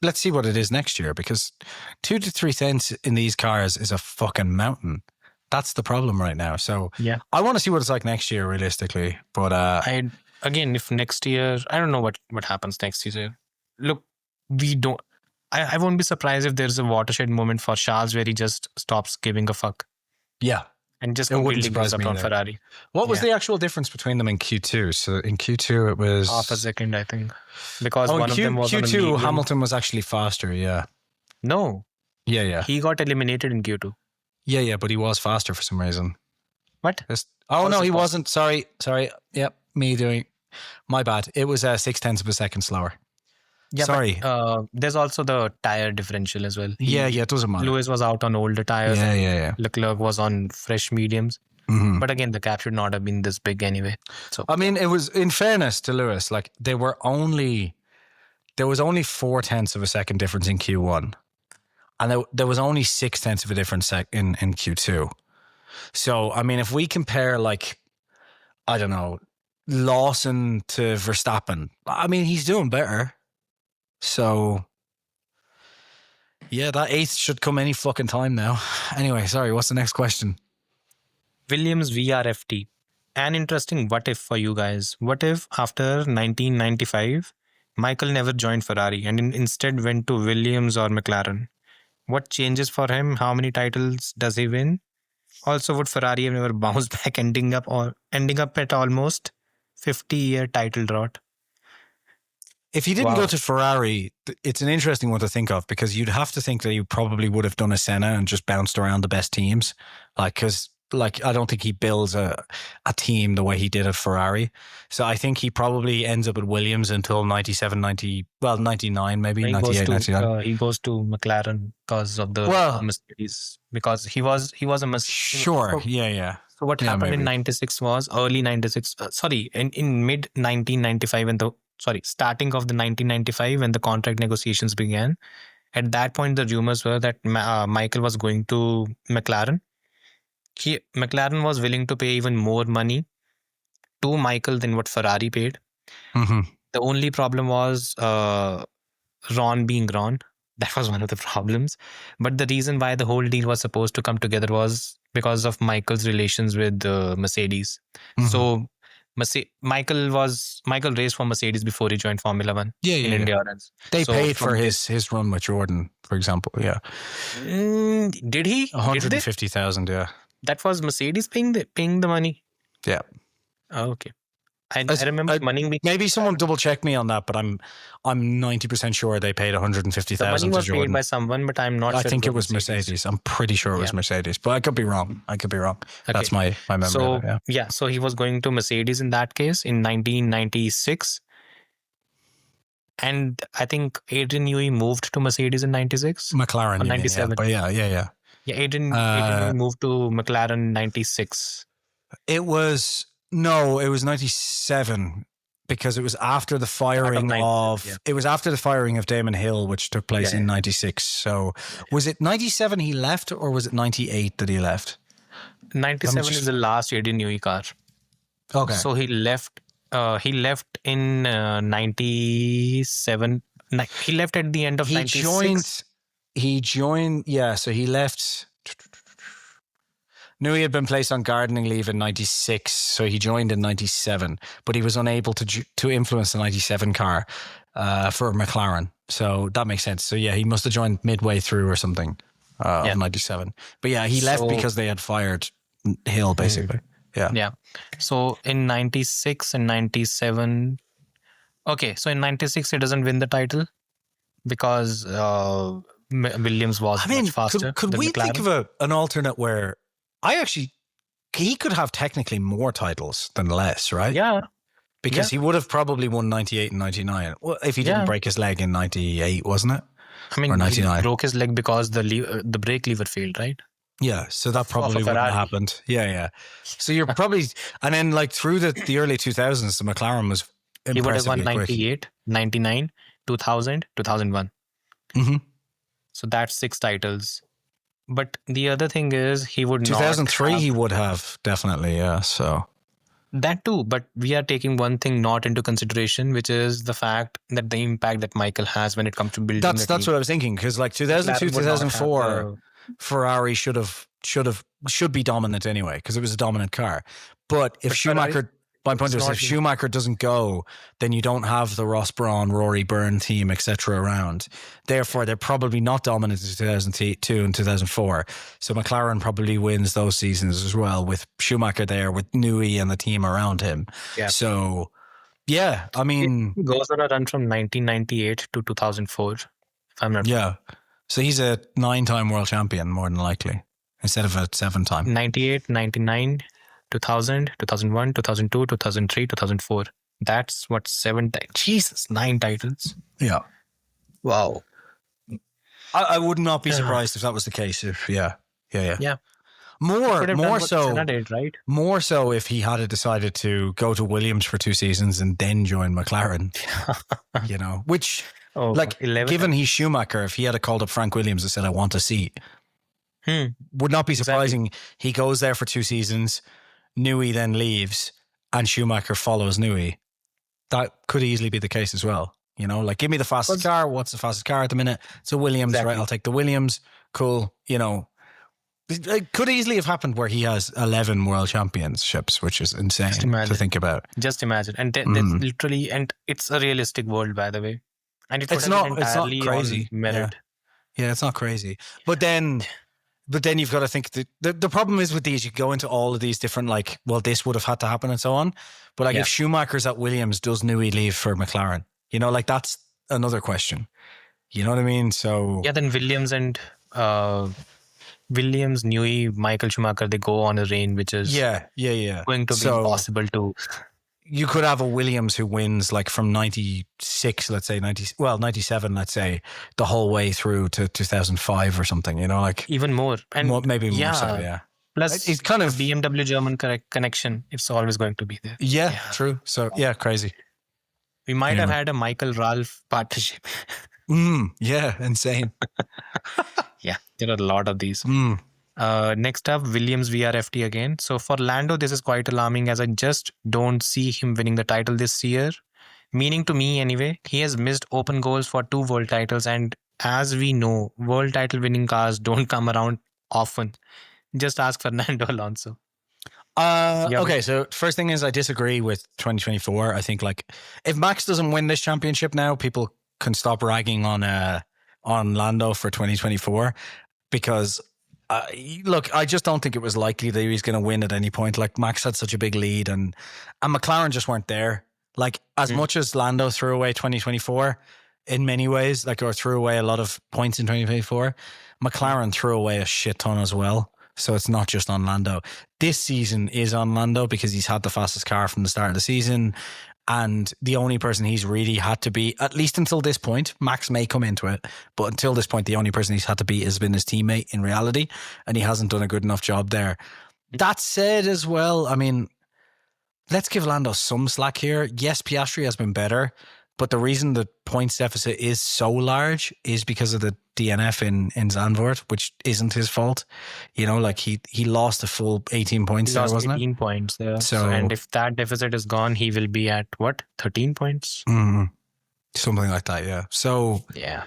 [SPEAKER 1] Let's see what it is next year, because 2 to 3 tenths in these cars is a fucking mountain. That's the problem right now. So
[SPEAKER 2] yeah,
[SPEAKER 1] I want to see what it's like next year, realistically. But
[SPEAKER 2] if next year, I don't know what happens next year. Look, we don't. I won't be surprised if there's a watershed moment for Charles where he just stops giving a fuck.
[SPEAKER 1] Yeah.
[SPEAKER 2] And just completely gives up on Ferrari.
[SPEAKER 1] What was the actual difference between them in Q2? So in Q2 it was...
[SPEAKER 2] half a second, I think. Because one of them was on a
[SPEAKER 1] Q2,
[SPEAKER 2] medium.
[SPEAKER 1] Hamilton was actually faster, yeah.
[SPEAKER 2] No.
[SPEAKER 1] Yeah.
[SPEAKER 2] He got eliminated in Q2.
[SPEAKER 1] Yeah, but he was faster for some reason.
[SPEAKER 2] What?
[SPEAKER 1] No, he wasn't. Sorry. Yep, me doing... My bad. It was 0.6 of a second slower.
[SPEAKER 2] Yeah,
[SPEAKER 1] sorry.
[SPEAKER 2] But, there's also the tire differential as well.
[SPEAKER 1] It doesn't matter.
[SPEAKER 2] Lewis was out on older tires.
[SPEAKER 1] Yeah.
[SPEAKER 2] Leclerc was on fresh mediums.
[SPEAKER 1] Mm-hmm.
[SPEAKER 2] But again, the gap should not have been this big anyway. So
[SPEAKER 1] I mean, it was, in fairness to Lewis, like there was only 4 tenths of a second difference in Q1. And there was only 6 tenths of a difference in Q2. So, I mean, if we compare, like, I don't know, Lawson to Verstappen, I mean, he's doing better. So, yeah, that 8th should come any fucking time now. Anyway, sorry, what's the next question?
[SPEAKER 2] Williams VRFT. An interesting what if for you guys. What if after 1995, Michael never joined Ferrari and instead went to Williams or McLaren? What changes for him? How many titles does he win? Also, would Ferrari have never bounced back, ending up at almost 50-year title drought?
[SPEAKER 1] If you didn't go to Ferrari, it's an interesting one to think of, because you'd have to think that you probably would have done a Senna and just bounced around the best teams. Because I don't think he builds a team the way he did at Ferrari. So I think he probably ends up at Williams until 99 maybe, 98, 99.
[SPEAKER 2] He goes to McLaren because of the Mercedes. Because he was a Mercedes.
[SPEAKER 1] Sure, yeah.
[SPEAKER 2] So what happened in 96 was early 96, in mid 1995 starting of the 1995 when the contract negotiations began. At that point, the rumors were that Michael was going to McLaren. McLaren was willing to pay even more money to Michael than what Ferrari paid.
[SPEAKER 1] Mm-hmm.
[SPEAKER 2] The only problem was Ron being Ron. That was one of the problems. But the reason why the whole deal was supposed to come together was because of Michael's relations with Mercedes. Mm-hmm. So Michael raced for Mercedes before he joined Formula One in endurance.
[SPEAKER 1] They paid for his run with Jordan, for example. Yeah.
[SPEAKER 2] Did he?
[SPEAKER 1] 150,000. Yeah.
[SPEAKER 2] That was Mercedes paying the money.
[SPEAKER 1] Yeah.
[SPEAKER 2] Oh, okay. I remember money.
[SPEAKER 1] Maybe someone double check me on that, but I'm 90% sure they paid 150,000 to Jordan.
[SPEAKER 2] The money was paid by someone, but I'm not sure.
[SPEAKER 1] I think it was Mercedes. I'm pretty sure it was Mercedes, but I could be wrong. Okay. That's my memory.
[SPEAKER 2] So so he was going to Mercedes in that case in 1996, And I think Adrian Newey moved to Mercedes in 96.
[SPEAKER 1] McLaren,
[SPEAKER 2] Or
[SPEAKER 1] you mean,
[SPEAKER 2] 97.
[SPEAKER 1] But yeah.
[SPEAKER 2] Yeah, Adrian Newey moved to McLaren in 96.
[SPEAKER 1] It was 97 because it was after the firing it was after the firing of Damon Hill, which took place in 96. So was it 97 he left, or was it 98 that he left?
[SPEAKER 2] 97 is the last Adrian Newey car.
[SPEAKER 1] Okay.
[SPEAKER 2] So he left in 97. He left at the end of 96.
[SPEAKER 1] He joined, so he left. Newey had been placed on gardening leave in 96, so he joined in 97, but he was unable to influence the 97 car for McLaren. So that makes sense. So yeah, he must have joined midway through or something of 97. But yeah, he left because they had fired Hill, basically. Yeah.
[SPEAKER 2] So in 96 and 97, okay, so in 96 he doesn't win the title because Williams was much faster.
[SPEAKER 1] Could we think of an alternate where he could have technically more titles than less, right?
[SPEAKER 2] Yeah.
[SPEAKER 1] Because he would have probably won 98 and 99. Well, if he didn't break his leg in 98, wasn't it?
[SPEAKER 2] I mean,
[SPEAKER 1] or 99.
[SPEAKER 2] He broke his leg because the brake lever failed, right?
[SPEAKER 1] Yeah, so that probably wouldn't have happened. Yeah. So you're probably... And then like through the early 2000s, the McLaren was impressively
[SPEAKER 2] He would have won 98,
[SPEAKER 1] quick.
[SPEAKER 2] 99, 2000, 2001.
[SPEAKER 1] Mm-hmm.
[SPEAKER 2] So that's 6 titles. But the other thing is he would
[SPEAKER 1] 2003
[SPEAKER 2] not
[SPEAKER 1] he would have, definitely, yeah. So
[SPEAKER 2] that too, but we are taking one thing not into consideration, which is the fact that the impact that Michael has when it comes to building.
[SPEAKER 1] That's what I was thinking, because like 2002, 2004, Ferrari should be dominant anyway, because it was a dominant car. But if Schumacher... My point is, if Schumacher doesn't go, then you don't have the Ross Brawn, Rory Byrne team, etc. around. Therefore, they're probably not dominant in 2002 and 2004. So McLaren probably wins those seasons as well, with Schumacher there, with Newey and the team around him. Yeah. So, yeah, I mean...
[SPEAKER 2] He goes on a run from 1998 to 2004, if I'm not
[SPEAKER 1] wrong. So he's a 9-time world champion, more than likely, instead of a 7-time.
[SPEAKER 2] 98, 99... 2000, 2001, 2002, 2003, 2004. That's what 7 titles. Jesus, 9 titles.
[SPEAKER 1] Yeah.
[SPEAKER 2] Wow.
[SPEAKER 1] I would not be surprised if that was the case. Yeah. More so,
[SPEAKER 2] did, right?
[SPEAKER 1] More so if he had decided to go to Williams for 2 seasons and then join McLaren. Which, given he's Schumacher, if he had called up Frank Williams and said, "I want a seat," would not be surprising. Exactly. He goes there for 2 seasons. Newey then leaves and Schumacher follows Newey. That could easily be the case as well. Give me the fastest car. What's the fastest car at the minute? It's a Williams, right? I'll take the Williams. Cool. It could easily have happened where he has 11 world championships, which is insane to think about.
[SPEAKER 2] Just imagine. And literally, and it's a realistic world, by the way. And it's not crazy. Merit.
[SPEAKER 1] Yeah, it's not crazy. But then you've got to think that the problem is with these, you go into all of these different, this would have had to happen and so on. But if Schumacher's at Williams, does Newey leave for McLaren? That's another question. You know what I mean? So
[SPEAKER 2] then Williams and Newey, Michael Schumacher, they go on a reign, which is going to be impossible to...
[SPEAKER 1] You could have a Williams who wins from 96, let's say 97, let's say, the whole way through to 2005 or something,
[SPEAKER 2] even more. And
[SPEAKER 1] maybe more so, yeah.
[SPEAKER 2] Plus, it's kind of BMW German connection. It's always going to be there.
[SPEAKER 1] Yeah, true. So, crazy.
[SPEAKER 2] We might have had a Michael Ralph partnership.
[SPEAKER 1] Yeah, insane.
[SPEAKER 2] Yeah, there are a lot of these. Next up, Williams VRFT again. So for Lando, this is quite alarming, as I just don't see him winning the title this year. Meaning to me anyway, he has missed open goals for 2 world titles, and as we know, world title winning cars don't come around often. Just ask Fernando Alonso.
[SPEAKER 1] Okay, so first thing is I disagree with 2024. I think if Max doesn't win this championship now, people can stop ragging on Lando for 2024, because I just don't think it was likely that he was going to win at any point. Max had such a big lead, and McLaren just weren't there. As much as Lando threw away 2024 in many ways, or threw away a lot of points in 2024, McLaren threw away a shit ton as well. So it's not just on Lando. This season is on Lando because he's had the fastest car from the start of the season, And the only person he's really had to beat, at least until this point, Max may come into it, but until this point, the only person he's had to beat has been his teammate in reality, and he hasn't done a good enough job there. That said as well, I mean, let's give Lando some slack here. Yes, Piastri has been better, but the reason the points deficit is so large is because of the DNF in Zandvoort, which isn't his fault. You know, like he lost a full 18 points there, wasn't
[SPEAKER 2] 18 points there.
[SPEAKER 1] So,
[SPEAKER 2] and if that deficit is gone, he will be at what? 13 points?
[SPEAKER 1] Something like that, yeah. So,
[SPEAKER 2] yeah.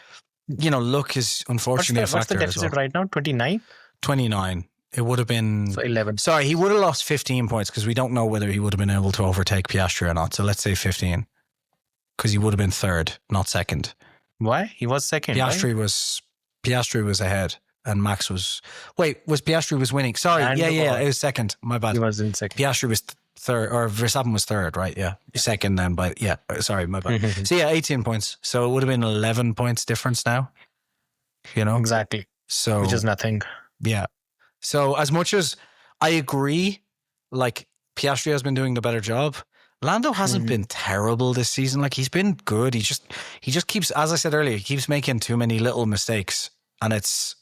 [SPEAKER 1] You know, luck is unfortunately a factor.
[SPEAKER 2] What's the deficit right now? 29?
[SPEAKER 1] 29. It would have been...
[SPEAKER 2] So 11.
[SPEAKER 1] Sorry, he would have lost 15 points because we don't know whether he would have been able to overtake Piastri or not. So let's say 15. Because he would have been third, not second.
[SPEAKER 2] Why? He was second.
[SPEAKER 1] Piastri was ahead, and Max was. Wait, Piastri was winning? Sorry, yeah, it was second. My bad.
[SPEAKER 2] He was in second.
[SPEAKER 1] Piastri was third, or Verstappen was third, right? Yeah, second then. But yeah, sorry, my bad. So yeah, 18 points. So it would have been 11 points difference now. You know
[SPEAKER 2] exactly.
[SPEAKER 1] So
[SPEAKER 2] which is nothing.
[SPEAKER 1] Yeah. So as much as I agree, like Piastri has been doing the better job. Lando hasn't been terrible this season. Like he's been good. He just keeps, as I said earlier, he keeps making too many little mistakes, and it's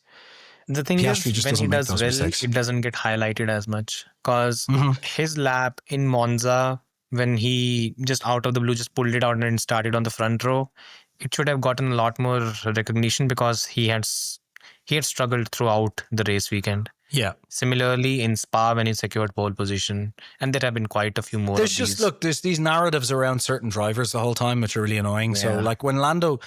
[SPEAKER 2] the thing
[SPEAKER 1] Piastri
[SPEAKER 2] is when he does well, mistakes. It doesn't get highlighted as much because his lap in Monza when he just out of the blue just pulled it out and started on the front row, it should have gotten a lot more recognition because he had struggled throughout the race weekend.
[SPEAKER 1] Yeah.
[SPEAKER 2] Similarly, in Spa, when he secured pole position, and there have been quite a few more.
[SPEAKER 1] There's these narratives around certain drivers the whole time, which are really annoying. Yeah. So, like when Lando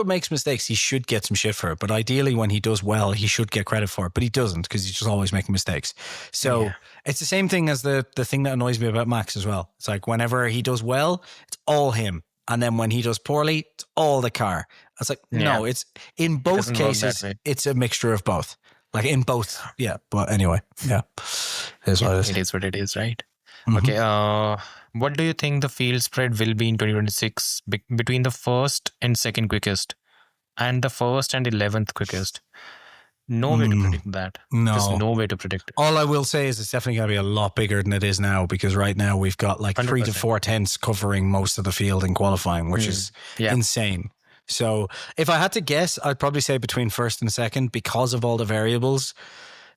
[SPEAKER 1] makes mistakes, he should get some shit for it. But ideally, when he does well, he should get credit for it. But he doesn't because he's just always making mistakes. So it's the same thing as the thing that annoys me about Max as well. It's like whenever he does well, it's all him. And then when he does poorly, it's all the car. It's like, no, it's in both cases, it's a mixture of both. Like in both, yeah. But anyway, yeah. It is
[SPEAKER 2] what it is, right? Okay. What do you think the field spread will be in 2026 between the first and second quickest and the first and 11th quickest? No way to predict that.
[SPEAKER 1] No.
[SPEAKER 2] There's no way to predict it.
[SPEAKER 1] All I will say is it's definitely going to be a lot bigger than it is now because right now we've got like 3 to 4 tenths covering most of the field in qualifying, which is insane. So if I had to guess, I'd probably say between first and second because of all the variables.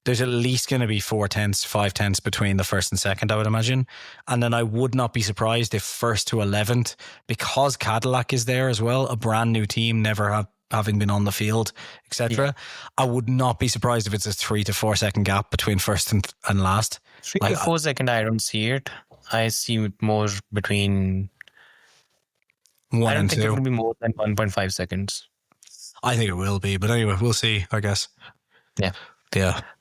[SPEAKER 1] There's at least going to be 4 tenths, 5 tenths between the first and second, I would imagine. And then I would not be surprised if first to 11th, because Cadillac is there as well, a brand new team, never having been on the field, etc. Yeah. I would not be surprised if it's a 3 to 4 second gap between first and last.
[SPEAKER 2] 3 to 4 second, I don't see it. I see it more between... I don't think it will be more than 1.5 seconds.
[SPEAKER 1] I think it will be, but anyway, we'll see, I guess. Yeah.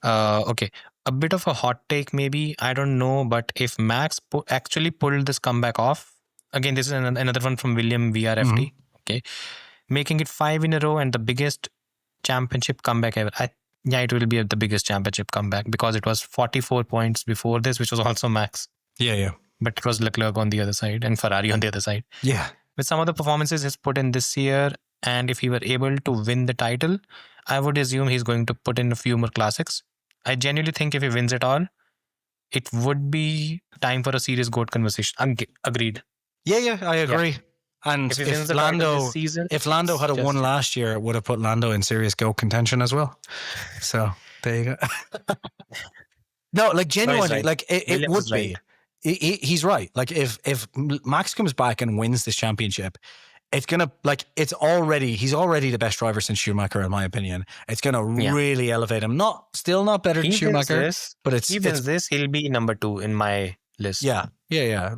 [SPEAKER 2] Okay. A bit of a hot take maybe, I don't know, but if Max actually pulled this comeback off, again, this is another one from William VRFT, okay, making it 5 in a row and the biggest championship comeback ever. It will be the biggest championship comeback because it was 44 points before this, which was also Max.
[SPEAKER 1] Yeah.
[SPEAKER 2] But it was Leclerc on the other side and Ferrari on the other side.
[SPEAKER 1] Yeah.
[SPEAKER 2] With some of the performances he's put in this year, and if he were able to win the title, I would assume he's going to put in a few more classics. I genuinely think if he wins it all, it would be time for a serious GOAT conversation. Agreed.
[SPEAKER 1] Yeah, I agree. Yeah. And if Lando had won last year, it would have put Lando in serious GOAT contention as well. So there you go. No, like genuinely,
[SPEAKER 2] right.
[SPEAKER 1] Like it would be. Right. He's right. Like if Max comes back and wins this championship, it's gonna he's already the best driver since Schumacher, in my opinion. It's gonna really elevate him. Still not better than Schumacher, but
[SPEAKER 2] he'll be number 2 in my list.
[SPEAKER 1] Yeah.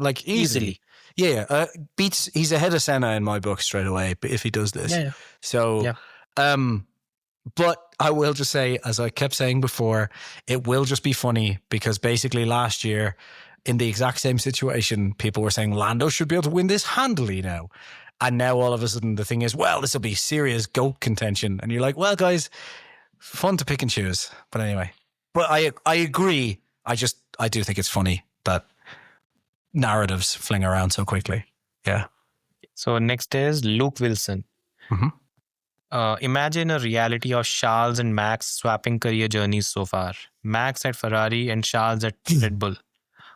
[SPEAKER 1] Like easily. Yeah. He's ahead of Senna in my book straight away. But if he does this, So, but I will just say, as I kept saying before, it will just be funny because basically last year, in the exact same situation, people were saying Lando should be able to win this handily now. And now all of a sudden the thing is, well, this will be serious GOAT contention. And you're like, well, guys, fun to pick and choose. But anyway, but I agree. I do think it's funny that narratives fling around so quickly. Yeah.
[SPEAKER 2] So next is Luke Wilson. Imagine a reality of Charles and Max swapping career journeys so far. Max at Ferrari and Charles at Red Bull.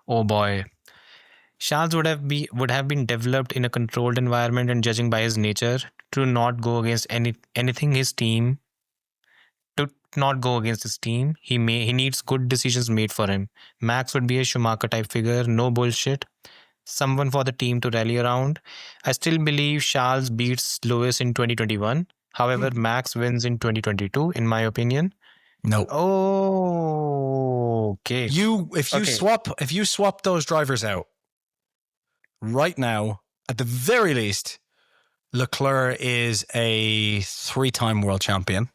[SPEAKER 2] Oh boy. Charles would have been developed in a controlled environment, and judging by his nature, to not go against anything his team. To not go against his team, he needs good decisions made for him. Max would be a Schumacher type figure, no bullshit, someone for the team to rally around. I still believe Charles beats Lewis in 2021. However, Max wins in 2022, in my opinion.
[SPEAKER 1] No.
[SPEAKER 2] Oh, okay.
[SPEAKER 1] If you swap those drivers out right now, at the very least, Leclerc is a 3-time world champion.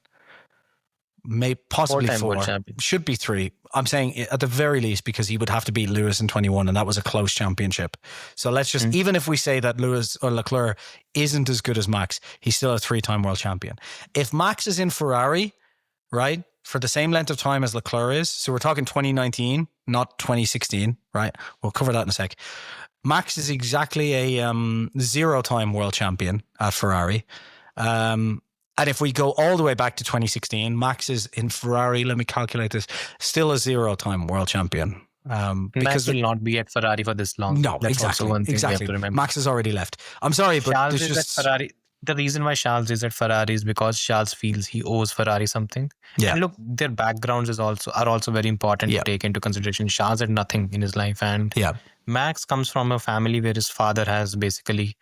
[SPEAKER 1] Possibly 4. Should be 3. I'm saying at the very least, because he would have to beat Lewis in 21, and that was a close championship. So let's just, even if we say that Lewis or Leclerc isn't as good as Max, he's still a 3-time world champion. If Max is in Ferrari, right, for the same length of time as Leclerc is, so we're talking 2019, not 2016, right? We'll cover that in a sec. Max is exactly a 0-time world champion at Ferrari. And if we go all the way back to 2016, Max is in Ferrari, let me calculate this, still a 0-time world champion.
[SPEAKER 2] Because will not be at Ferrari for this long.
[SPEAKER 1] No,
[SPEAKER 2] that's
[SPEAKER 1] exactly.
[SPEAKER 2] Also one thing
[SPEAKER 1] exactly.
[SPEAKER 2] We have to remember.
[SPEAKER 1] Max has already left. I'm sorry, but
[SPEAKER 2] Charles
[SPEAKER 1] there's
[SPEAKER 2] is
[SPEAKER 1] just
[SPEAKER 2] at Ferrari. The reason why Charles is at Ferrari is because Charles feels he owes Ferrari something.
[SPEAKER 1] Yeah.
[SPEAKER 2] And look, their backgrounds are also very important to take into consideration. Charles had nothing in his life, and Max comes from a family where his father has basically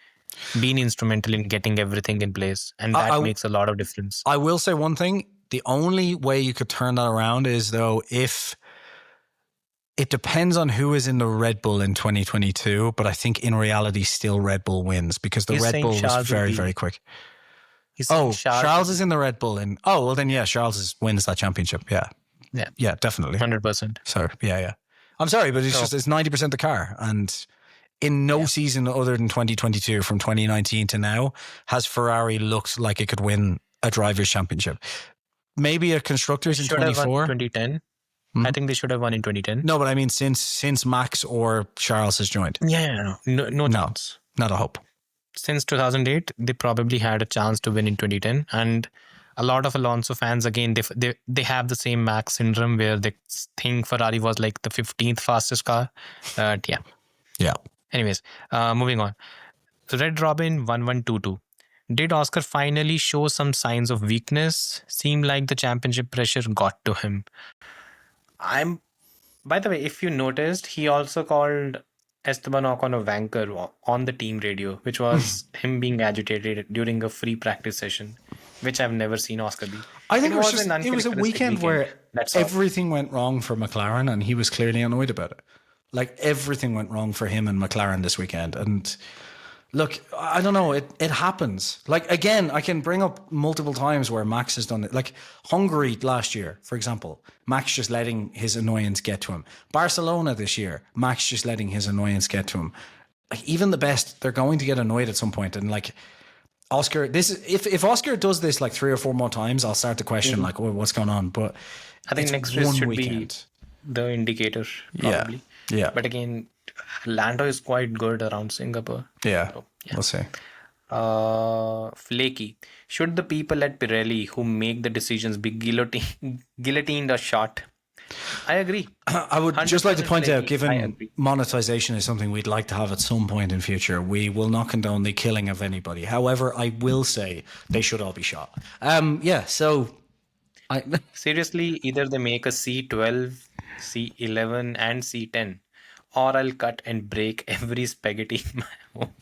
[SPEAKER 2] been instrumental in getting everything in place, and that makes a lot of difference.
[SPEAKER 1] I will say one thing. The only way you could turn that around is, though, if it depends on who is in the Red Bull in 2022, but I think in reality still Red Bull wins, because the Red Bull was very, very quick. Charles is in the Red Bull Charles wins that championship. Yeah, definitely.
[SPEAKER 2] 100%.
[SPEAKER 1] Sorry, yeah. I'm sorry, but it's 90% the car, and in no season other than 2022, from 2019 to now, has Ferrari looked like it could win a driver's championship. Maybe a constructors in 24.
[SPEAKER 2] 2010. I think they should have won in 2010.
[SPEAKER 1] No, but I mean since Max or Charles has joined.
[SPEAKER 2] Yeah, no chance.
[SPEAKER 1] Not a hope.
[SPEAKER 2] Since 2008, they probably had a chance to win in 2010, and a lot of Alonso fans, again, they have the same Max syndrome where they think Ferrari was like the 15th fastest car.
[SPEAKER 1] Yeah.
[SPEAKER 2] Anyways, moving on. Red Robin 1122. Did Oscar finally show some signs of weakness? Seemed like the championship pressure got to him. By the way, if you noticed, he also called Esteban Ocon a wanker on the team radio, which was him being agitated during a free practice session, which I've never seen Oscar be.
[SPEAKER 1] I think it was a weekend where everything went wrong for McLaren, and he was clearly annoyed about it. Like, everything went wrong for him and McLaren this weekend. And look, I don't know, it happens. Like, again, I can bring up multiple times where Max has done it. Like Hungary last year, for example, Max just letting his annoyance get to him. Barcelona this year, Max just letting his annoyance get to him. Like, even the best, they're going to get annoyed at some point. And like, Oscar, if Oscar does this like 3 or 4 more times, I'll start to question like, oh, what's going on? But
[SPEAKER 2] I think next race should be the indicator, probably.
[SPEAKER 1] Yeah.
[SPEAKER 2] But again, Lando is quite good around Singapore.
[SPEAKER 1] Yeah. We'll see.
[SPEAKER 2] Flaky. Should the people at Pirelli who make the decisions be guillotined or shot? I agree.
[SPEAKER 1] I would just like to point out, given monetization is something we'd like to have at some point in future, we will not condone the killing of anybody. However, I will say they should all be shot.
[SPEAKER 2] Seriously, either they make a C12, C11 and C10, or I'll cut and break every spaghetti in my home.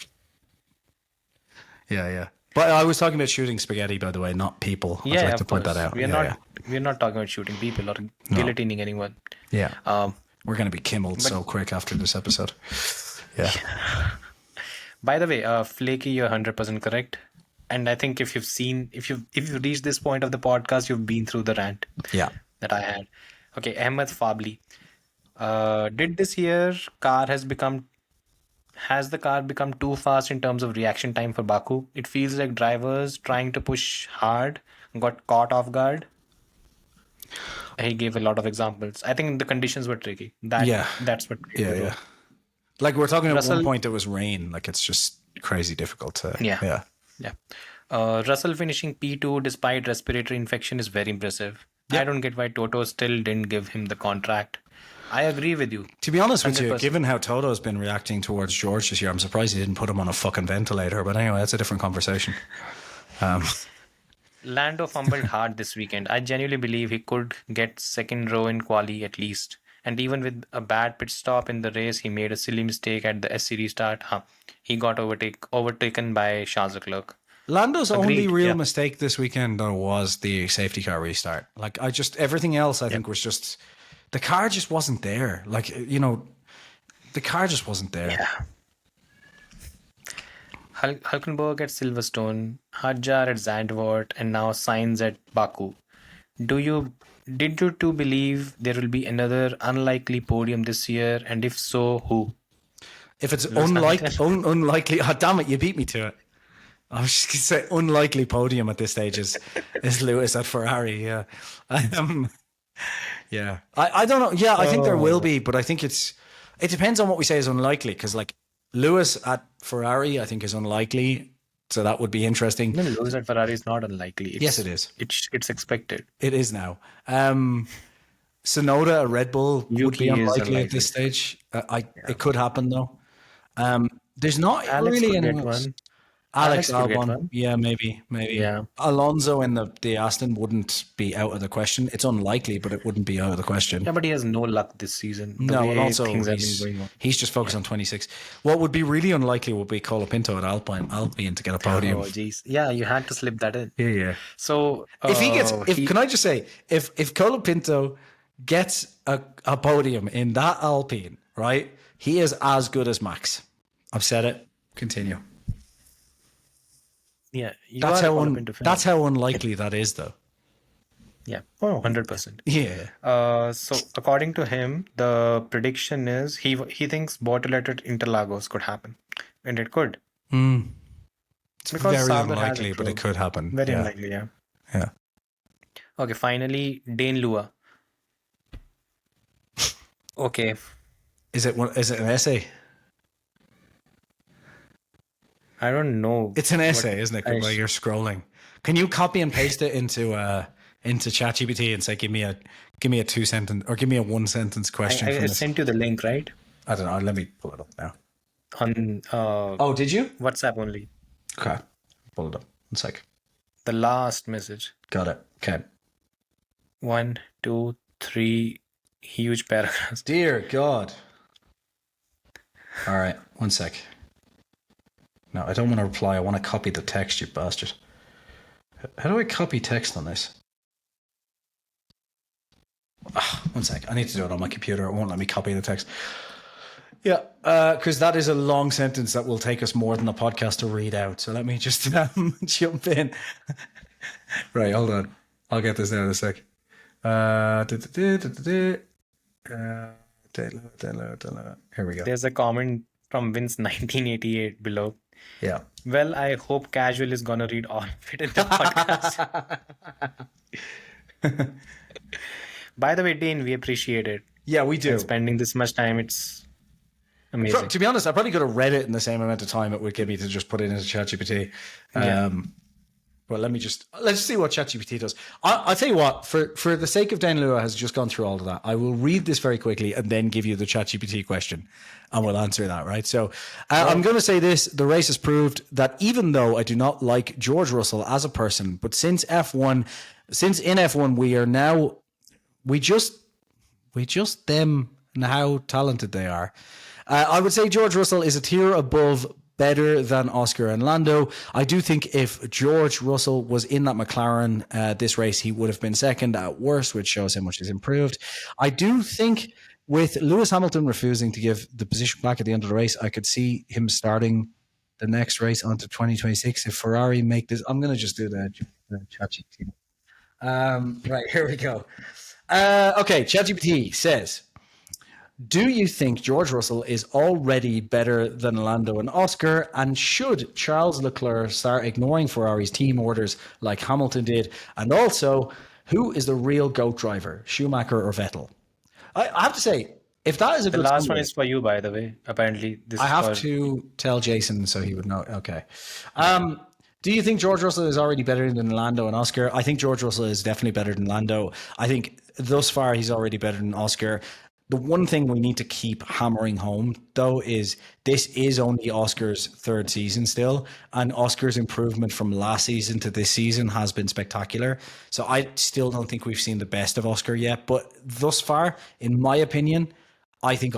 [SPEAKER 1] Yeah. But I was talking about shooting spaghetti, by the way, not people. I'd like to point that out.
[SPEAKER 2] We're not talking about shooting people or guillotining anyone.
[SPEAKER 1] Yeah. We're going to be kimmeled so quick after this episode. Yeah.
[SPEAKER 2] By the way, Flaky, you're 100% correct. And I think if you've reached this point of the podcast, you've been through the rant that I had. Okay, Ahmed Fabli. Did this year has the car become too fast in terms of reaction time for Baku? It feels like drivers trying to push hard got caught off guard. He gave a lot of examples. I think the conditions were tricky. That's what.
[SPEAKER 1] Yeah. Like, we're talking at one point it was rain. Like, it's just crazy difficult to. Yeah.
[SPEAKER 2] Russell finishing P2 despite respiratory infection is very impressive. I don't get why Toto still didn't give him the contract. I agree with you.
[SPEAKER 1] To be honest with you,
[SPEAKER 2] 100%.
[SPEAKER 1] given how Toto's been reacting towards George this year, I'm surprised he didn't put him on a fucking ventilator. But anyway, that's a different conversation.
[SPEAKER 2] Lando fumbled hard this weekend. I genuinely believe he could get second row in quali at least. And even with a bad pit stop in the race, he made a silly mistake at the SC restart. He got overtaken by Charles Leclerc.
[SPEAKER 1] Lando's only
[SPEAKER 2] Agreed,
[SPEAKER 1] real
[SPEAKER 2] yeah.
[SPEAKER 1] mistake this weekend, though, was the safety car restart. Like, everything else, I think, was just, the car just wasn't there. Like, you know, the car just wasn't there.
[SPEAKER 2] Yeah. Hülkenberg at Silverstone, Hadjar at Zandvoort, and now Sainz at Baku. Did you two believe there will be another unlikely podium this year? And if so, who?
[SPEAKER 1] If it's unlikely, oh, damn it, you beat me to it. I was just going to say unlikely podium at this stage is Lewis at Ferrari. Yeah. Yeah. I don't know. Yeah, I think there will be, but I think it depends on what we say is unlikely. Because like Lewis at Ferrari, I think is unlikely. So that would be interesting.
[SPEAKER 2] No, Lewis at Ferrari is not unlikely.
[SPEAKER 1] Yes, it is.
[SPEAKER 2] It's expected.
[SPEAKER 1] It is now. Sonoda at Red Bull would be
[SPEAKER 2] Yuki is
[SPEAKER 1] unlikely at this stage. It could happen though. There's not
[SPEAKER 2] Alex
[SPEAKER 1] really
[SPEAKER 2] could get
[SPEAKER 1] anyone.
[SPEAKER 2] one.
[SPEAKER 1] Alex
[SPEAKER 2] could get
[SPEAKER 1] Albon,
[SPEAKER 2] one.
[SPEAKER 1] yeah, maybe.
[SPEAKER 2] Yeah.
[SPEAKER 1] Alonso in the Aston wouldn't be out of the question. It's unlikely, but it wouldn't be out of the question.
[SPEAKER 2] Yeah, but he has no luck this season. The
[SPEAKER 1] No,
[SPEAKER 2] way
[SPEAKER 1] and also
[SPEAKER 2] things have been going on.
[SPEAKER 1] he's just focused on 26. What would be really unlikely would be Colapinto at Alpine to get a podium.
[SPEAKER 2] Oh, jeez. Yeah, you had to slip that in.
[SPEAKER 1] Yeah.
[SPEAKER 2] So
[SPEAKER 1] If he gets, can I just say, if Colapinto gets a podium in that Alpine, right, he is as good as Max. I've said it. Continue.
[SPEAKER 2] yeah,
[SPEAKER 1] That's how unlikely that is, though.
[SPEAKER 2] Yeah. Oh, 100%.
[SPEAKER 1] Yeah.
[SPEAKER 2] So according to him, the prediction is he thinks Bortoletti at Interlagos could happen, and it could.
[SPEAKER 1] It's
[SPEAKER 2] Because
[SPEAKER 1] very
[SPEAKER 2] Sauber has
[SPEAKER 1] unlikely, but it
[SPEAKER 2] improved.
[SPEAKER 1] could happen.
[SPEAKER 2] Very
[SPEAKER 1] yeah.
[SPEAKER 2] unlikely, yeah.
[SPEAKER 1] Yeah.
[SPEAKER 2] Okay, finally, Dane Lua. Okay.
[SPEAKER 1] Is it an essay? I
[SPEAKER 2] don't know.
[SPEAKER 1] It's an essay, isn't it? Where you're scrolling. Can you copy and paste it into ChatGPT and say, give me a 2-sentence or give me a 1-sentence question?
[SPEAKER 2] I sent you the link, right?
[SPEAKER 1] I don't know. Let me pull it up now.
[SPEAKER 2] On
[SPEAKER 1] did you?
[SPEAKER 2] WhatsApp only.
[SPEAKER 1] Okay, pull it up. 1 sec.
[SPEAKER 2] The last message.
[SPEAKER 1] Got it. Okay.
[SPEAKER 2] 1, 2, 3 huge paragraphs.
[SPEAKER 1] Dear God. All right, 1 sec. No, I don't want to reply. I want to copy the text, you bastard. How do I copy text on this? 1 sec. I need to do it on my computer. It won't let me copy the text. Yeah, because that is a long sentence that will take us more than a podcast to read out. So let me just jump in. Right, hold on. I'll get this down in a sec. Here we go.
[SPEAKER 2] There's a comment from Vince 1988 below.
[SPEAKER 1] Yeah.
[SPEAKER 2] Well, I hope Casual is gonna read all of it in the podcast. By the way, Dane, we appreciate it.
[SPEAKER 1] Yeah, we do.
[SPEAKER 2] And spending this much time, it's amazing.
[SPEAKER 1] To be honest, I probably could have read it in the same amount of time it would give me to just put it into ChatGPT. But let's see what ChatGPT does. I'll tell you what, for the sake of Dan Lua has just gone through all of that, I will read this very quickly and then give you the ChatGPT question and we'll answer that, right? So I'm going to say this, the race has proved that even though I do not like George Russell as a person, but since in F1 we just them and how talented they are. I would say George Russell is a tier above better than Oscar and Lando. I do think if George Russell was in that McLaren this race, he would have been second at worst, which shows how much he's improved. I do think with Lewis Hamilton refusing to give the position back at the end of the race, I could see him starting the next race onto 2026. If Ferrari make this, I'm going to just do the ChatGPT. Right, here we go. Okay, ChatGPT says, do you think George Russell is already better than Lando and Oscar? And should Charles Leclerc start ignoring Ferrari's team orders like Hamilton did? And also, who is the real GOAT driver, Schumacher or Vettel? I have to say, if that is a good
[SPEAKER 2] The last one is for you, by the way. Apparently, this
[SPEAKER 1] I
[SPEAKER 2] is
[SPEAKER 1] have to tell Jason so he would know. Okay. Do you think George Russell is already better than Lando and Oscar? I think George Russell is definitely better than Lando. I think thus far he's already better than Oscar. The one thing we need to keep hammering home, though, is this is only Oscar's third season still, and Oscar's improvement from last season to this season has been spectacular. So I still don't think we've seen the best of Oscar yet. But thus far, in my opinion, I think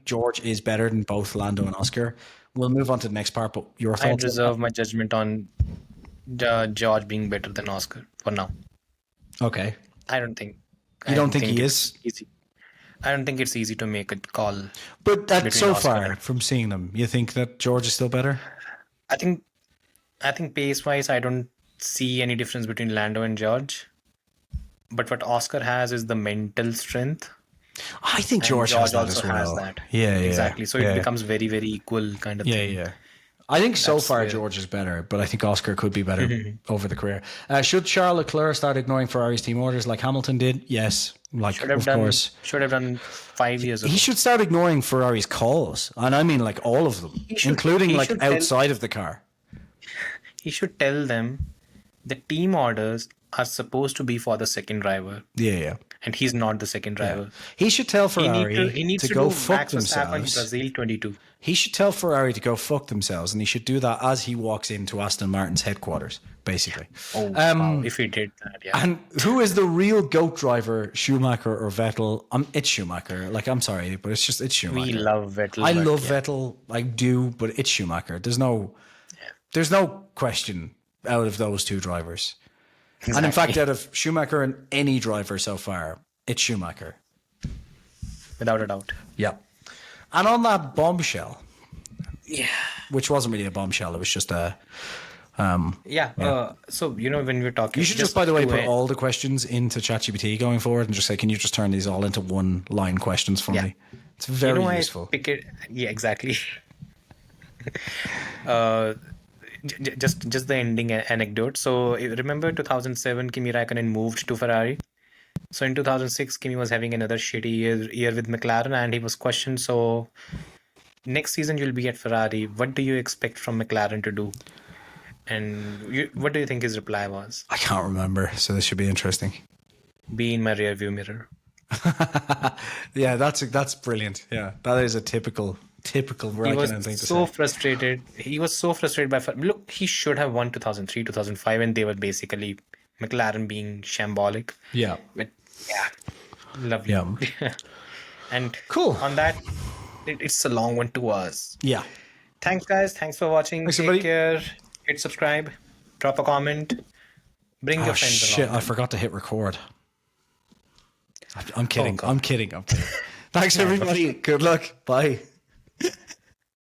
[SPEAKER 1] George is better than both Lando and Oscar. We'll move on to the next part, but your thoughts?
[SPEAKER 2] I'd reserve my judgment on George being better than Oscar for now.
[SPEAKER 1] Okay.
[SPEAKER 2] I don't think.
[SPEAKER 1] You don't think he is?
[SPEAKER 2] Easy. I don't think it's easy to make a call.
[SPEAKER 1] But so
[SPEAKER 2] Oscar
[SPEAKER 1] far from seeing them, you think that George is still better?
[SPEAKER 2] I think pace-wise, I don't see any difference between Lando and George. But what Oscar has is the mental strength.
[SPEAKER 1] I think George has that as well.
[SPEAKER 2] Has that.
[SPEAKER 1] Yeah,
[SPEAKER 2] exactly. So it becomes very, very equal kind of thing.
[SPEAKER 1] Yeah. I think so far George is better, but I think Oscar could be better over the career. Should Charles Leclerc start ignoring Ferrari's team orders like Hamilton did? Yes, of course.
[SPEAKER 2] Should have done 5 years ago.
[SPEAKER 1] He should start ignoring Ferrari's calls, and I mean like all of them, including like outside of the car.
[SPEAKER 2] He should tell them the team orders are supposed to be for the second driver.
[SPEAKER 1] Yeah.
[SPEAKER 2] And he's not the second driver.
[SPEAKER 1] Yeah. He should tell Ferrari
[SPEAKER 2] he needs to
[SPEAKER 1] go
[SPEAKER 2] do
[SPEAKER 1] fuck
[SPEAKER 2] Max Verstappen
[SPEAKER 1] themselves.
[SPEAKER 2] Brazil 22.
[SPEAKER 1] He should tell Ferrari to go fuck themselves, and he should do that as he walks into Aston Martin's headquarters, basically.
[SPEAKER 2] Oh, wow. If he did that, yeah.
[SPEAKER 1] And who is the real GOAT driver, Schumacher or Vettel? It's Schumacher. Like, I'm sorry, but it's Schumacher.
[SPEAKER 2] We love Vettel.
[SPEAKER 1] I love Vettel. I do, but it's Schumacher. There's no question out of those two drivers. Exactly. And in fact, out of Schumacher and any driver so far, it's Schumacher.
[SPEAKER 2] Without a doubt.
[SPEAKER 1] Yeah. And on that bombshell, which wasn't really a bombshell, it was just a...
[SPEAKER 2] so, when we were talking...
[SPEAKER 1] You should just by the way, put all the questions into ChatGPT going forward and just say, can you just turn these all into one-line questions for me? It's very useful.
[SPEAKER 2] Yeah, exactly. Just the ending anecdote. So remember 2007, Kimi Raikkonen moved to Ferrari. So in 2006, Kimi was having another shitty year with McLaren, and he was questioned. So next season you'll be at Ferrari. What do you expect from McLaren to do? And what do you think his reply was?
[SPEAKER 1] I can't remember. So this should be interesting.
[SPEAKER 2] Be in my rear view mirror.
[SPEAKER 1] Yeah, that's brilliant. Yeah, that is a typical Raikkonen thing to say.
[SPEAKER 2] Frustrated. He was so frustrated by... Look, he should have won 2003, 2005, and they were basically McLaren being shambolic.
[SPEAKER 1] Yeah.
[SPEAKER 2] But, lovely.
[SPEAKER 1] Yeah.
[SPEAKER 2] And
[SPEAKER 1] cool.
[SPEAKER 2] On that, it's a long one, 2 hours.
[SPEAKER 1] Yeah.
[SPEAKER 2] Thanks, guys. Thanks for watching. Take care. Hit subscribe. Drop a comment. Bring your friends along.
[SPEAKER 1] I forgot to hit record. I'm kidding.
[SPEAKER 2] Oh,
[SPEAKER 1] I'm kidding. Thanks, everybody. Good luck. Bye.